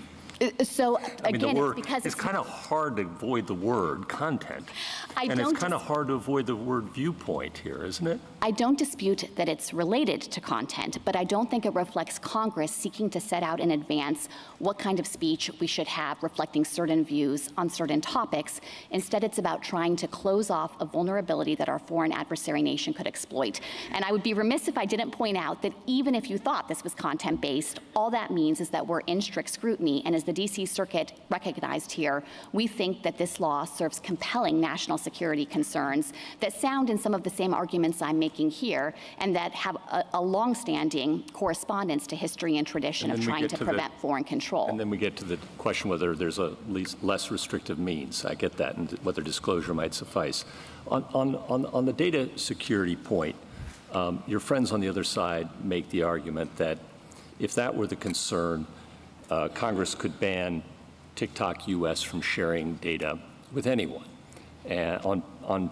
So again, it's kind of hard to avoid the word content, and it's kind of hard to avoid the word viewpoint here, isn't it? I don't dispute that it's related to content, but I don't think it reflects Congress seeking to set out in advance what kind of speech we should have reflecting certain views on certain topics. Instead, it's about trying to close off a vulnerability that our foreign adversary nation could exploit. And I would be remiss if I didn't point out that even if you thought this was content-based, all that means is that we're in strict scrutiny, and as the D.C. Circuit recognized here, we think that this law serves compelling national security concerns that sound in some of the same arguments I'm making here, and that have a long-standing correspondence to history and tradition of trying to prevent foreign control. And then we get to the question whether there's a less restrictive means. I get that, and whether disclosure might suffice. On the data security point, your friends on the other side make the argument that if that were the concern, Congress could ban TikTok US from sharing data with anyone on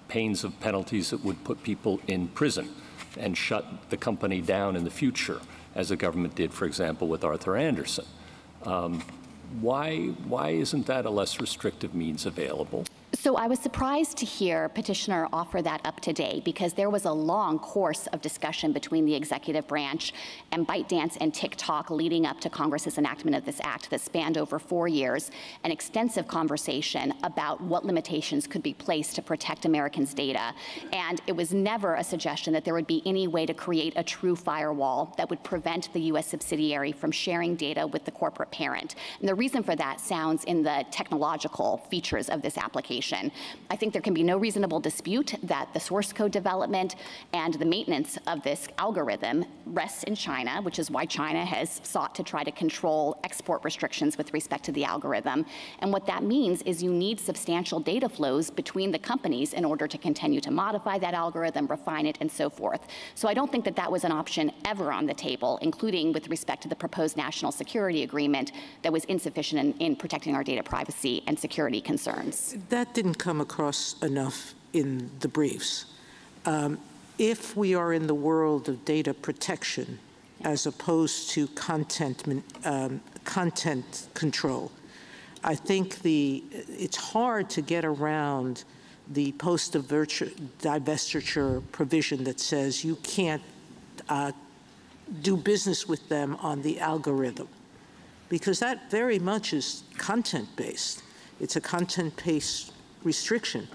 pains of penalties that would put people in prison and shut the company down in the future, as the government did, for example, with Arthur Anderson. Why isn't that a less restrictive means available? So I was surprised to hear petitioner offer that up today, because there was a long course of discussion between the executive branch and ByteDance and TikTok leading up to Congress's enactment of this act that spanned over 4 years, an extensive conversation about what limitations could be placed to protect Americans' data. And it was never a suggestion that there would be any way to create a true firewall that would prevent the U.S. subsidiary from sharing data with the corporate parent. And the reason for that sounds in the technological features of this application. I think there can be no reasonable dispute that the source code development and the maintenance of this algorithm rests in China, which is why China has sought to try to control export restrictions with respect to the algorithm. And what that means is you need substantial data flows between the companies in order to continue to modify that algorithm, refine it, and so forth. So I don't think that that was an option ever on the table, including with respect to the proposed national security agreement that was insufficient in protecting our data privacy and security concerns. That didn't come across enough in the briefs. If we are in the world of data protection as opposed to content control, I think it's hard to get around the post-divestiture provision that says you can't do business with them on the algorithm, because that very much is content-based. It's a content-based restriction.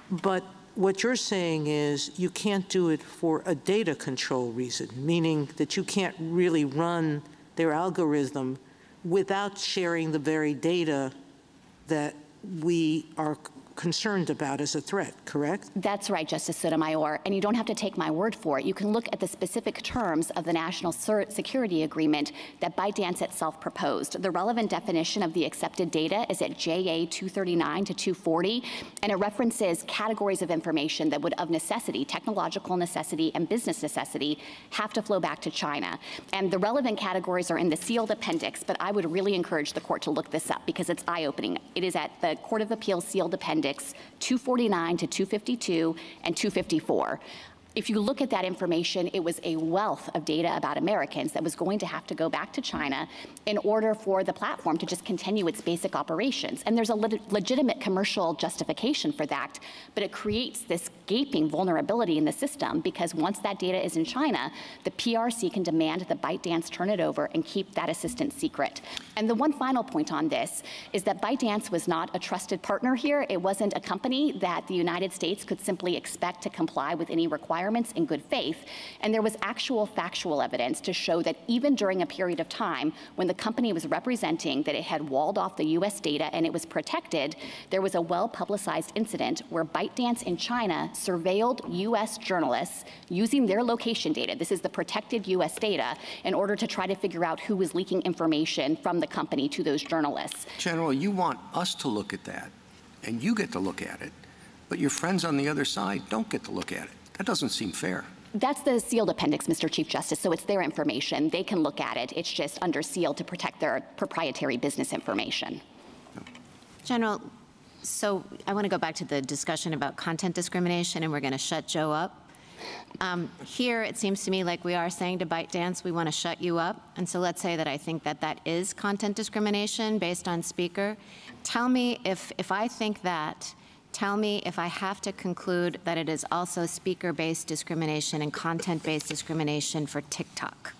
But what you're saying is you can't do it for a data control reason, meaning that you can't really run their algorithm without sharing the very data that we are concerned about as a threat, correct? That's right, Justice Sotomayor, and you don't have to take my word for it. You can look at the specific terms of the National Security Agreement that ByteDance itself proposed. The relevant definition of the accepted data is at JA 239 to 240, and it references categories of information that would, of necessity, technological necessity and business necessity, have to flow back to China. And the relevant categories are in the sealed appendix, but I would really encourage the court to look this up because it's eye-opening. It is at the Court of Appeals sealed appendix 249 to 252 and 254. If you look at that information, it was a wealth of data about Americans that was going to have to go back to China in order for the platform to just continue its basic operations. And there's a legitimate commercial justification for that, but it creates this gaping vulnerability in the system because once that data is in China, the PRC can demand that ByteDance turn it over and keep that assistance secret. And the one final point on this is that ByteDance was not a trusted partner here. It wasn't a company that the United States could simply expect to comply with any requirements in good faith, and there was actual factual evidence to show that even during a period of time when the company was representing that it had walled off the U.S. data and it was protected, there was a well-publicized incident where ByteDance in China surveilled U.S. journalists using their location data, this is the protected U.S. data, in order to try to figure out who was leaking information from the company to those journalists. General, you want us to look at that, and you get to look at it, but your friends on the other side don't get to look at it. That doesn't seem fair. That's the sealed appendix, Mr. Chief Justice, so it's their information. They can look at it. It's just under seal to protect their proprietary business information. General, so I want to go back to the discussion about content discrimination, and we're going to shut Joe up. Here, it seems to me like we are saying to ByteDance, we want to shut you up. And so let's say that I think that that is content discrimination based on speaker. Tell me if I think that, tell me if I have to conclude that it is also speaker-based discrimination and content-based discrimination for TikTok.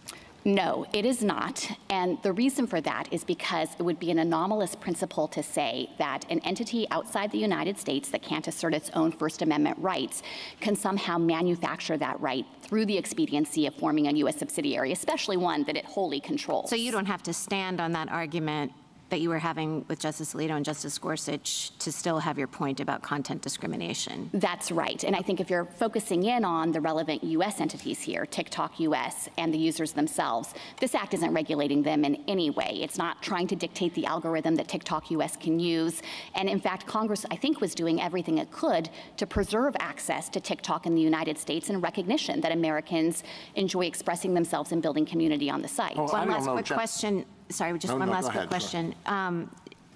No, it is not. And the reason for that is because it would be an anomalous principle to say that an entity outside the United States that can't assert its own First Amendment rights can somehow manufacture that right through the expediency of forming a U.S. subsidiary, especially one that it wholly controls. So you don't have to stand on that argument that you were having with Justice Alito and Justice Gorsuch to still have your point about content discrimination. That's right. And I think if you're focusing in on the relevant U.S. entities here, TikTok U.S. and the users themselves, this act isn't regulating them in any way. It's not trying to dictate the algorithm that TikTok U.S. can use. And in fact, Congress, I think, was doing everything it could to preserve access to TikTok in the United States in recognition that Americans enjoy expressing themselves and building community on the site. Oh, one last quick question. Sorry, just one last quick question.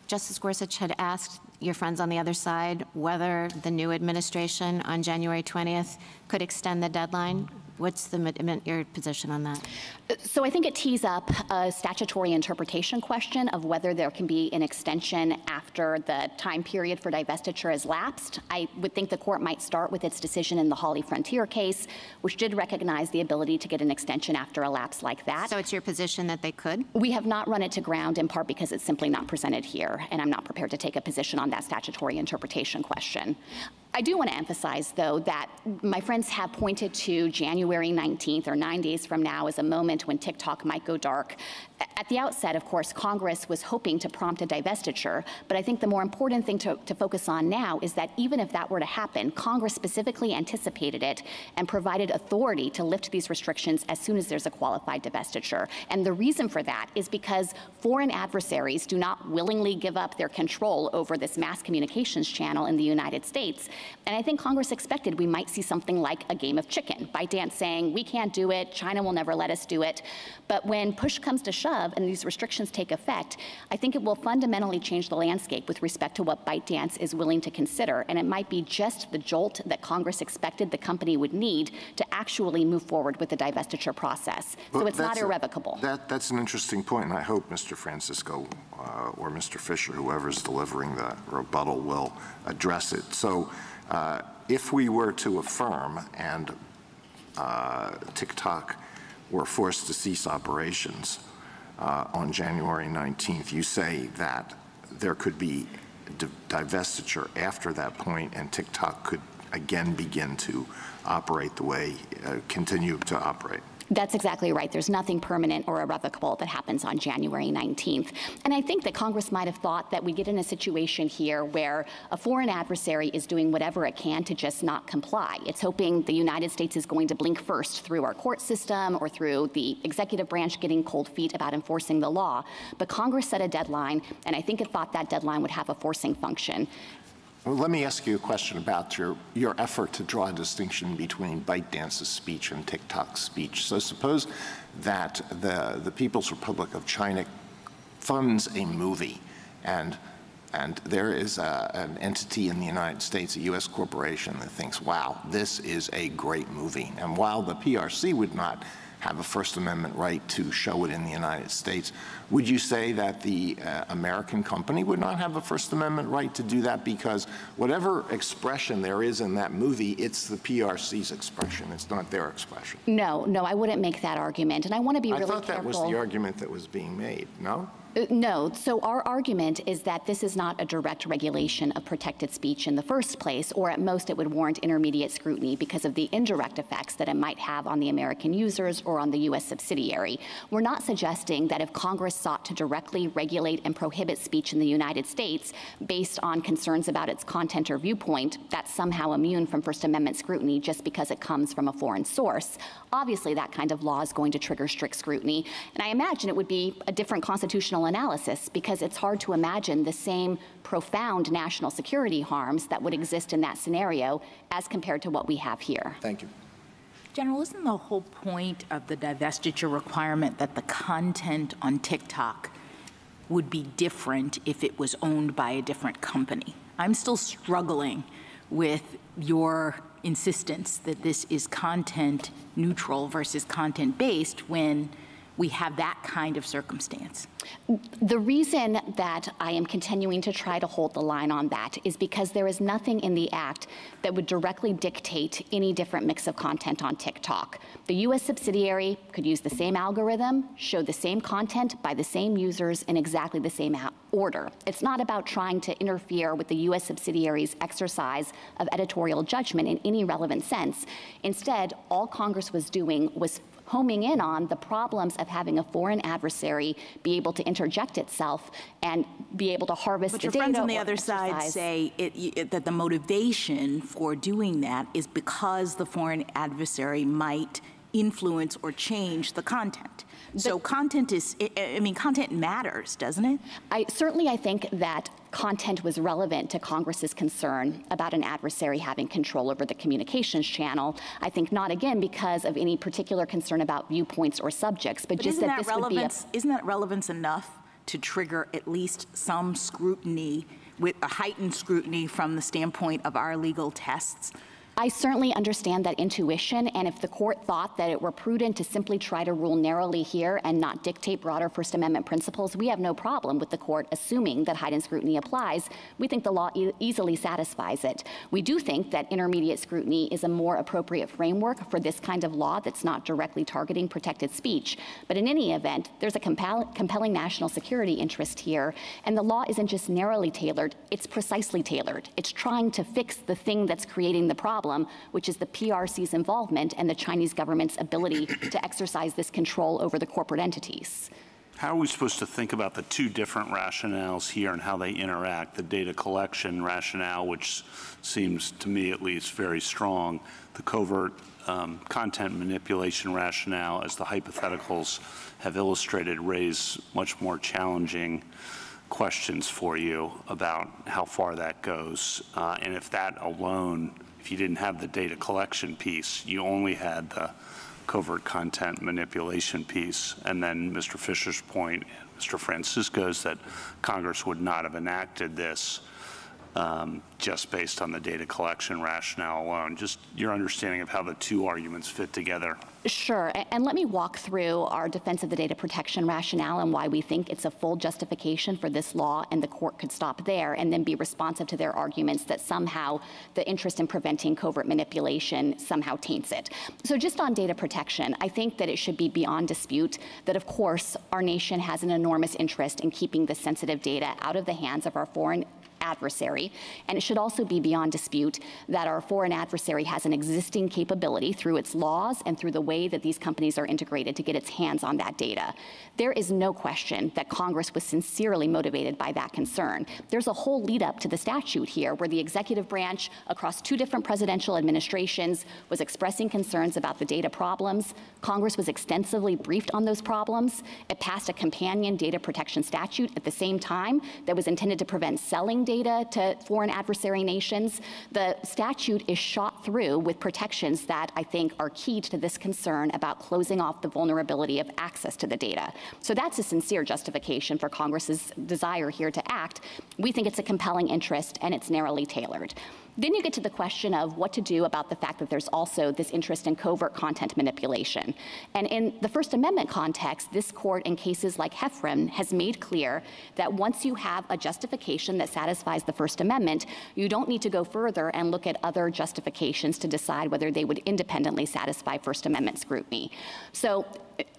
Justice Gorsuch had asked your friends on the other side whether the new administration on January 20th could extend the deadline. What's your position on that? So I think it tees up a statutory interpretation question of whether there can be an extension after the time period for divestiture has lapsed. I would think the court might start with its decision in the Hawley Frontier case, which did recognize the ability to get an extension after a lapse like that. So it's your position that they could? We have not run it to ground, in part because it's simply not presented here, and I'm not prepared to take a position on that statutory interpretation question. I do want to emphasize, though, that my friends have pointed to January 19th, or 9 days from now, as a moment when TikTok might go dark. At the outset, of course, Congress was hoping to prompt a divestiture, but I think the more important thing to focus on now is that even if that were to happen, Congress specifically anticipated it and provided authority to lift these restrictions as soon as there's a qualified divestiture. And the reason for that is because foreign adversaries do not willingly give up their control over this mass communications channel in the United States. And I think Congress expected we might see something like a game of chicken, ByteDance saying, we can't do it, China will never let us do it. But when push comes to shove and these restrictions take effect, I think it will fundamentally change the landscape with respect to what ByteDance is willing to consider. And it might be just the jolt that Congress expected the company would need to actually move forward with the divestiture process. So it's not irrevocable. That's an interesting point, and I hope Mr. Francisco or Mr. Fisher, whoever's delivering the rebuttal, will address it. So if we were to affirm and TikTok were forced to cease operations on January 19th, you say that there could be divestiture after that point and TikTok could again begin to operate the way, continue to operate. That's exactly right. There's nothing permanent or irrevocable that happens on January 19th. And I think that Congress might have thought that we get in a situation here where a foreign adversary is doing whatever it can to just not comply. It's hoping the United States is going to blink first through our court system or through the executive branch getting cold feet about enforcing the law. But Congress set a deadline, and I think it thought that deadline would have a forcing function. Well, let me ask you a question about your effort to draw a distinction between ByteDance's speech and TikTok's speech. So suppose that the People's Republic of China funds a movie, and there is an entity in the United States, a U.S. corporation, that thinks, wow, this is a great movie. And while the PRC would not have a First Amendment right to show it in the United States, would you say that the American company would not have a First Amendment right to do that because whatever expression there is in that movie, it's the PRC's expression, it's not their expression? No, I wouldn't make that argument, and I want to be really careful. I thought that was the argument that was being made, no? No. So our argument is that this is not a direct regulation of protected speech in the first place, or at most it would warrant intermediate scrutiny because of the indirect effects that it might have on the American users or on the U.S. subsidiary. We're not suggesting that if Congress sought to directly regulate and prohibit speech in the United States based on concerns about its content or viewpoint, that's somehow immune from First Amendment scrutiny just because it comes from a foreign source. Obviously, that kind of law is going to trigger strict scrutiny, and I imagine it would be a different constitutional analysis because it's hard to imagine the same profound national security harms that would exist in that scenario as compared to what we have here. Thank you. General, isn't the whole point of the divestiture requirement that the content on TikTok would be different if it was owned by a different company? I'm still struggling with your insistence that this is content neutral versus content based when we have that kind of circumstance. The reason that I am continuing to try to hold the line on that is because there is nothing in the Act that would directly dictate any different mix of content on TikTok. The U.S. subsidiary could use the same algorithm, show the same content by the same users in exactly the same order. It's not about trying to interfere with the U.S. subsidiary's exercise of editorial judgment in any relevant sense. Instead, all Congress was doing was homing in on the problems of having a foreign adversary be able to interject itself and be able to harvest the data. But your friends on the other side say that the motivation for doing that is because the foreign adversary might influence or change the content. So content matters, doesn't it? I think that content was relevant to Congress's concern about an adversary having control over the communications channel. I think not, again, because of any particular concern about viewpoints or subjects, but just that this would be Isn't that relevance enough to trigger at least some scrutiny, with a heightened scrutiny from the standpoint of our legal tests? I certainly understand that intuition, and if the court thought that it were prudent to simply try to rule narrowly here and not dictate broader First Amendment principles, we have no problem with the court assuming that heightened scrutiny applies. We think the law easily satisfies it. We do think that intermediate scrutiny is a more appropriate framework for this kind of law that's not directly targeting protected speech. But in any event, there's a compelling national security interest here, and the law isn't just narrowly tailored, it's precisely tailored. It's trying to fix the thing that's creating the problem, which is the PRC's involvement and the Chinese government's ability to exercise this control over the corporate entities. How are we supposed to think about the two different rationales here and how they interact? The data collection rationale, which seems to me at least very strong, the covert content manipulation rationale, as the hypotheticals have illustrated, raise much more challenging questions for you about how far that goes. And if that alone, if you didn't have the data collection piece, you only had the covert content manipulation piece, and then Mr. Fisher's point, Mr. Francisco's, that Congress would not have enacted this just based on the data collection rationale alone. Just your understanding of how the two arguments fit together. Sure, and let me walk through our defense of the data protection rationale and why we think it's a full justification for this law, and the court could stop there and then be responsive to their arguments that somehow the interest in preventing covert manipulation somehow taints it. So just on data protection, I think that it should be beyond dispute that, of course, our nation has an enormous interest in keeping the sensitive data out of the hands of our foreign adversary, and it should also be beyond dispute that our foreign adversary has an existing capability through its laws and through the way that these companies are integrated to get its hands on that data. There is no question that Congress was sincerely motivated by that concern. There's a whole lead up to the statute here where the executive branch across two different presidential administrations was expressing concerns about the data problems. Congress was extensively briefed on those problems. It passed a companion data protection statute at the same time that was intended to prevent selling data to foreign adversary nations. The statute is shot through with protections that I think are key to this concern about closing off the vulnerability of access to the data. So that's a sincere justification for Congress's desire here to act. We think it's a compelling interest and it's narrowly tailored. Then you get to the question of what to do about the fact that there's also this interest in covert content manipulation. And in the First Amendment context, this court in cases like Heffron has made clear that once you have a justification that satisfies the First Amendment, you don't need to go further and look at other justifications to decide whether they would independently satisfy First Amendment scrutiny. So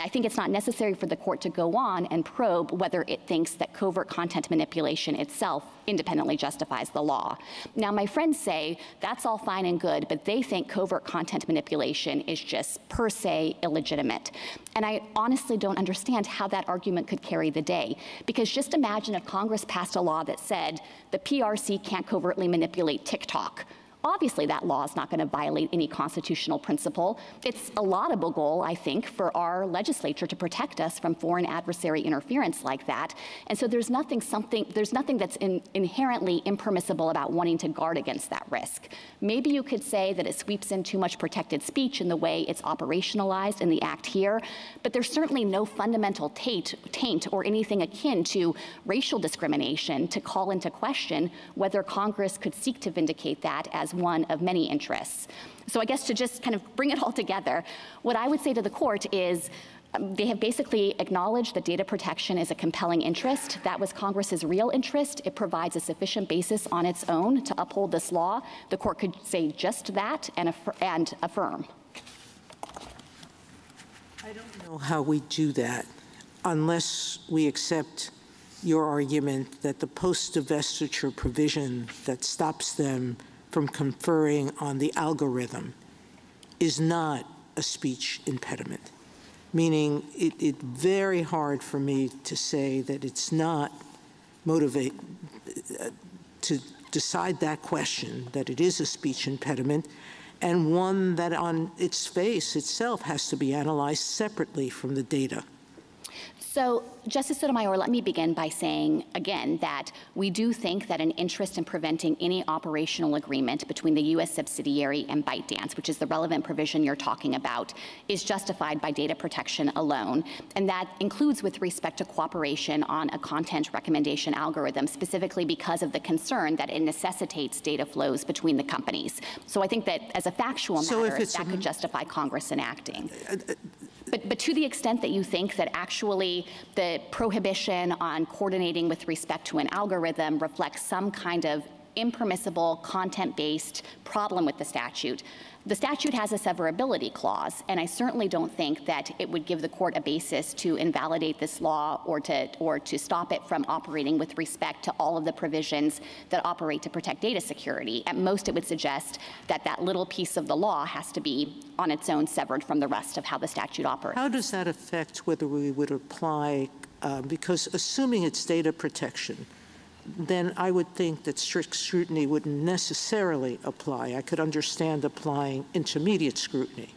I think it's not necessary for the court to go on and probe whether it thinks that covert content manipulation itself independently justifies the law. Now, my friends say that's all fine and good, but they think covert content manipulation is just per se illegitimate. And I honestly don't understand how that argument could carry the day. Because just imagine if Congress passed a law that said the PRC can't covertly manipulate TikTok. Obviously, that law is not going to violate any constitutional principle. It's a laudable goal, I think, for our legislature to protect us from foreign adversary interference like that. And so there's nothing that's inherently impermissible about wanting to guard against that risk. Maybe you could say that it sweeps in too much protected speech in the way it's operationalized in the act here, but there's certainly no fundamental taint or anything akin to racial discrimination to call into question whether Congress could seek to vindicate that as one of many interests. So I guess to just kind of bring it all together, what I would say to the court is they have basically acknowledged that data protection is a compelling interest. That was Congress's real interest. It provides a sufficient basis on its own to uphold this law. The court could say just that and affirm. I don't know how we do that unless we accept your argument that the post-divestiture provision that stops them from conferring on the algorithm is not a speech impediment, meaning it's very hard for me to say that it's not to decide that question, that it is a speech impediment, and one that on its face itself has to be analyzed separately from the data. So, Justice Sotomayor, let me begin by saying, again, that we do think that an interest in preventing any operational agreement between the U.S. subsidiary and ByteDance, which is the relevant provision you're talking about, is justified by data protection alone. And that includes with respect to cooperation on a content recommendation algorithm, specifically because of the concern that it necessitates data flows between the companies. So I think that as a factual matter, that could justify Congress enacting. But to the extent that you think that actually the prohibition on coordinating with respect to an algorithm reflects some kind of impermissible content-based problem with the statute has a severability clause, and I certainly don't think that it would give the court a basis to invalidate this law or to stop it from operating with respect to all of the provisions that operate to protect data security. At most, it would suggest that that little piece of the law has to be on its own severed from the rest of how the statute operates. How does that affect whether we would apply, because assuming it's data protection, then I would think that strict scrutiny wouldn't necessarily apply. I could understand applying intermediate scrutiny.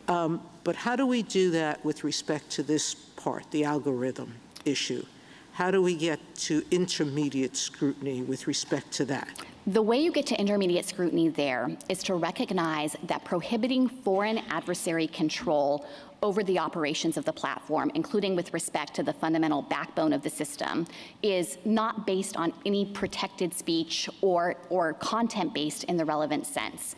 But how do we do that with respect to this part, the algorithm issue? How do we get to intermediate scrutiny with respect to that? The way you get to intermediate scrutiny there is to recognize that prohibiting foreign adversary control over the operations of the platform, including with respect to the fundamental backbone of the system, is not based on any protected speech or content-based in the relevant sense.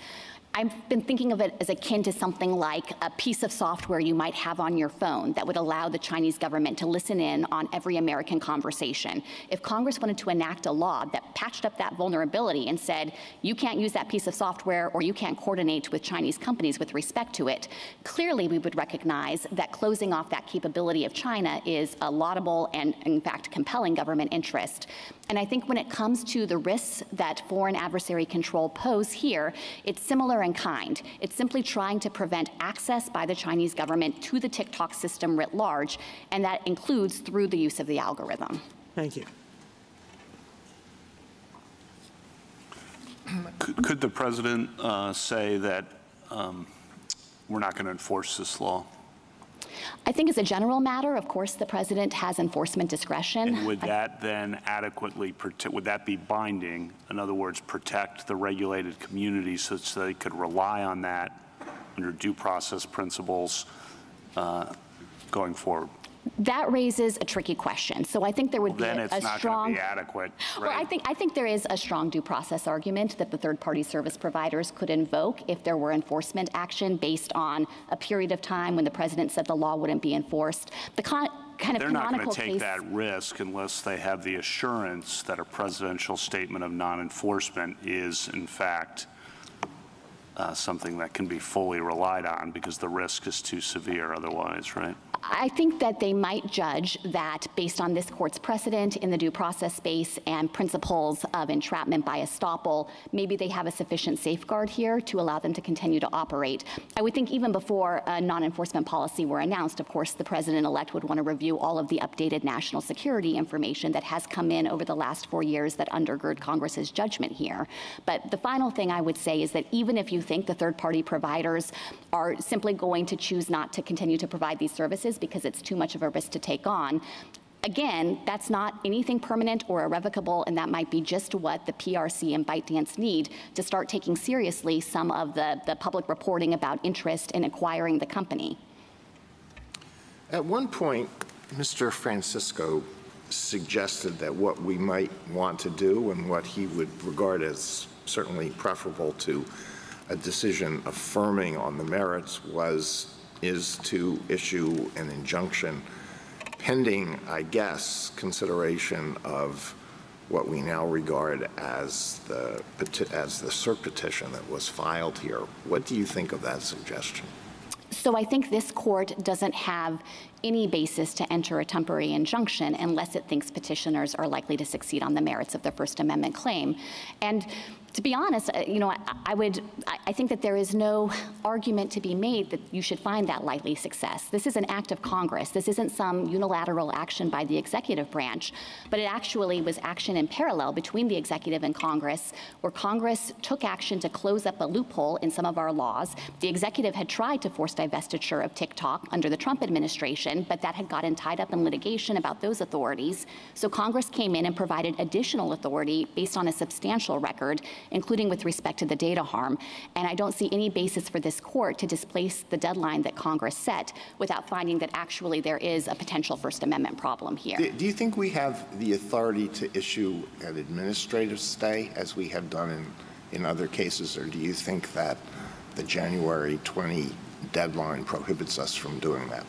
I've been thinking of it as akin to something like a piece of software you might have on your phone that would allow the Chinese government to listen in on every American conversation. If Congress wanted to enact a law that patched up that vulnerability and said, you can't use that piece of software or you can't coordinate with Chinese companies with respect to it, clearly we would recognize that closing off that capability of China is a laudable and, in fact, compelling government interest. And I think when it comes to the risks that foreign adversary control pose here, it's similar in kind. It's simply trying to prevent access by the Chinese government to the TikTok system writ large, and that includes through the use of the algorithm. Thank you. Could the president say that we're not going to enforce this law? I think as a general matter, of course, the president has enforcement discretion. And would that then adequately, would that be binding? In other words, protect the regulated community such that they could rely on that under due process principles going forward? That raises a tricky question. So I think there would be then a it's not strong. Going to be adequate. Right? Well, I think there is a strong due process argument that the third-party service providers could invoke if there were enforcement action based on a period of time when the president said the law wouldn't be enforced. The kind of They're not going to take case, that risk unless they have the assurance that a presidential statement of non-enforcement is, in fact, something that can be fully relied on, because the risk is too severe otherwise, right? I think that they might judge that based on this court's precedent in the due process space and principles of entrapment by estoppel, maybe they have a sufficient safeguard here to allow them to continue to operate. I would think even before a non-enforcement policy were announced, of course, the president-elect would want to review all of the updated national security information that has come in over the last 4 years that undergird Congress's judgment here. But the final thing I would say is that even if you think the third-party providers are simply going to choose not to continue to provide these services because it's too much of a risk to take on, again, that's not anything permanent or irrevocable, and that might be just what the PRC and ByteDance need to start taking seriously some of the public reporting about interest in acquiring the company. At one point, Mr. Francisco suggested that what we might want to do and what he would regard as certainly preferable to a decision affirming on the merits is to issue an injunction pending, I guess, consideration of what we now regard as the cert petition that was filed here. What do you think of that suggestion? So I think this court doesn't have any basis to enter a temporary injunction unless it thinks petitioners are likely to succeed on the merits of their First Amendment claim. And to be honest, I think that there is no argument to be made that you should find that likely success. This is an act of Congress. This isn't some unilateral action by the executive branch, but it actually was action in parallel between the executive and Congress, where Congress took action to close up a loophole in some of our laws. The executive had tried to force divestiture of TikTok under the Trump administration, jurisdiction, but that had gotten tied up in litigation about those authorities. So Congress came in and provided additional authority based on a substantial record, including with respect to the data harm. And I don't see any basis for this court to displace the deadline that Congress set without finding that actually there is a potential First Amendment problem here. Do you think we have the authority to issue an administrative stay, as we have done in other cases, or do you think that the January 20 deadline prohibits us from doing that?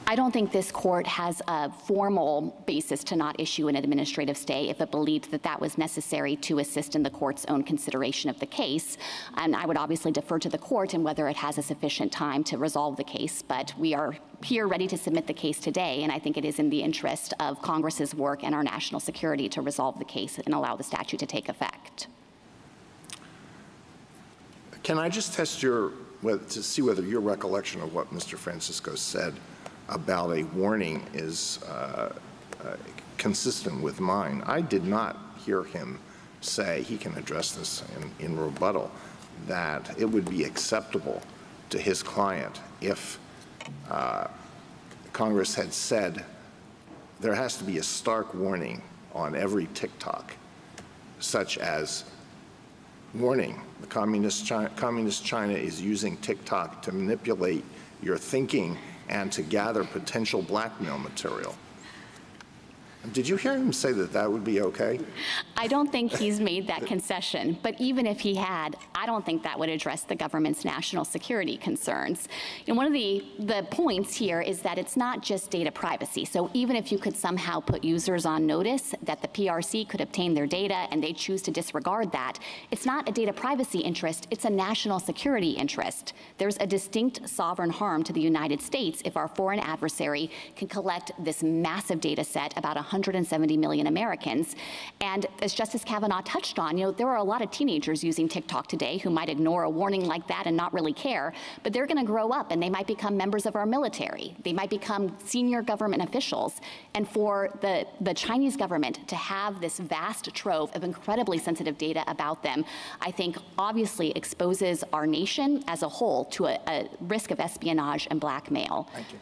I don't think this court has a formal basis to not issue an administrative stay if it believed that that was necessary to assist in the court's own consideration of the case. And I would obviously defer to the court in whether it has a sufficient time to resolve the case, but we are here ready to submit the case today, and I think it is in the interest of Congress's work and our national security to resolve the case and allow the statute to take effect. Can I just test to see whether your recollection of what Mr. Francisco said about a warning is consistent with mine? I did not hear him say, he can address this in rebuttal, that it would be acceptable to his client if Congress had said there has to be a stark warning on every TikTok, such as, warning, the Communist China is using TikTok to manipulate your thinking and to gather potential blackmail material. Did you hear him say that that would be okay? I don't think he's made that concession, but even if he had, I don't think that would address the government's national security concerns. And one of the points here is that it's not just data privacy. So even if you could somehow put users on notice that the PRC could obtain their data and they choose to disregard that, it's not a data privacy interest, it's a national security interest. There's a distinct sovereign harm to the United States if our foreign adversary can collect this massive data set about 170 million Americans. And as Justice Kavanaugh touched on, there are a lot of teenagers using TikTok today who might ignore a warning like that and not really care, but they're going to grow up and they might become members of our military. They might become senior government officials. And for the Chinese government to have this vast trove of incredibly sensitive data about them, I think obviously exposes our nation as a whole to a risk of espionage and blackmail. Thank you.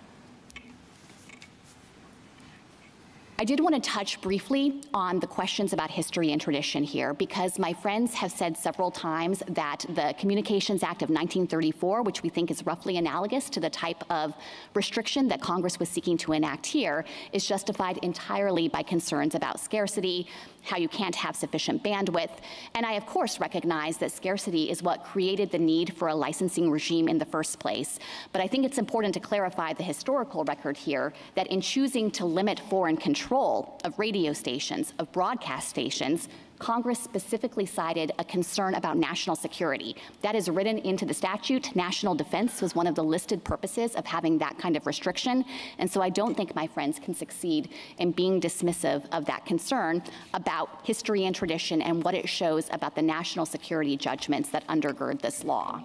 I did want to touch briefly on the questions about history and tradition here, because my friends have said several times that the Communications Act of 1934, which we think is roughly analogous to the type of restriction that Congress was seeking to enact here, is justified entirely by concerns about scarcity, how you can't have sufficient bandwidth. And I, of course, recognize that scarcity is what created the need for a licensing regime in the first place. But I think it's important to clarify the historical record here that in choosing to limit foreign control of radio stations, of broadcast stations, Congress specifically cited a concern about national security. That is written into the statute. National defense was one of the listed purposes of having that kind of restriction. And so I don't think my friends can succeed in being dismissive of that concern about history and tradition and what it shows about the national security judgments that undergird this law.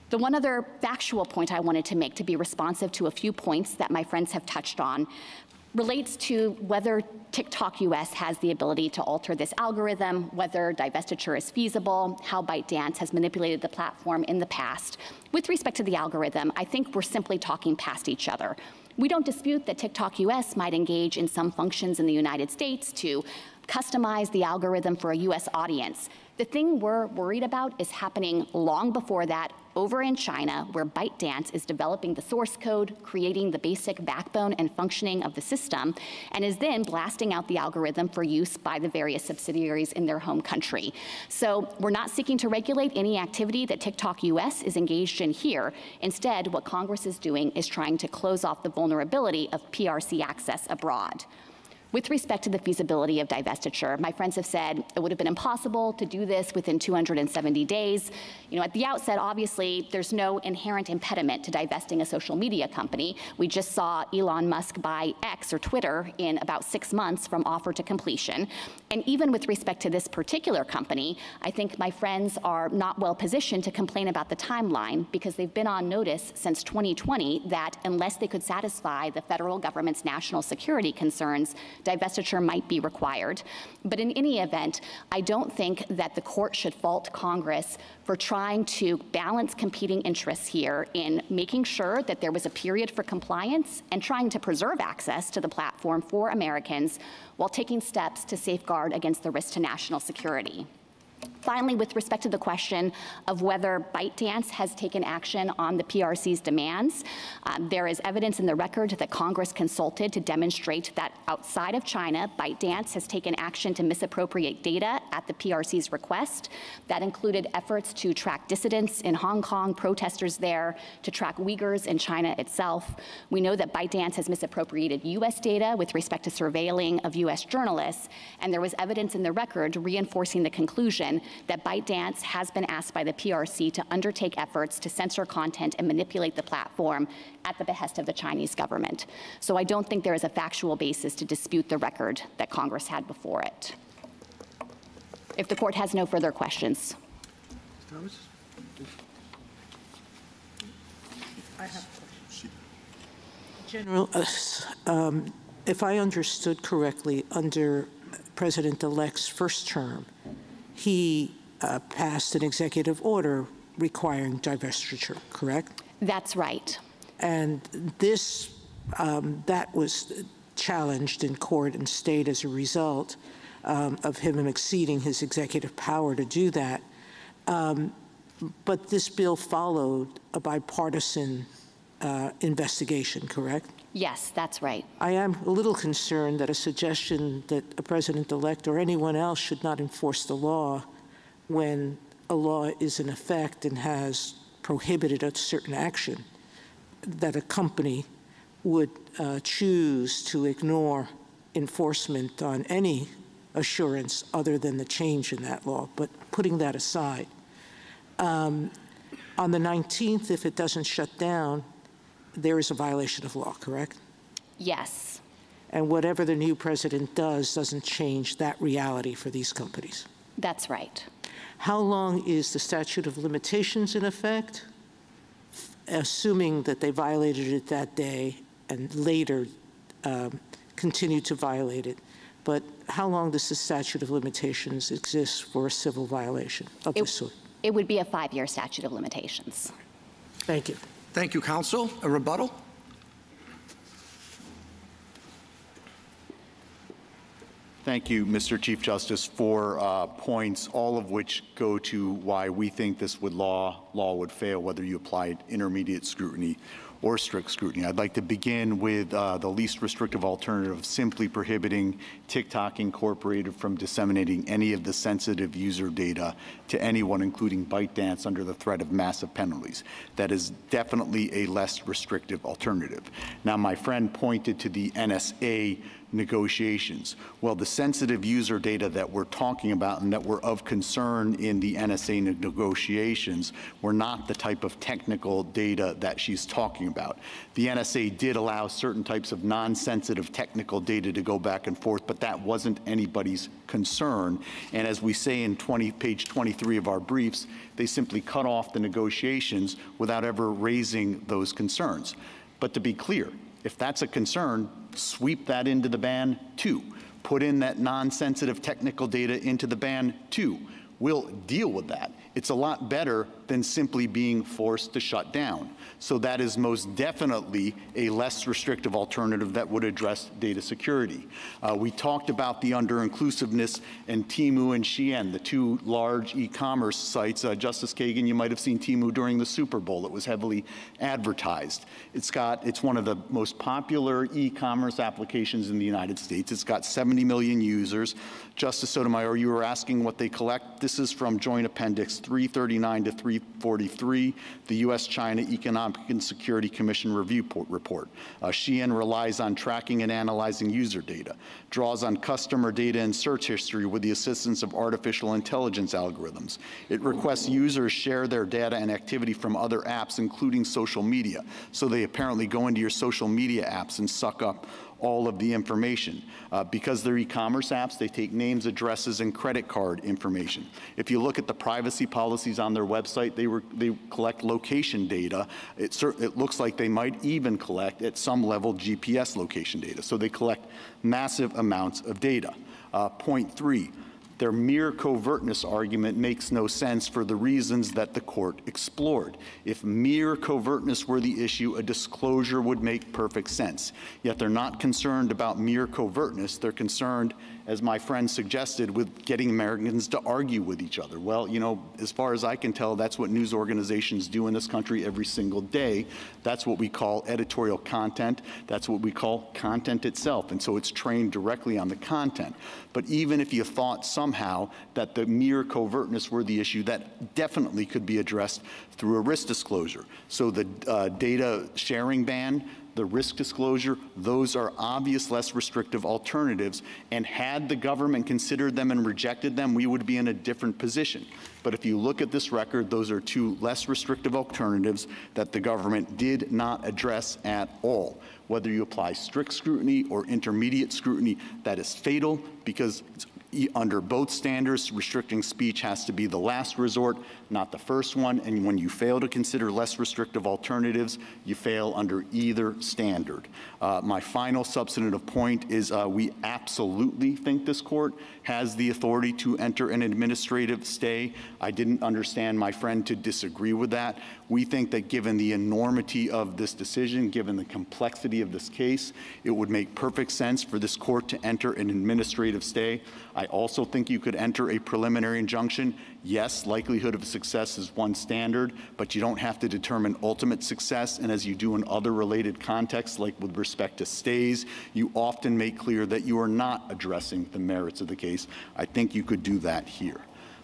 The one other factual point I wanted to make, to be responsive to a few points that my friends have touched on, relates to whether TikTok US has the ability to alter this algorithm, whether divestiture is feasible, how ByteDance has manipulated the platform in the past. With respect to the algorithm, I think we're simply talking past each other. We don't dispute that TikTok US might engage in some functions in the United States to customize the algorithm for a US audience. The thing we're worried about is happening long before that over in China, where ByteDance is developing the source code, creating the basic backbone and functioning of the system, and is then blasting out the algorithm for use by the various subsidiaries in their home country. So we're not seeking to regulate any activity that TikTok US is engaged in here. Instead, what Congress is doing is trying to close off the vulnerability of PRC access abroad. With respect to the feasibility of divestiture, my friends have said it would have been impossible to do this within 270 days. At the outset, obviously, there's no inherent impediment to divesting a social media company. We just saw Elon Musk buy X, or Twitter, in about 6 months from offer to completion. And even with respect to this particular company, I think my friends are not well positioned to complain about the timeline, because they've been on notice since 2020 that unless they could satisfy the federal government's national security concerns, divestiture might be required. But in any event, I don't think that the court should fault Congress for trying to balance competing interests here in making sure that there was a period for compliance and trying to preserve access to the platform for Americans while taking steps to safeguard against the risk to national security. Finally, with respect to the question of whether ByteDance has taken action on the PRC's demands, there is evidence in the record that Congress consulted to demonstrate that outside of China, ByteDance has taken action to misappropriate data at the PRC's request. That included efforts to track dissidents in Hong Kong, protesters there, to track Uyghurs in China itself. We know that ByteDance has misappropriated U.S. data with respect to surveilling of U.S. journalists, and there was evidence in the record reinforcing the conclusion that ByteDance has been asked by the PRC to undertake efforts to censor content and manipulate the platform at the behest of the Chinese government. So I don't think there is a factual basis to dispute the record that Congress had before it. If the court has no further questions. Thomas? I have a question. General, if I understood correctly, under President-elect's first term, he passed an executive order requiring divestiture, correct? That's right. And this, that was challenged in court and stayed as a result of him exceeding his executive power to do that. But this bill followed a bipartisan investigation, correct? Yes, that's right. I am a little concerned that a suggestion that a president-elect or anyone else should not enforce the law when a law is in effect and has prohibited a certain action, that a company would choose to ignore enforcement on any assurance other than the change in that law. But putting that aside, on the 19th, if it doesn't shut down, there is a violation of law, correct? Yes. And whatever the new president does doesn't change that reality for these companies. That's right. How long is the statute of limitations in effect, assuming that they violated it that day and later continue to violate it? But how long does the statute of limitations exist for a civil violation of this sort? It would be a 5-year statute of limitations. Thank you. Thank you, counsel. A rebuttal? Thank you, Mr. Chief Justice, for points, all of which go to why we think this law would fail, whether you applied intermediate scrutiny or strict scrutiny. I'd like to begin with the least restrictive alternative, simply prohibiting TikTok Incorporated from disseminating any of the sensitive user data to anyone, including ByteDance, under the threat of massive penalties. That is definitely a less restrictive alternative. Now, my friend pointed to the NSA negotiations. Well, the sensitive user data that we're talking about and that were of concern in the NSA negotiations were not the type of technical data that she's talking about. The NSA did allow certain types of non-sensitive technical data to go back and forth, but that wasn't anybody's concern. And as we say in page 23 of our briefs, they simply cut off the negotiations without ever raising those concerns. But to be clear, if that's a concern, sweep that into the ban too. Put in that non-sensitive technical data into the ban too. We'll deal with that. It's a lot better than simply being forced to shut down. So that is most definitely a less restrictive alternative that would address data security. We talked about the under-inclusiveness and Temu and Shein, the two large e-commerce sites. Justice Kagan, you might have seen Temu during the Super Bowl. It was heavily advertised. It's one of the most popular e-commerce applications in the United States. It's got 70 million users. Justice Sotomayor, you were asking what they collect. This is from Joint Appendix 339 to 343, the U.S.-China Economic and Security Commission Review Report. Shein relies on tracking and analyzing user data, draws on customer data and search history with the assistance of artificial intelligence algorithms. It requests users share their data and activity from other apps, including social media. So they apparently go into your social media apps and suck up all of the information. Because they're e-commerce apps, they take names, addresses, and credit card information. If you look at the privacy policies on their website, they collect location data. It looks like they might even collect, at some level, GPS location data. So they collect massive amounts of data. Point 3. Their mere covertness argument makes no sense for the reasons that the court explored. If mere covertness were the issue, a disclosure would make perfect sense. Yet they're not concerned about mere covertness. They're concerned, as my friend suggested, with getting Americans to argue with each other. Well, you know, as far as I can tell, that's what news organizations do in this country every single day. That's what we call editorial content. That's what we call content itself. And so it's trained directly on the content. But even if you thought somehow that the mere covertness were the issue, that definitely could be addressed through a risk disclosure. So the data sharing ban, the risk disclosure, those are obvious, less restrictive alternatives. And had the government considered them and rejected them, we would be in a different position. But if you look at this record, those are two less restrictive alternatives that the government did not address at all. Whether you apply strict scrutiny or intermediate scrutiny, that is fatal, because under both standards, restricting speech has to be the last resort, not the first one. And when you fail to consider less restrictive alternatives, you fail under either standard. My final substantive point is we absolutely think this court has the authority to enter an administrative stay. I didn't understand my friend to disagree with that. We think that given the enormity of this decision, given the complexity of this case, it would make perfect sense for this court to enter an administrative stay. I also think you could enter a preliminary injunction. Yes, likelihood of success is one standard, but you don't have to determine ultimate success. And as you do in other related contexts, like with respect to stays, you often make clear that you are not addressing the merits of the case. I think you could do that here.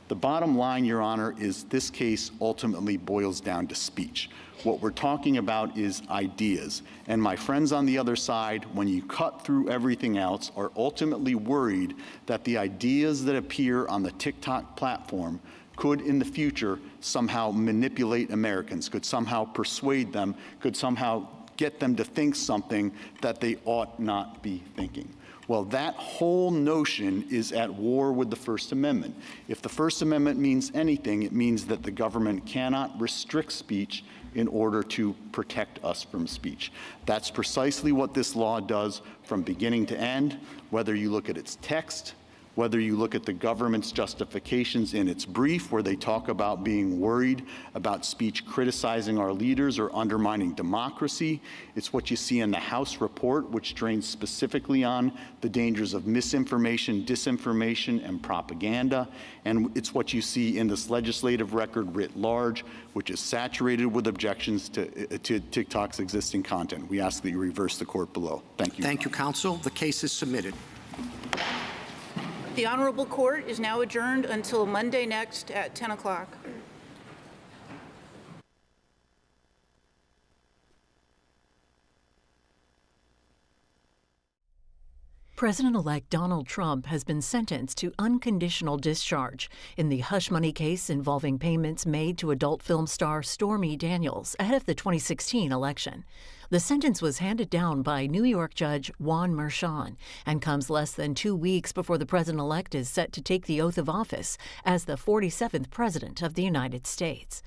The bottom line, Your Honor, is this case ultimately boils down to speech. What we're talking about is ideas. And my friends on the other side, when you cut through everything else, are ultimately worried that the ideas that appear on the TikTok platform could in the future somehow manipulate Americans, could somehow persuade them, could somehow get them to think something that they ought not be thinking. Well, that whole notion is at war with the First Amendment. If the First Amendment means anything, it means that the government cannot restrict speech in order to protect us from speech. That's precisely what this law does from beginning to end, whether you look at its text, whether you look at the government's justifications in its brief, where they talk about being worried about speech criticizing our leaders or undermining democracy. It's what you see in the House report, which drains specifically on the dangers of misinformation, disinformation, and propaganda. And it's what you see in this legislative record writ large, which is saturated with objections to TikTok's existing content. We ask that you reverse the court below. Thank you. Thank you, counsel. The case is submitted. The Honorable Court is now adjourned until Monday next at 10 o'clock. President-elect Donald Trump has been sentenced to unconditional discharge in the hush money case involving payments made to adult film star Stormy Daniels ahead of the 2016 election. The sentence was handed down by New York Judge Juan Merchan and comes less than 2 weeks before the president-elect is set to take the oath of office as the 47th President of the United States.